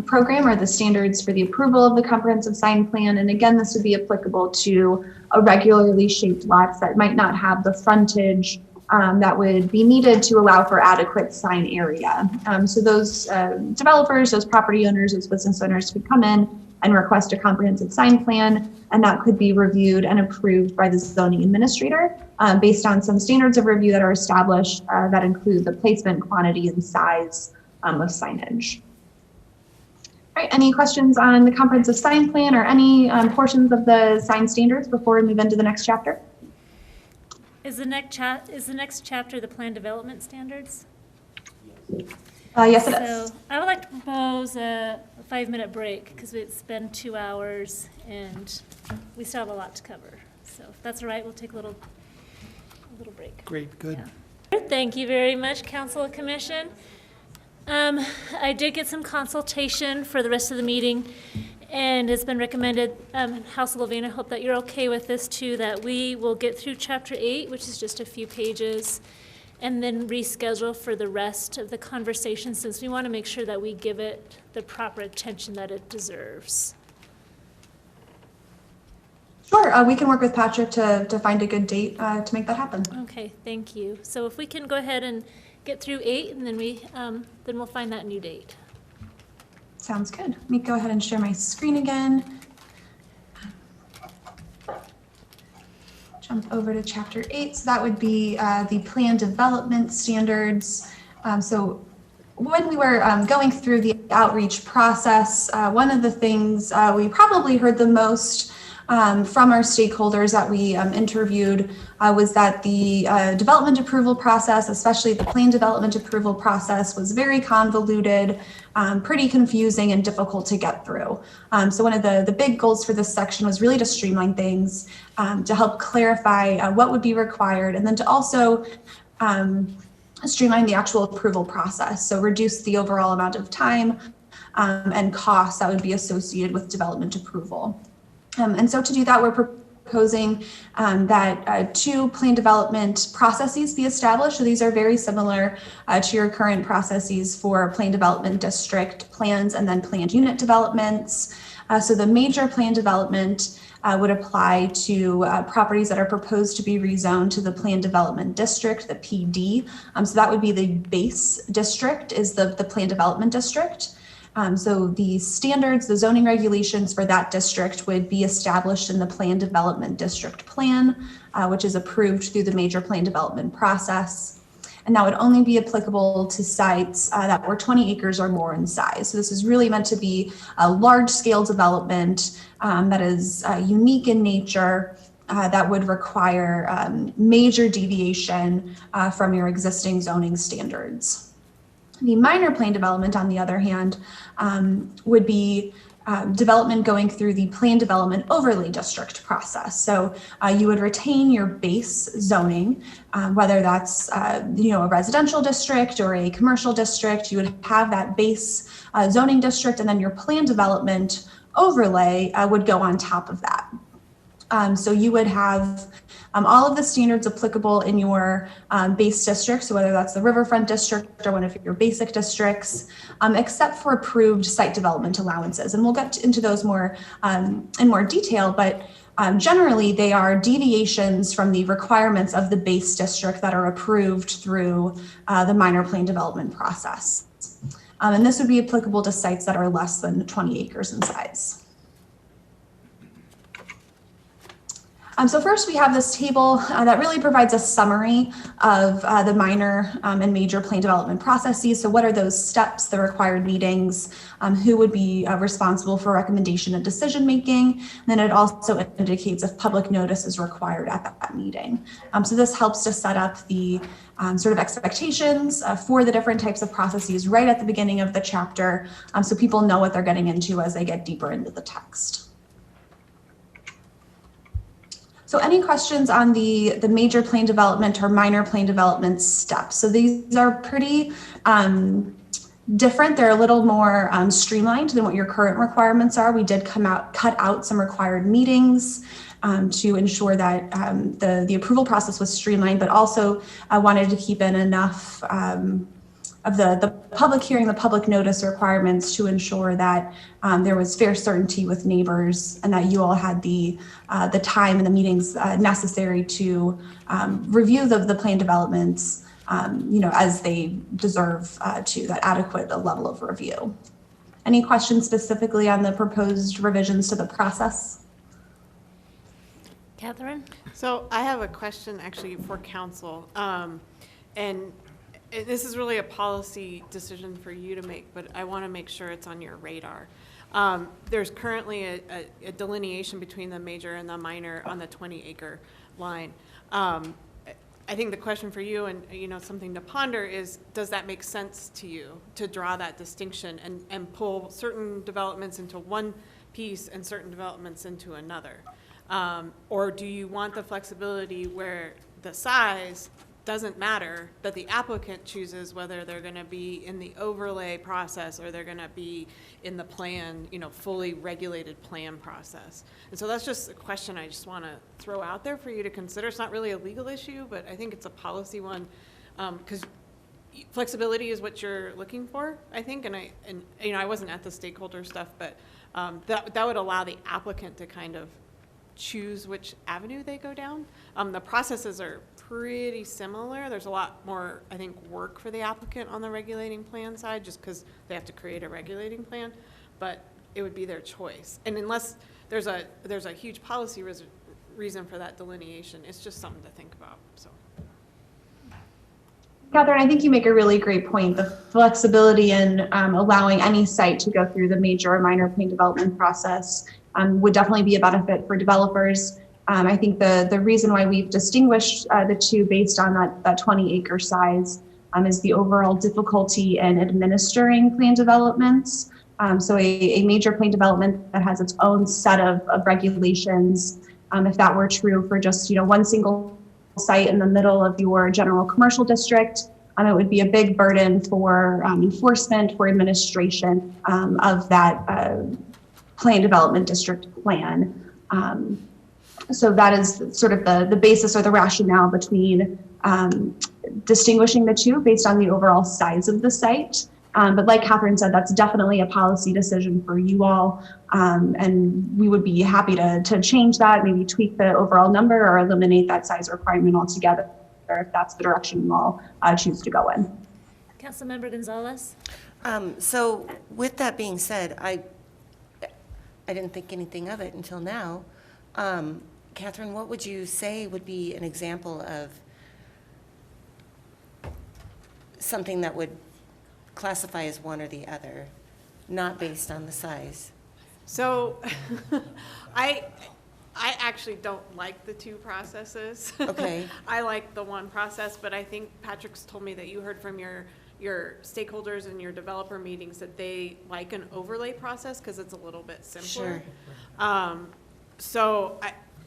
program, or the standards for the approval of the Comprehensive Sign Plan. And again, this would be applicable to irregularly shaped lots that might not have the frontage that would be needed to allow for adequate sign area. So those developers, those property owners, those business owners could come in and request a comprehensive sign plan, and that could be reviewed and approved by the zoning administrator based on some standards of review that are established that include the placement, quantity, and size of signage. All right, any questions on the comprehensive sign plan or any portions of the sign standards before we move into the next chapter? Is the next chapter the plan development standards? Yes, it is. So I would like to propose a 5-minute break because it's been 2 hours and we still have a lot to cover. So if that's all right, we'll take a little break. Great, good. Yeah. Thank you very much, Council and Commission. I did get some consultation for the rest of the meeting, and it's been recommended, House of Levine, I hope that you're okay with this too, that we will get through Chapter 8, which is just a few pages, and then reschedule for the rest of the conversation, since we want to make sure that we give it the proper attention that it deserves. Sure, we can work with Patrick to find a good date to make that happen. Okay, thank you. So if we can go ahead and get through 8, and then we'll find that new date. Sounds good. Let me go ahead and share my screen again. Jump over to Chapter 8. So that would be the plan development standards. So when we were going through the outreach process, one of the things we probably heard the most from our stakeholders that we interviewed was that the development approval process, especially the plan development approval process, was very convoluted, pretty confusing, and difficult to get through. So one of the big goals for this section was really to streamline things, to help clarify what would be required, and then to also streamline the actual approval process. So reduce the overall amount of time and costs that would be associated with development approval. And so to do that, we're proposing that 2 plan development processes be established. So these are very similar to your current processes for plan development district plans and then planned unit developments. So the major plan development would apply to properties that are proposed to be rezoned to the Plan Development District, the PD. So that would be the base district, is the Plan Development District. So the standards, the zoning regulations for that district would be established in the Plan Development District Plan, which is approved through the major plan development process. And that would only be applicable to sites that were 20 acres or more in size. So this is really meant to be a large-scale development that is unique in nature, that would require major deviation from your existing zoning standards. The minor plan development, on the other hand, would be development going through the Plan Development Overlay District process. So you would retain your base zoning, whether that's a residential district or a commercial district. You would have that base zoning district, and then your plan development overlay would go on top of that. So you would have all of the standards applicable in your base district, so whether that's the Riverfront District or one of your basic districts, except for approved site development allowances. And we'll get into those more in more detail, but generally they are deviations from the requirements of the base district that are approved through the minor plan development process. And this would be applicable to sites that are less than 20 acres in size. So first we have this table that really provides a summary of the minor and major plan development processes. So what are those steps, the required meetings, who would be responsible for recommendation and decision making. And then it also indicates if public notice is required at that meeting. So this helps to set up the sort of expectations for the different types of processes right at the beginning of the chapter, so people know what they're getting into as they get deeper into the text. So any questions on the major plan development or minor plan development steps? So these are pretty different. They're a little more streamlined than what your current requirements are. We did cut out some required meetings to ensure that the approval process was streamlined, but also I wanted to keep in enough of the public hearing, the public notice requirements to ensure that there was fair certainty with neighbors and that you all had the time and the meetings necessary to review the plan developments, as they deserve to that adequate level of review. Any questions specifically on the proposed revisions to the process? Catherine? So I have a question actually for council. And this is really a policy decision for you to make, but I want to make sure it's on your radar. There's currently a delineation between the major and the minor on the 20-acre line. I think the question for you and something to ponder is, does that make sense to you to draw that distinction and pull certain developments into one piece and certain developments into another? Or do you want the flexibility where the size doesn't matter, that the applicant chooses whether they're going to be in the overlay process or they're going to be in the plan, fully regulated plan process? And so that's just a question I just want to throw out there for you to consider. It's not really a legal issue, but I think it's a policy one, because flexibility is what you're looking for, I think. And I wasn't at the stakeholder stuff, but that would allow the applicant to kind of choose which avenue they go down. The processes are pretty similar. There's a lot more, I think, work for the applicant on the regulating plan side, just because they have to create a regulating plan, but it would be their choice. And unless there's a huge policy reason for that delineation, it's just something to think about. So, Catherine, I think you make a really great point. The flexibility in allowing any site to go through the major or minor plan development process would definitely be a benefit for developers. I think the reason why we've distinguished the two based on that 20-acre size is the overall difficulty in administering plan developments. So a major plan development that has its own set of regulations, if that were true for just one single site in the middle of your general commercial district, it would be a big burden for enforcement, for administration of that plan development district plan. So that is sort of the basis or the rationale between distinguishing the two based on the overall size of the site But like Catherine said, that's definitely a policy decision for you all. And we would be happy to change that, maybe tweak the overall number or eliminate that size requirement altogether if that's the direction you all choose to go in. Councilmember Gonzalez? So with that being said, I didn't think anything of it until now. Catherine, what would you say would be an example of something that would classify as one or the other, not based on the size? So I actually don't like the two processes. Okay. I like the one process, but I think Patrick's told me that you heard from your stakeholders and your developer meetings that they like an overlay process because it's a little bit simpler. Sure. So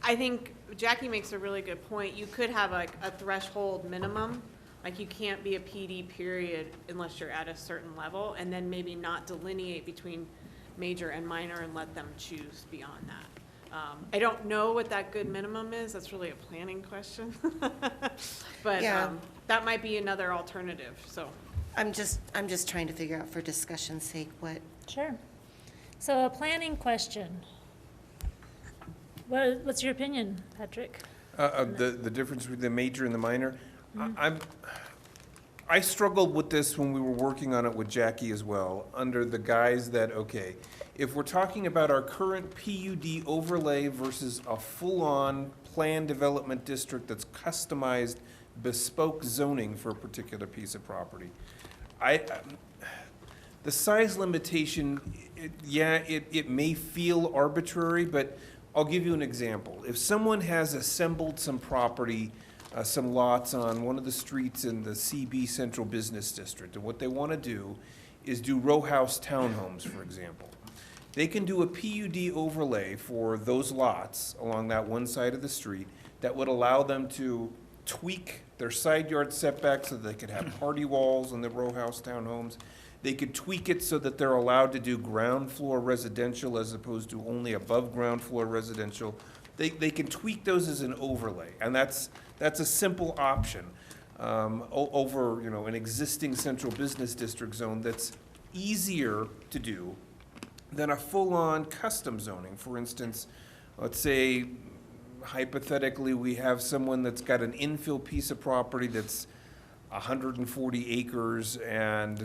I think Jackie makes a really good point. You could have like a threshold minimum, like you can't be a PD period unless you're at a certain level, and then maybe not delineate between major and minor and let them choose beyond that. I don't know what that good minimum is. That's really a planning question. But Yeah. that might be another alternative, so. I'm just trying to figure out for discussion's sake what. Sure. So a planning question. What's your opinion, Patrick? The difference between the major and the minor? I struggled with this when we were working on it with Jackie as well, under the guise that, okay, if we're talking about our current PUD overlay versus a full-on plan development district that's customized bespoke zoning for a particular piece of property, the size limitation, it may feel arbitrary, but I'll give you an example. If someone has assembled some property, some lots on one of the streets in the CB Central Business District, and what they want to do is do row house townhomes, for example. They can do a PUD overlay for those lots along that one side of the street that would allow them to tweak their side yard setbacks so they could have party walls in the row house townhomes. They could tweak it so that they're allowed to do ground floor residential as opposed to only above ground floor residential. They can tweak those as an overlay, and that's a simple option over an existing central business district zone that's easier to do than a full-on custom zoning. For instance, let's say hypothetically we have someone that's got an infill piece of property that's 140 acres and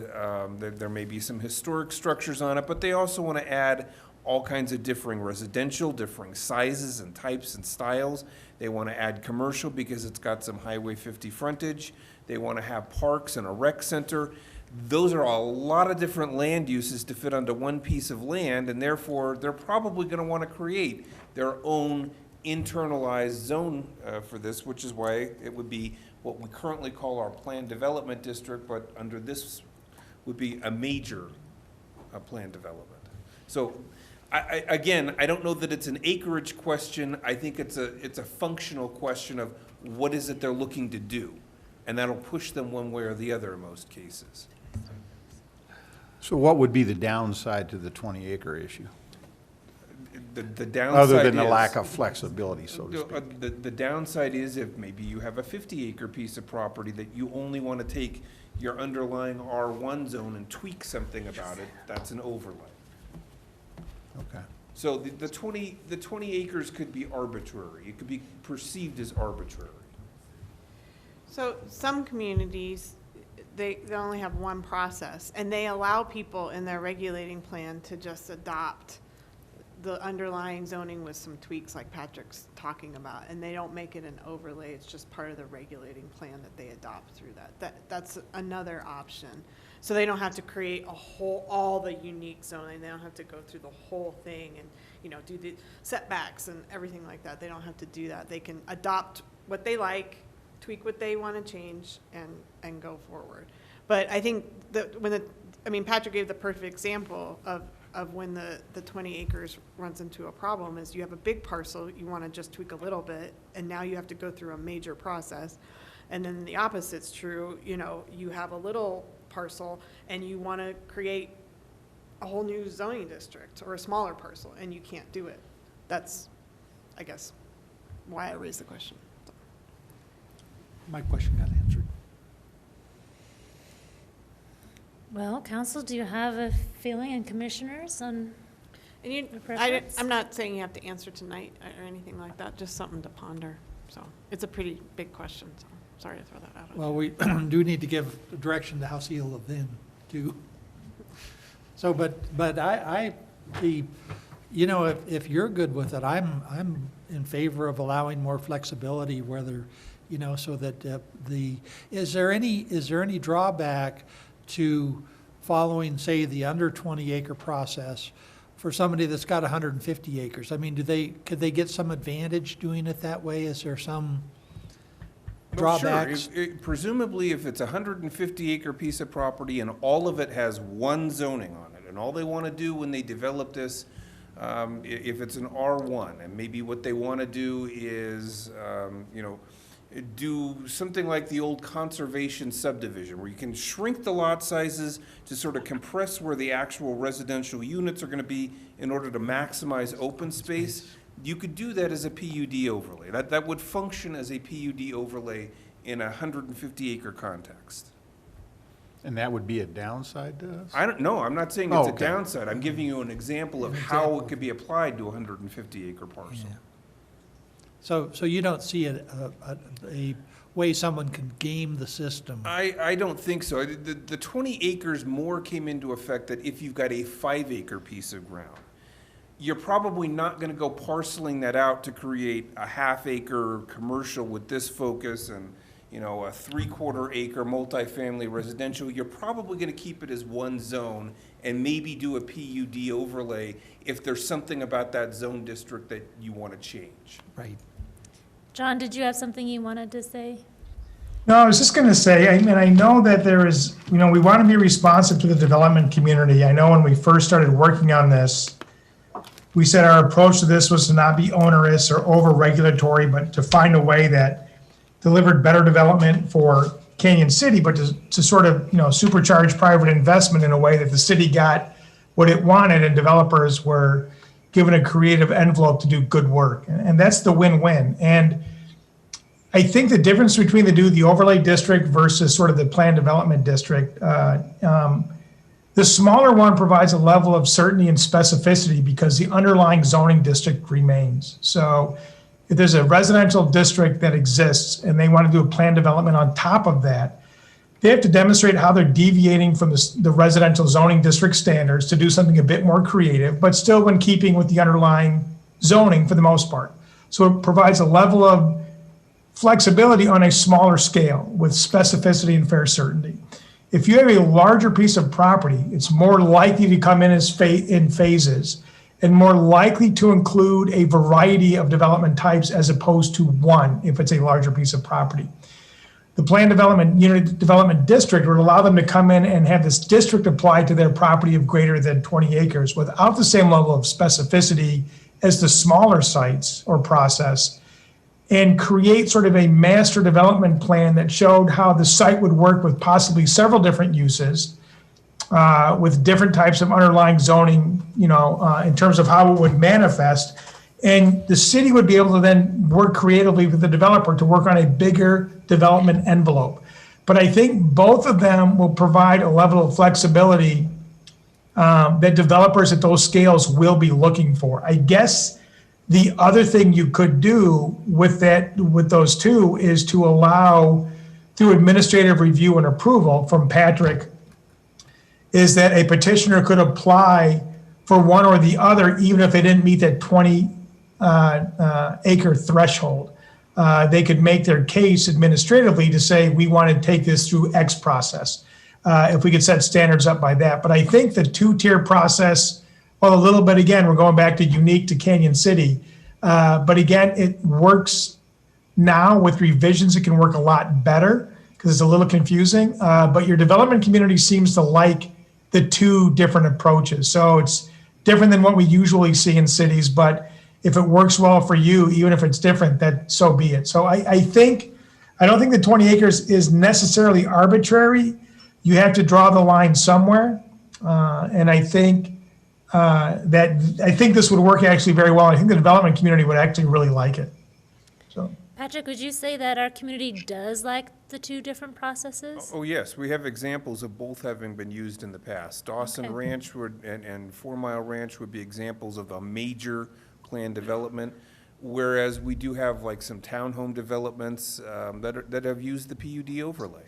there may be some historic structures on it, but they also want to add all kinds of differing residential, differing sizes and types and styles. They want to add commercial because it's got some Highway 50 frontage. They want to have parks and a rec center. Those are a lot of different land uses to fit onto one piece of land, and therefore they're probably going to want to create their own internalized zone for this, which is why it would be what we currently call our planned development district, but under this would be a major planned development. So again, I don't know that it's an acreage question. I think it's a functional question of what is it they're looking to do, and that'll push them one way or the other in most cases. So what would be the downside to the 20-acre issue? The downside Other than the is- lack of flexibility, so to speak. The downside is if maybe you have a 50-acre piece of property that you only want to take your underlying R1 zone and tweak something about it, that's an overlay. Okay. So the 20 acres could be arbitrary. It could be perceived as arbitrary. So some communities, they only have one process, and they allow people in their regulating plan to just adopt the underlying zoning with some tweaks like Patrick's talking about, and they don't make it an overlay. It's just part of the regulating plan that they adopt through that. That's another option. So they don't have to create all the unique zoning. They don't have to go through the whole thing and, do the setbacks and everything like that. They don't have to do that. They can adopt what they like, tweak what they want to change, and go forward. But I think that Patrick gave the perfect example of when the 20 acres runs into a problem is you have a big parcel, you want to just tweak a little bit, and now you have to go through a major process. And then the opposite's true, you have a little parcel and you want to create a whole new zoning district or a smaller parcel, and you can't do it. That's, I guess, why I raised the question. My question got answered. Well, council, do you have a feeling, and commissioners, on And you, a preference? I'm not saying you have to answer tonight or anything like that, just something to ponder. So it's a pretty big question, so sorry to throw that out. Well, we do need to give direction to House Hill then, too. So, but I, you know, if you're good with it, I'm in favor of allowing more flexibility, whether, you know, so that is there any drawback to following, say, the under 20 acre process for somebody that's got 150 acres? I mean, could they get some advantage doing it that way? Is there some Well, sure. drawbacks? Presumably, if it's a 150-acre piece of property and all of it has one zoning on it, and all they want to do when they develop this, if it's an R1, and maybe what they want to do is, you know, do something like the old conservation subdivision, where you can shrink the lot sizes to sort of compress where the actual residential units are going to be in order to maximize open space. You could do that as a PUD overlay. That would function as a PUD overlay in a 150-acre context. And that would be a downside to us? I don't know. I'm not saying it's Oh, okay. a downside. I'm giving you an example of how it could be applied to a 150-acre parcel. Yeah. So you don't see a way someone can game the system? I don't think so. The 20 acres more came into effect that if you've got a 5-acre piece of ground, you're probably not going to go parceling that out to create a half-acre commercial with this focus and, you know, a 3/4 acre multifamily residential. You're probably going to keep it as one zone and maybe do a PUD overlay if there's something about that zone district that you want to change. Right. John, did you have something you wanted to say? No, I was just going to say, I mean, I know that there is, you know, we want to be responsive to the development community. I know when we first started working on this, we said our approach to this was to not be onerous or over-regulatory, but to find a way that delivered better development for Canyon City, but to sort of, you know, supercharge private investment in a way that the city got what it wanted and developers were given a creative envelope to do good work. And that's the win-win. And I think the difference between the overlay district versus sort of the planned development district, the smaller one provides a level of certainty and specificity because the underlying zoning district remains. So if there's a residential district that exists and they want to do a planned development on top of that, they have to demonstrate how they're deviating from the residential zoning district standards to do something a bit more creative, but still when keeping with the underlying zoning for the most part. So it provides a level of flexibility on a smaller scale with specificity and fair certainty. If you have a larger piece of property, it's more likely to come in in phases and more likely to include a variety of development types as opposed to one if it's a larger piece of property. The planned development unit development district would allow them to come in and have this district applied to their property of greater than 20 acres without the same level of specificity as the smaller sites or process, and create sort of a master development plan that showed how the site would work with possibly several different uses, with different types of underlying zoning, you know, in terms of how it would manifest. And the city would be able to then work creatively with the developer to work on a bigger development envelope. But I think both of them will provide a level of flexibility that developers at those scales will be looking for. I guess the other thing you could do with those two is to allow, through administrative review and approval from Patrick, is that a petitioner could apply for one or the other, even if they didn't meet that 20 acre threshold. They could make their case administratively to say, we want to take this through X process, if we could set standards up by that. But I think the two-tier process, well, a little bit, again, we're going back to unique to Canyon City. But again, it works now. With revisions, it can work a lot better because it's a little confusing. But your development community seems to like the two different approaches. So it's different than what we usually see in cities, but if it works well for you, even if it's different, that so be it. So I don't think the 20 acres is necessarily arbitrary. You have to draw the line somewhere. And I think this would work actually very well. I think the development community would actually really like it. So Patrick, would you say that our community does like the two different processes? Oh, yes, we have examples of both having been used in the past. Dawson Okay. Ranch and 4 Mile Ranch would be examples of a major planned development, whereas we do have like some townhome developments that have used the PUD overlay,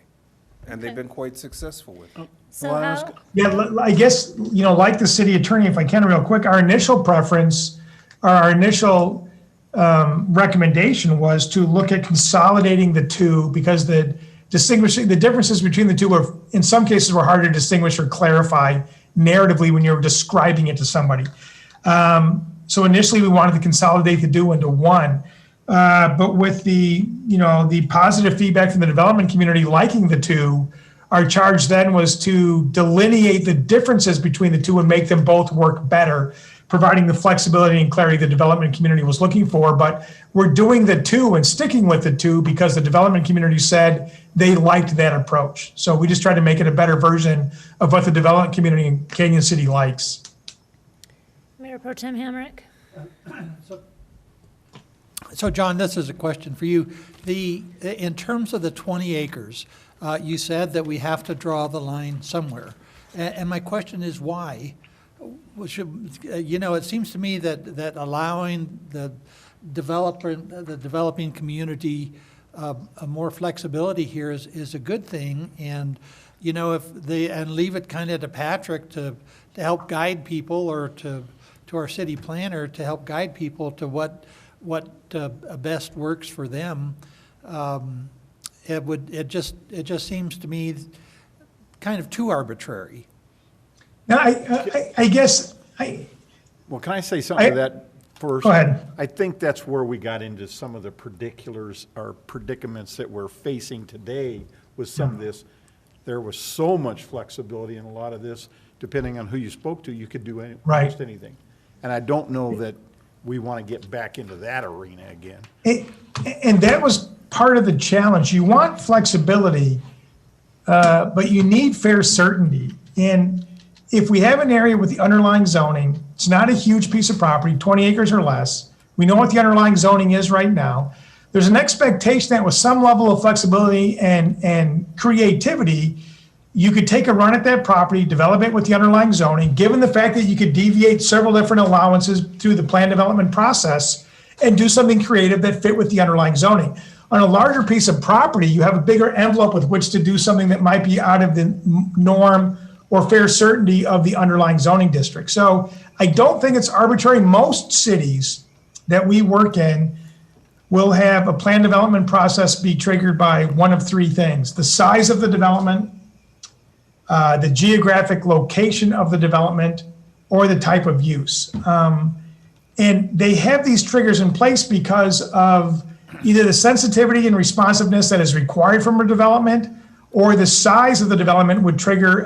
and they've Okay. been quite successful with it. So Well, I was how, Yeah, I guess, like the city attorney, if I can real quick, our initial preference, or our initial recommendation was to look at consolidating the two because the differences between the two were, in some cases, were hard to distinguish or clarify narratively when you're describing it to somebody. So initially, we wanted to consolidate the two into one. But with the positive feedback from the development community liking the two, our charge then was to delineate the differences between the two and make them both work better, providing the flexibility and clarity the development community was looking for. But we're doing the two and sticking with the two because the development community said they liked that approach. So we just tried to make it a better version of what the development community in Canyon City likes. Mayor Pro Tem Hamrick? So John, this is a question for you. In terms of the 20 acres, you said that we have to draw the line somewhere. And my question is why? It seems to me that allowing the developing community a more flexibility here is a good thing. And, and leave it kind of to Patrick to help guide people, or to our city planner to help guide people to what best works for them. It just seems to me kind of too arbitrary. Now, I guess, Well, can I say something to that first? Go ahead. I think that's where we got into some of the particulars or predicaments that we're facing today with some of this. There was so much flexibility in a lot of this, depending on who you spoke to, you could do almost anything. And I don't know that we want to get back into that arena again. And that was part of the challenge. You want flexibility, but you need fair certainty. And if we have an area with the underlying zoning, it's not a huge piece of property, 20 acres or less. We know what the underlying zoning is right now. There's an expectation that with some level of flexibility and creativity, you could take a run at that property, develop it with the underlying zoning, given the fact that you could deviate several different allowances through the plan development process and do something creative that fit with the underlying zoning. On a larger piece of property, you have a bigger envelope with which to do something that might be out of the norm or fair certainty of the underlying zoning district. So I don't think it's arbitrary. Most cities that we work in will have a plan development process be triggered by one of three things: the size of the development, the geographic location of the development, or the type of use. And they have these triggers in place because of either the sensitivity and responsiveness that is required from a development, or the size of the development would trigger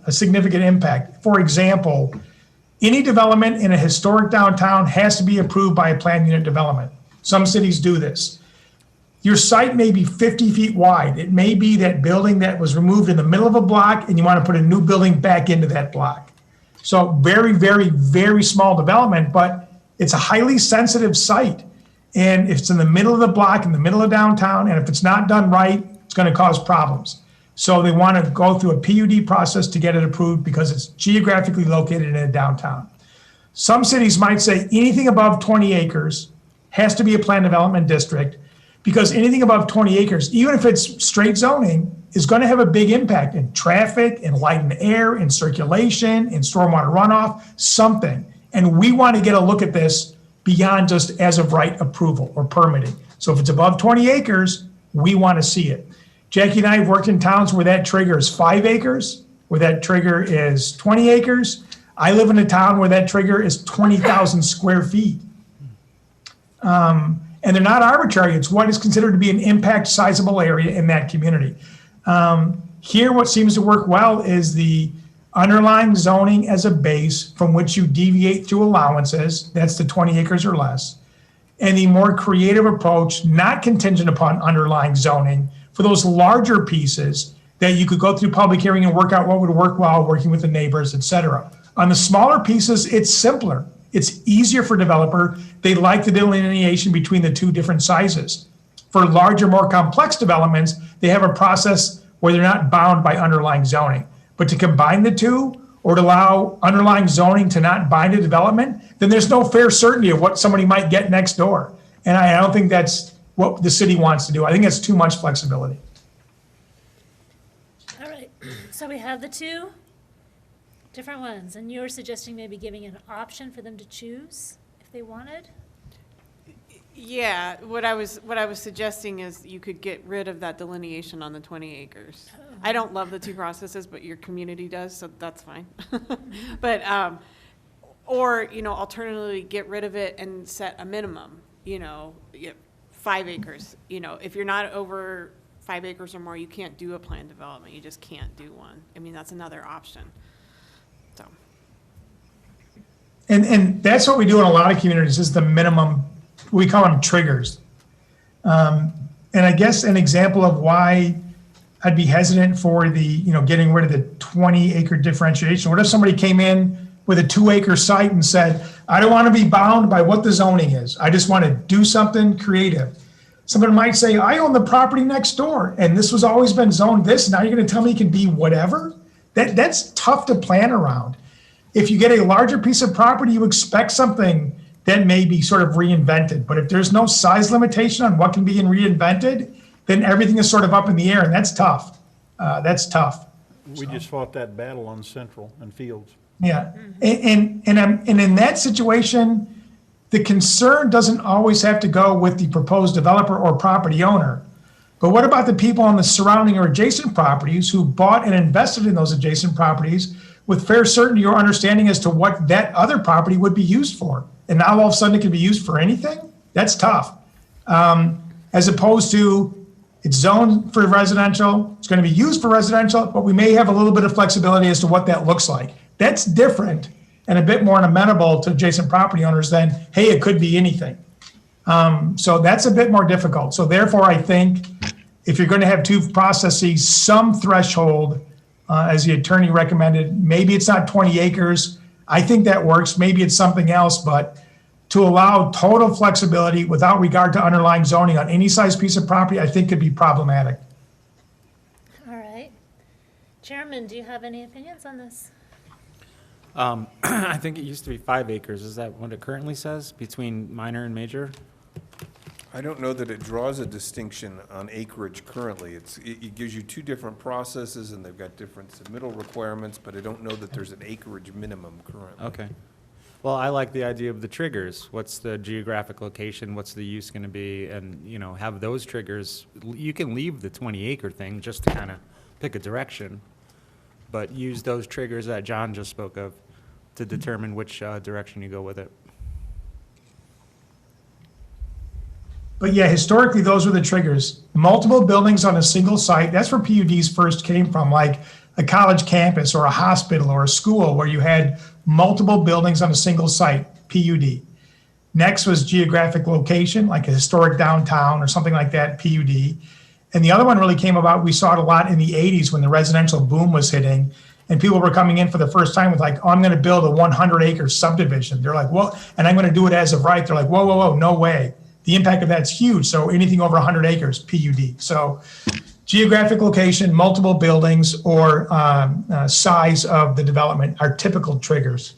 a significant impact. For example, any development in a historic downtown has to be approved by a planned unit development. Some cities do this. Your site may be 50 feet wide. It may be that building that was removed in the middle of a block and you want to put a new building back into that block. So very, very, very small development, but it's a highly sensitive site. And if it's in the middle of the block, in the middle of downtown, and if it's not done right, it's going to cause problems. So they want to go through a PUD process to get it approved because it's geographically located in a downtown. Some cities might say anything above 20 acres has to be a planned development district, because anything above 20 acres, even if it's straight zoning, is going to have a big impact in traffic, in light and air, in circulation, in stormwater runoff, something. And we want to get a look at this beyond just as of right approval or permitting. So if it's above 20 acres, we want to see it. Jackie and I have worked in towns where that trigger is 5 acres, where that trigger is 20 acres. I live in a town where that trigger is 20,000 square feet. And they're not arbitrary. It's what is considered to be an impact sizable area in that community. Here, what seems to work well is the underlying zoning as a base from which you deviate through allowances. That's the 20 acres or less. And the more creative approach, not contingent upon underlying zoning, for those larger pieces that you could go through public hearing and work out what would work well, working with the neighbors, et cetera. On the smaller pieces, it's simpler. It's easier for developer. They like the delineation between the two different sizes. for larger, more complex developments, they have a process where they're not bound by underlying zoning. But to combine the two, or to allow underlying zoning to not bind a development, then there's no fair certainty of what somebody might get next door. And I don't think that's what the city wants to do. I think it's too much flexibility. All right, so we have the two different ones, and you're suggesting maybe giving an option for them to choose if they wanted? Yeah, what I was suggesting is you could get rid of that delineation on the 20 acres. I don't love the two processes, but your community does, so that's fine. But, or, alternatively, get rid of it and set a minimum, 5 acres. If you're not over 5 acres or more, you can't do a planned development. You just can't do one. I mean, that's another option. So. And that's what we do in a lot of communities is the minimum, we call them triggers. And I guess an example of why I'd be hesitant for the, getting rid of the 20 acre differentiation. What if somebody came in with a 2 acre site and said, I don't want to be bound by what the zoning is. I just want to do something creative. Someone might say, I own the property next door and this was always been zoned this. Now you're going to tell me it can be whatever? That's tough to plan around. If you get a larger piece of property, you expect something that may be sort of reinvented. But if there's no size limitation on what can be reinvented, then everything is sort of up in the air, and that's tough. That's tough. We just fought that battle on Central and Fields. Yeah, and in that situation, the concern doesn't always have to go with the proposed developer or property owner. But what about the people on the surrounding or adjacent properties who bought and invested in those adjacent properties with fair certainty or understanding as to what that other property would be used for? And now all of a sudden it can be used for anything? That's tough. As opposed to it's zoned for residential, it's going to be used for residential, but we may have a little bit of flexibility as to what that looks like. That's different and a bit more amenable to adjacent property owners than, hey, it could be anything. So that's a bit more difficult. So therefore, I think if you're going to have two processes, some threshold, as the attorney recommended, maybe it's not 20 acres. I think that works. Maybe it's something else, but to allow total flexibility without regard to underlying zoning on any size piece of property, I think could be problematic. All right. Chairman, do you have any opinions on this? I think it used to be 5 acres. Is that what it currently says between minor and major? I don't know that it draws a distinction on acreage currently. It gives you two different processes and they've got different submittal requirements, but I don't know that there's an acreage minimum currently. Okay. Well, I like the idea of the triggers. What's the geographic location? What's the use going to be? And, have those triggers. You can leave the 20 acre thing just to kind of pick a direction, but use those triggers that John just spoke of to determine which direction you go with it. But yeah, historically, those were the triggers. Multiple buildings on a single site, that's where PUDs first came from, like a college campus or a hospital or a school where you had multiple buildings on a single site, PUD. Next was geographic location, like a historic downtown or something like that, PUD. And the other one really came about, we saw it a lot in the 80s when the residential boom was hitting and people were coming in for the first time with like, oh, I'm going to build a 100-acre subdivision. They're like, well, and I'm going to do it as of right. They're like, whoa, whoa, whoa, no way. The impact of that's huge. So anything over 100 acres, PUD. So geographic location, multiple buildings, or size of the development are typical triggers.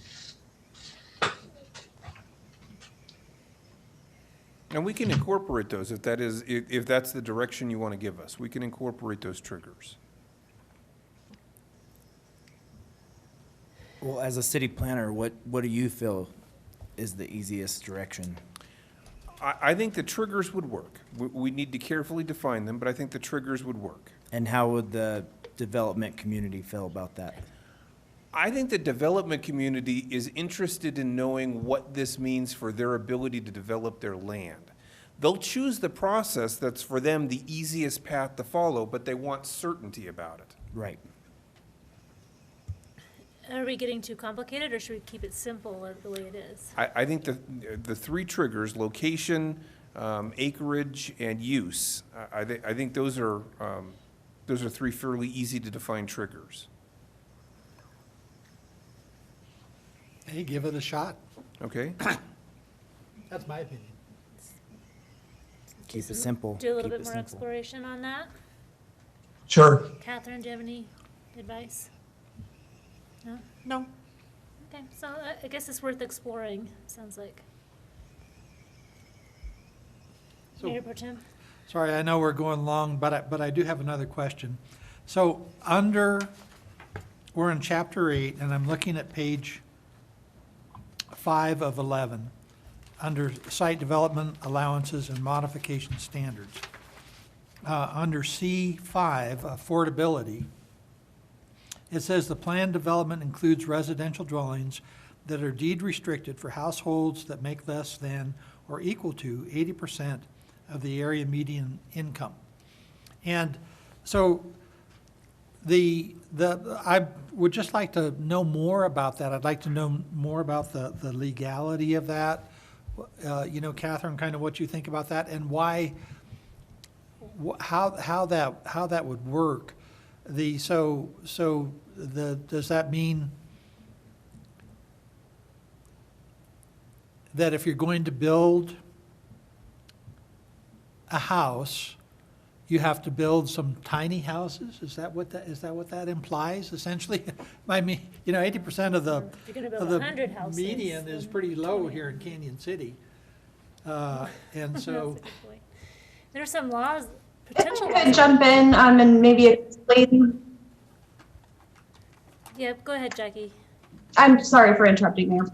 And we can incorporate those if that's the direction you want to give us. We can incorporate those triggers. Well, as a city planner, what do you feel is the easiest direction? I think the triggers would work. We need to carefully define them, but I think the triggers would work. And how would the development community feel about that? I think the development community is interested in knowing what this means for their ability to develop their land. They'll choose the process that's for them the easiest path to follow, but they want certainty about it. Right. Are we getting too complicated, or should we keep it simple the way it is? I think the three triggers, location, acreage, and use, I think those are three fairly easy to define triggers. Hey, give it a shot. Okay? That's my opinion. Keep it simple. Do a little Keep bit it more simple. exploration on that. Sure. Catherine, do you have any advice? No? No. Okay, so I guess it's worth exploring, sounds like. So- Mayor Pro Tem? Sorry, I know we're going long, but I do have another question. So we're in chapter 8, and I'm looking at page 5 of 11, under site development allowances and modification standards. Under C5, affordability, it says the planned development includes residential dwellings that are deed restricted for households that make less than or equal to 80% of the area median income. And so I would just like to know more about that. I'd like to know more about the legality of that. Catherine, kind of what you think about that and why, how that would work. Does that mean that if you're going to build a house, you have to build some tiny houses? Is that what that implies, essentially? I mean, 80% of If you're gonna build 100 houses. median is then pretty low 20. here in Canyon City. And That's so, a good point. There are some laws, potential I could laws. jump in and maybe explain. Yeah, go ahead, Jackie. I'm sorry for interrupting, Mayor.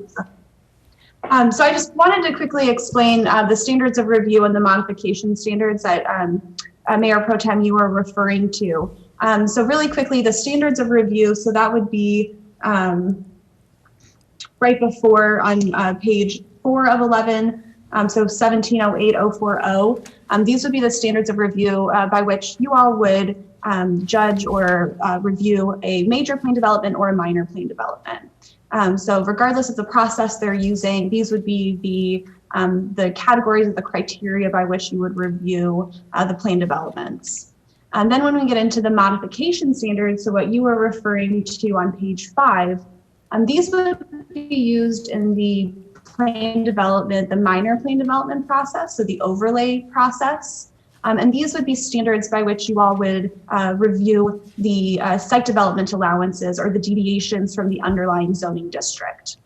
So I just wanted to quickly explain the standards of review and the modification standards that Mayor Pro Tem you were referring to. So really quickly, the standards of review, so that would be right before on page 4 of 11, so 1708040. These would be the standards of review by which you all would judge or review a major plan development or a minor plan development. So regardless of the process they're using, these would be the categories of the criteria by which you would review the plan developments. And then when we get into the modification standards, so what you were referring to on page 5, these would be used in the plan development, the minor plan development process, so the overlay process. And these would be standards by which you all would review the site development allowances or the deviations from the underlying zoning district.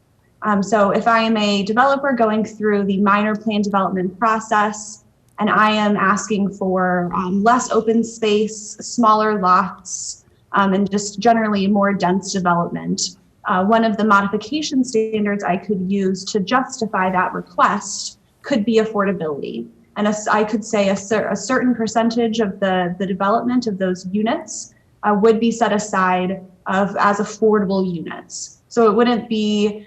So if I am a developer going through the minor plan development process and I am asking for less open space, smaller lots, and just generally more dense development, one of the modification standards I could use to justify that request could be affordability. And I could say a certain percentage of the development of those units would be set aside as affordable units. So it wouldn't be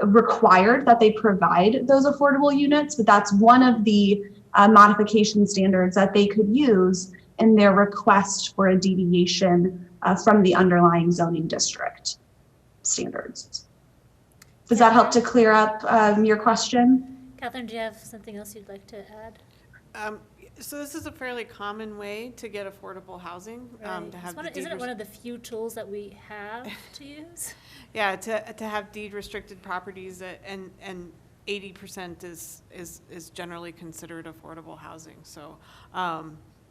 required that they provide those affordable units, but that's one of the modification standards that they could use in their request for a deviation from the underlying zoning district standards. Does that help to clear up your question? Catherine, do you have something else you'd like to add? So this is a fairly common way to get affordable housing, Right. to have Isn't it one of the few tools that we have to use? Yeah, to have deed restricted properties and 80% is generally considered affordable housing. So,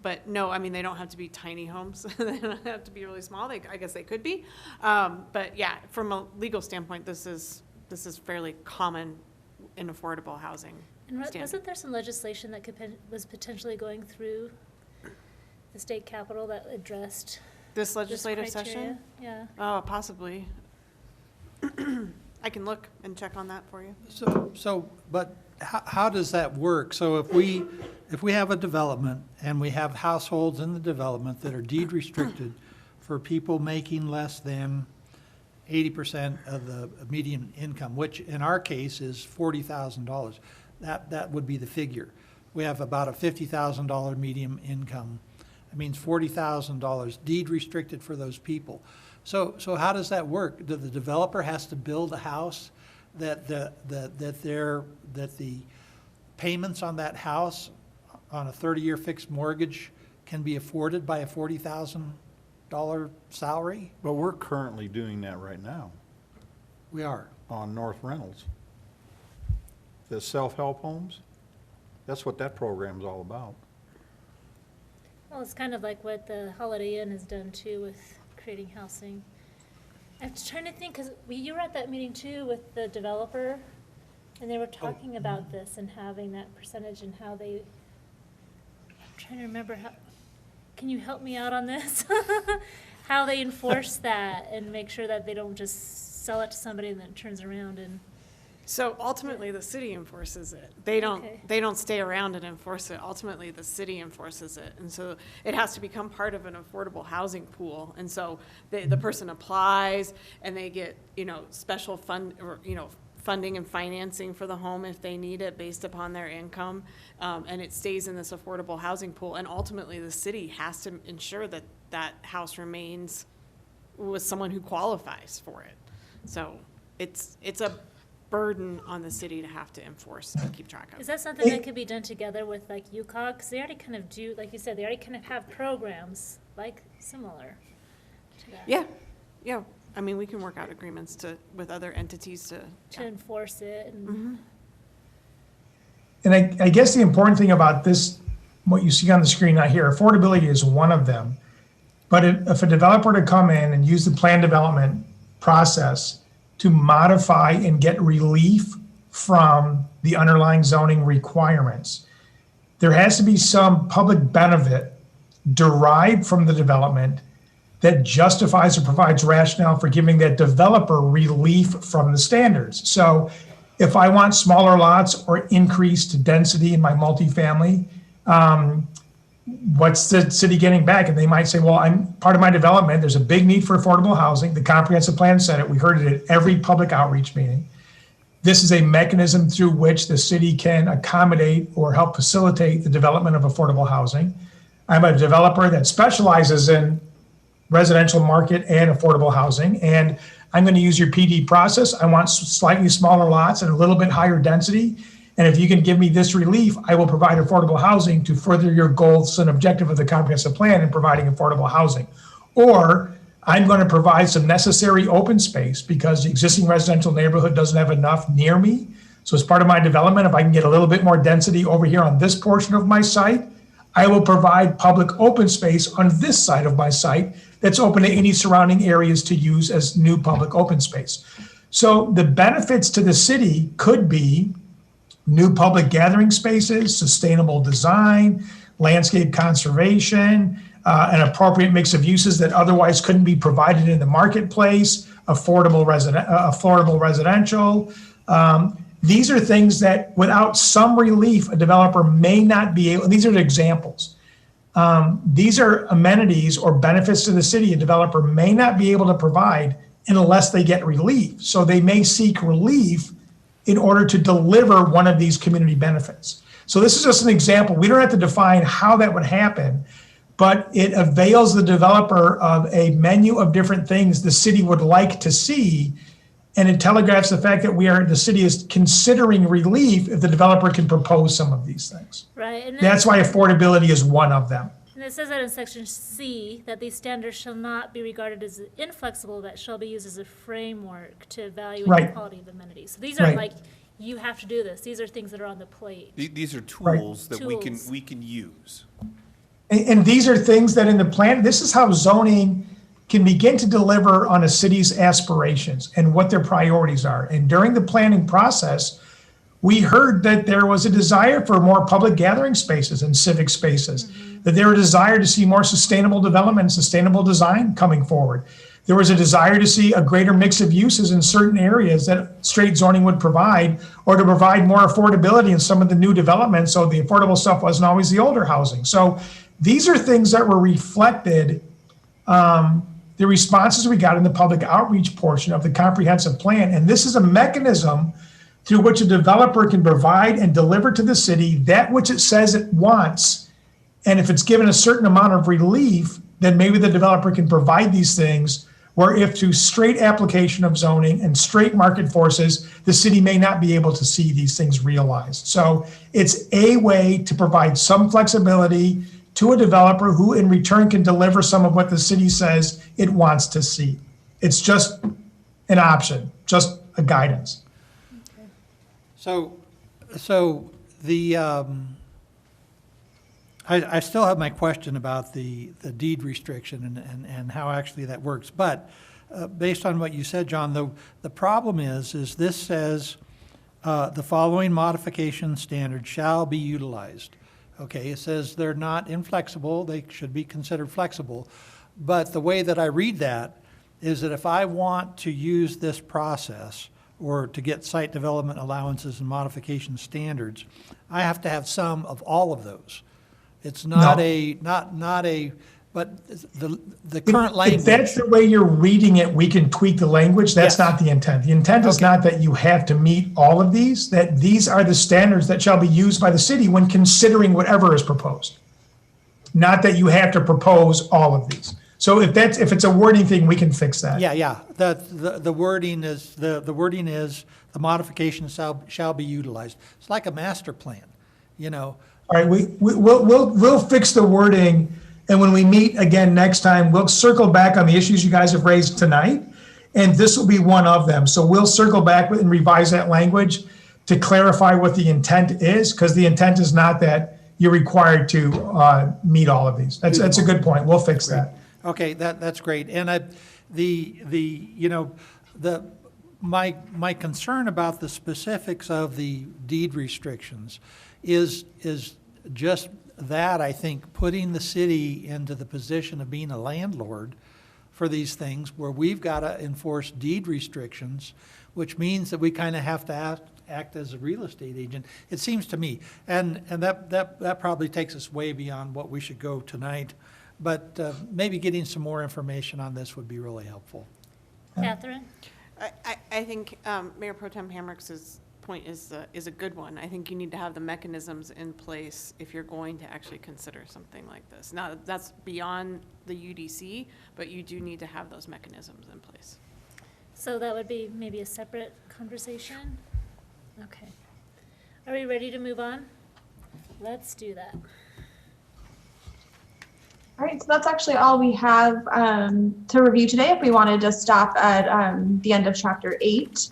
but no, I mean, they don't have to be tiny homes. They don't have to be really small. I guess they could be. But yeah, from a legal standpoint, this is fairly common in affordable housing. And standard. wasn't there some legislation that was potentially going through the state capitol that addressed This legislative criteria? session? Yeah. Oh, possibly. I can look and check on that for you. But how does that work? So if we have a development and we have households in the development that are deed restricted for people making less than 80% of the median income, which in our case is $40,000, that would be the figure. We have about a $50,000 median income. That means $40,000 deed restricted for those people. So how does that work? The developer has to build a house that the payments on that house on a 30-year fixed mortgage can be afforded by a $40,000 salary? But we're currently doing that right now We are. on North Reynolds. The self-help homes, That's what that program's all about. Well, it's kind of like what the Holiday Inn has done too with creating housing. I'm just trying to think, because you were at that meeting too with the developer, and they were talking about this and having that percentage and how they, I'm trying to remember how, can you help me out on this? How they enforce that and make sure that they don't just sell it to somebody and then it turns around and. So ultimately, the city enforces it. They don't, Okay. they don't stay around and enforce it. Ultimately, the city enforces it. And so it has to become part of an affordable housing pool. And so the person applies and they get, special fund, or, funding and financing for the home if they need it based upon their income. And it stays in this affordable housing pool. And ultimately, the city has to ensure that that house remains with someone who qualifies for it. So it's a burden on the city to have to enforce and keep track of. Is that something that could be done together with like UCOG? Because they already kind of do, like you said, they already kind of have programs like similar to that. Yeah. I mean, we can work out agreements with other entities To enforce it and. And I guess the important thing about this, what you see on the screen out here, affordability is one of them. But if a developer to come in and use the plan development process to modify and get relief from the underlying zoning requirements, there has to be some public benefit derived from the development that justifies or provides rationale for giving that developer relief from the standards. So if I want smaller lots or increased density in my multifamily, what's the city getting back? And they might say, well, I'm part of my development. There's a big need for affordable housing. The comprehensive plan said it. We heard it at every public outreach meeting. This is a mechanism through which the city can accommodate or help facilitate the development of affordable housing. I'm a developer that specializes in residential market and affordable housing, and I'm going to use your PD process. I want slightly smaller lots and a little bit higher density. And if you can give me this relief, I will provide affordable housing to further your goals and objective of the comprehensive plan in providing affordable housing. Or I'm going to provide some necessary open space because the existing residential neighborhood doesn't have enough near me. So as part of my development, if I can get a little bit more density over here on this portion of my site, I will provide public open space on this side of my site that's open to any surrounding areas to use as new public open space. So the benefits to the city could be new public gathering spaces, sustainable design, landscape conservation, an appropriate mix of uses that otherwise couldn't be provided in the marketplace, affordable residential. These are things that without some relief, a developer may not be able, and these are the examples. These are amenities or benefits to the city a developer may not be able to provide unless they get relief. So they may seek relief in order to deliver one of these community benefits. So this is just an example. We don't have to define how that would happen, but it avails the developer of a menu of different things the city would like to see. And it telegraphs the fact that the city is considering relief if the developer can propose some of these things. Right. And That's why affordability is one of them. And it says that in section C, that these standards shall not be regarded as inflexible, but shall be used as a framework to evaluate the Right. quality of amenities. So these are Right. like, you have to do this. These are things that are on the plate. These are tools that Tools. we can use. And these are things that in the plan, this is how zoning can begin to deliver on a city's aspirations and what their priorities are. And during the planning process, we heard that there was a desire for more public gathering spaces and civic spaces, that there was a desire to see more sustainable development and sustainable design coming forward. There was a desire to see a greater mix of uses in certain areas that straight zoning would provide, or to provide more affordability in some of the new developments, so the affordable stuff wasn't always the older housing. So these are things that were reflected, the responses we got in the public outreach portion of the comprehensive plan. And this is a mechanism through which a developer can provide and deliver to the city that which it says it wants. And if it's given a certain amount of relief, then maybe the developer can provide these things, where if through straight application of zoning and straight market forces, the city may not be able to see these things realized. So it's a way to provide some flexibility to a developer who in return can deliver some of what the city says it wants to see. It's just an option, just a guidance. So the I still have my question about the deed restriction and how actually that works. But based on what you said, John, the problem is this says the following modification standards shall be utilized. Okay, it says they're not inflexible, they should be considered flexible. But the way that I read that is that if I want to use this process or to get site development allowances and modification standards, I have to have some of all of those. It's not but the current language. If that's the way you're reading it, we can tweak the language. That's not the intent. The intent is not that you have to meet all of these, that these are the standards that shall be used by the city when considering whatever is proposed. Not that you have to propose all of these. So if it's a wording thing, we can fix that. Yeah. The wording is, the modification shall be utilized. It's like a master plan, All right, we'll fix the wording, and when we meet again next time, we'll circle back on the issues you guys have raised tonight, and this will be one of them. So we'll circle back and revise that language to clarify what the intent is, because the intent is not that you're required to meet all of these. That's a good point. We'll fix that. Okay, that's great. And my concern about the specifics of the deed restrictions is just that, I think, putting the city into the position of being a landlord for these things where we've got to enforce deed restrictions, which means that we kind of have to act as a real estate agent, it seems to me. And that probably takes us way beyond what we should go tonight. But maybe getting some more information on this would be really helpful. Catherine? I think Mayor Pro Tem Hamrick's point is a good one. I think you need to have the mechanisms in place if you're going to actually consider something like this. Now, that's beyond the UDC, but you do need to have those mechanisms in place. So that would be maybe a separate conversation? Okay. Are we ready to move on? Let's do that. All right, so that's actually all we have to review today. If we wanted to stop at the end of chapter 8.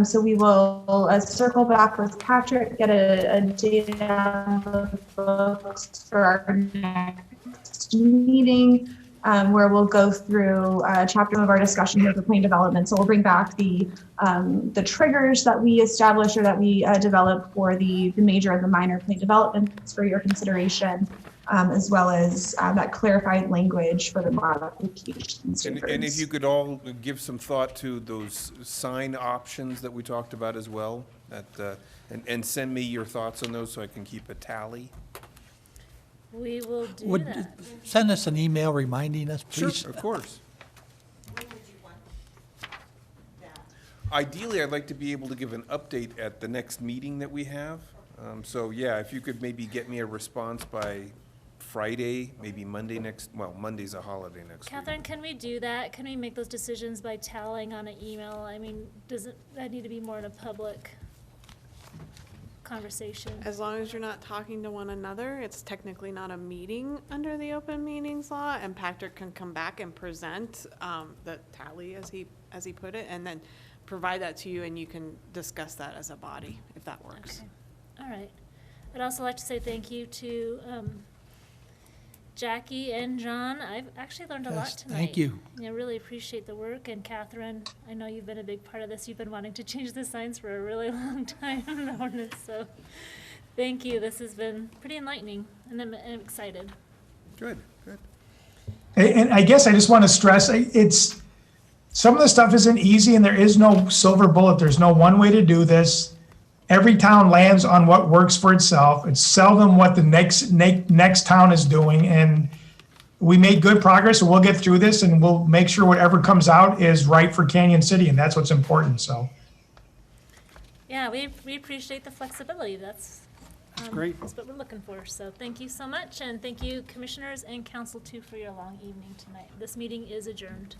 So we will circle back with Patrick, get a date on the books for our next meeting, where we'll go through a chapter of our discussion here for plan development. So we'll bring back the triggers that we established or that we developed for the major and the minor plan developments for your consideration. As well as that clarified language for the modification standards. And if you could all give some thought to those sign options that we talked about as well, and send me your thoughts on those so I can keep a tally. We will do that. Send us an email reminding us, please. Sure, of course. Ideally, I'd like to be able to give an update at the next meeting that we have. So yeah, if you could maybe get me a response by Friday, maybe Monday Monday's a holiday next week. Catherine, can we do that? Can we make those decisions by tallying on an email? I mean, does that need to be more in a public conversation? As long as you're not talking to one another, it's technically not a meeting under the open meetings law, and Patrick can come back and present the tally, as he put it, and then provide that to you, and you can discuss that as a body, if that works. Okay. All right. I'd also like to say thank you to Jackie and John. I've actually learned a lot tonight. Thank you. I really appreciate the work. And Catherine, I know you've been a big part of this. You've been wanting to change the signs for a really long time in the ordinance. So thank you. This has been pretty enlightening, and I'm excited. Good. And I guess I just want to stress, it's some of the stuff isn't easy, and there is no silver bullet. There's no one way to do this. Every town lands on what works for itself. It's seldom what the next town is doing. And we made good progress, and we'll get through this, and we'll make sure whatever comes out is right for Canyon City, and that's what's important. So, Yeah, we appreciate the flexibility. That's great. That's what we're looking for. So thank you so much, and thank you, commissioners and council too, for your long evening tonight. This meeting is adjourned.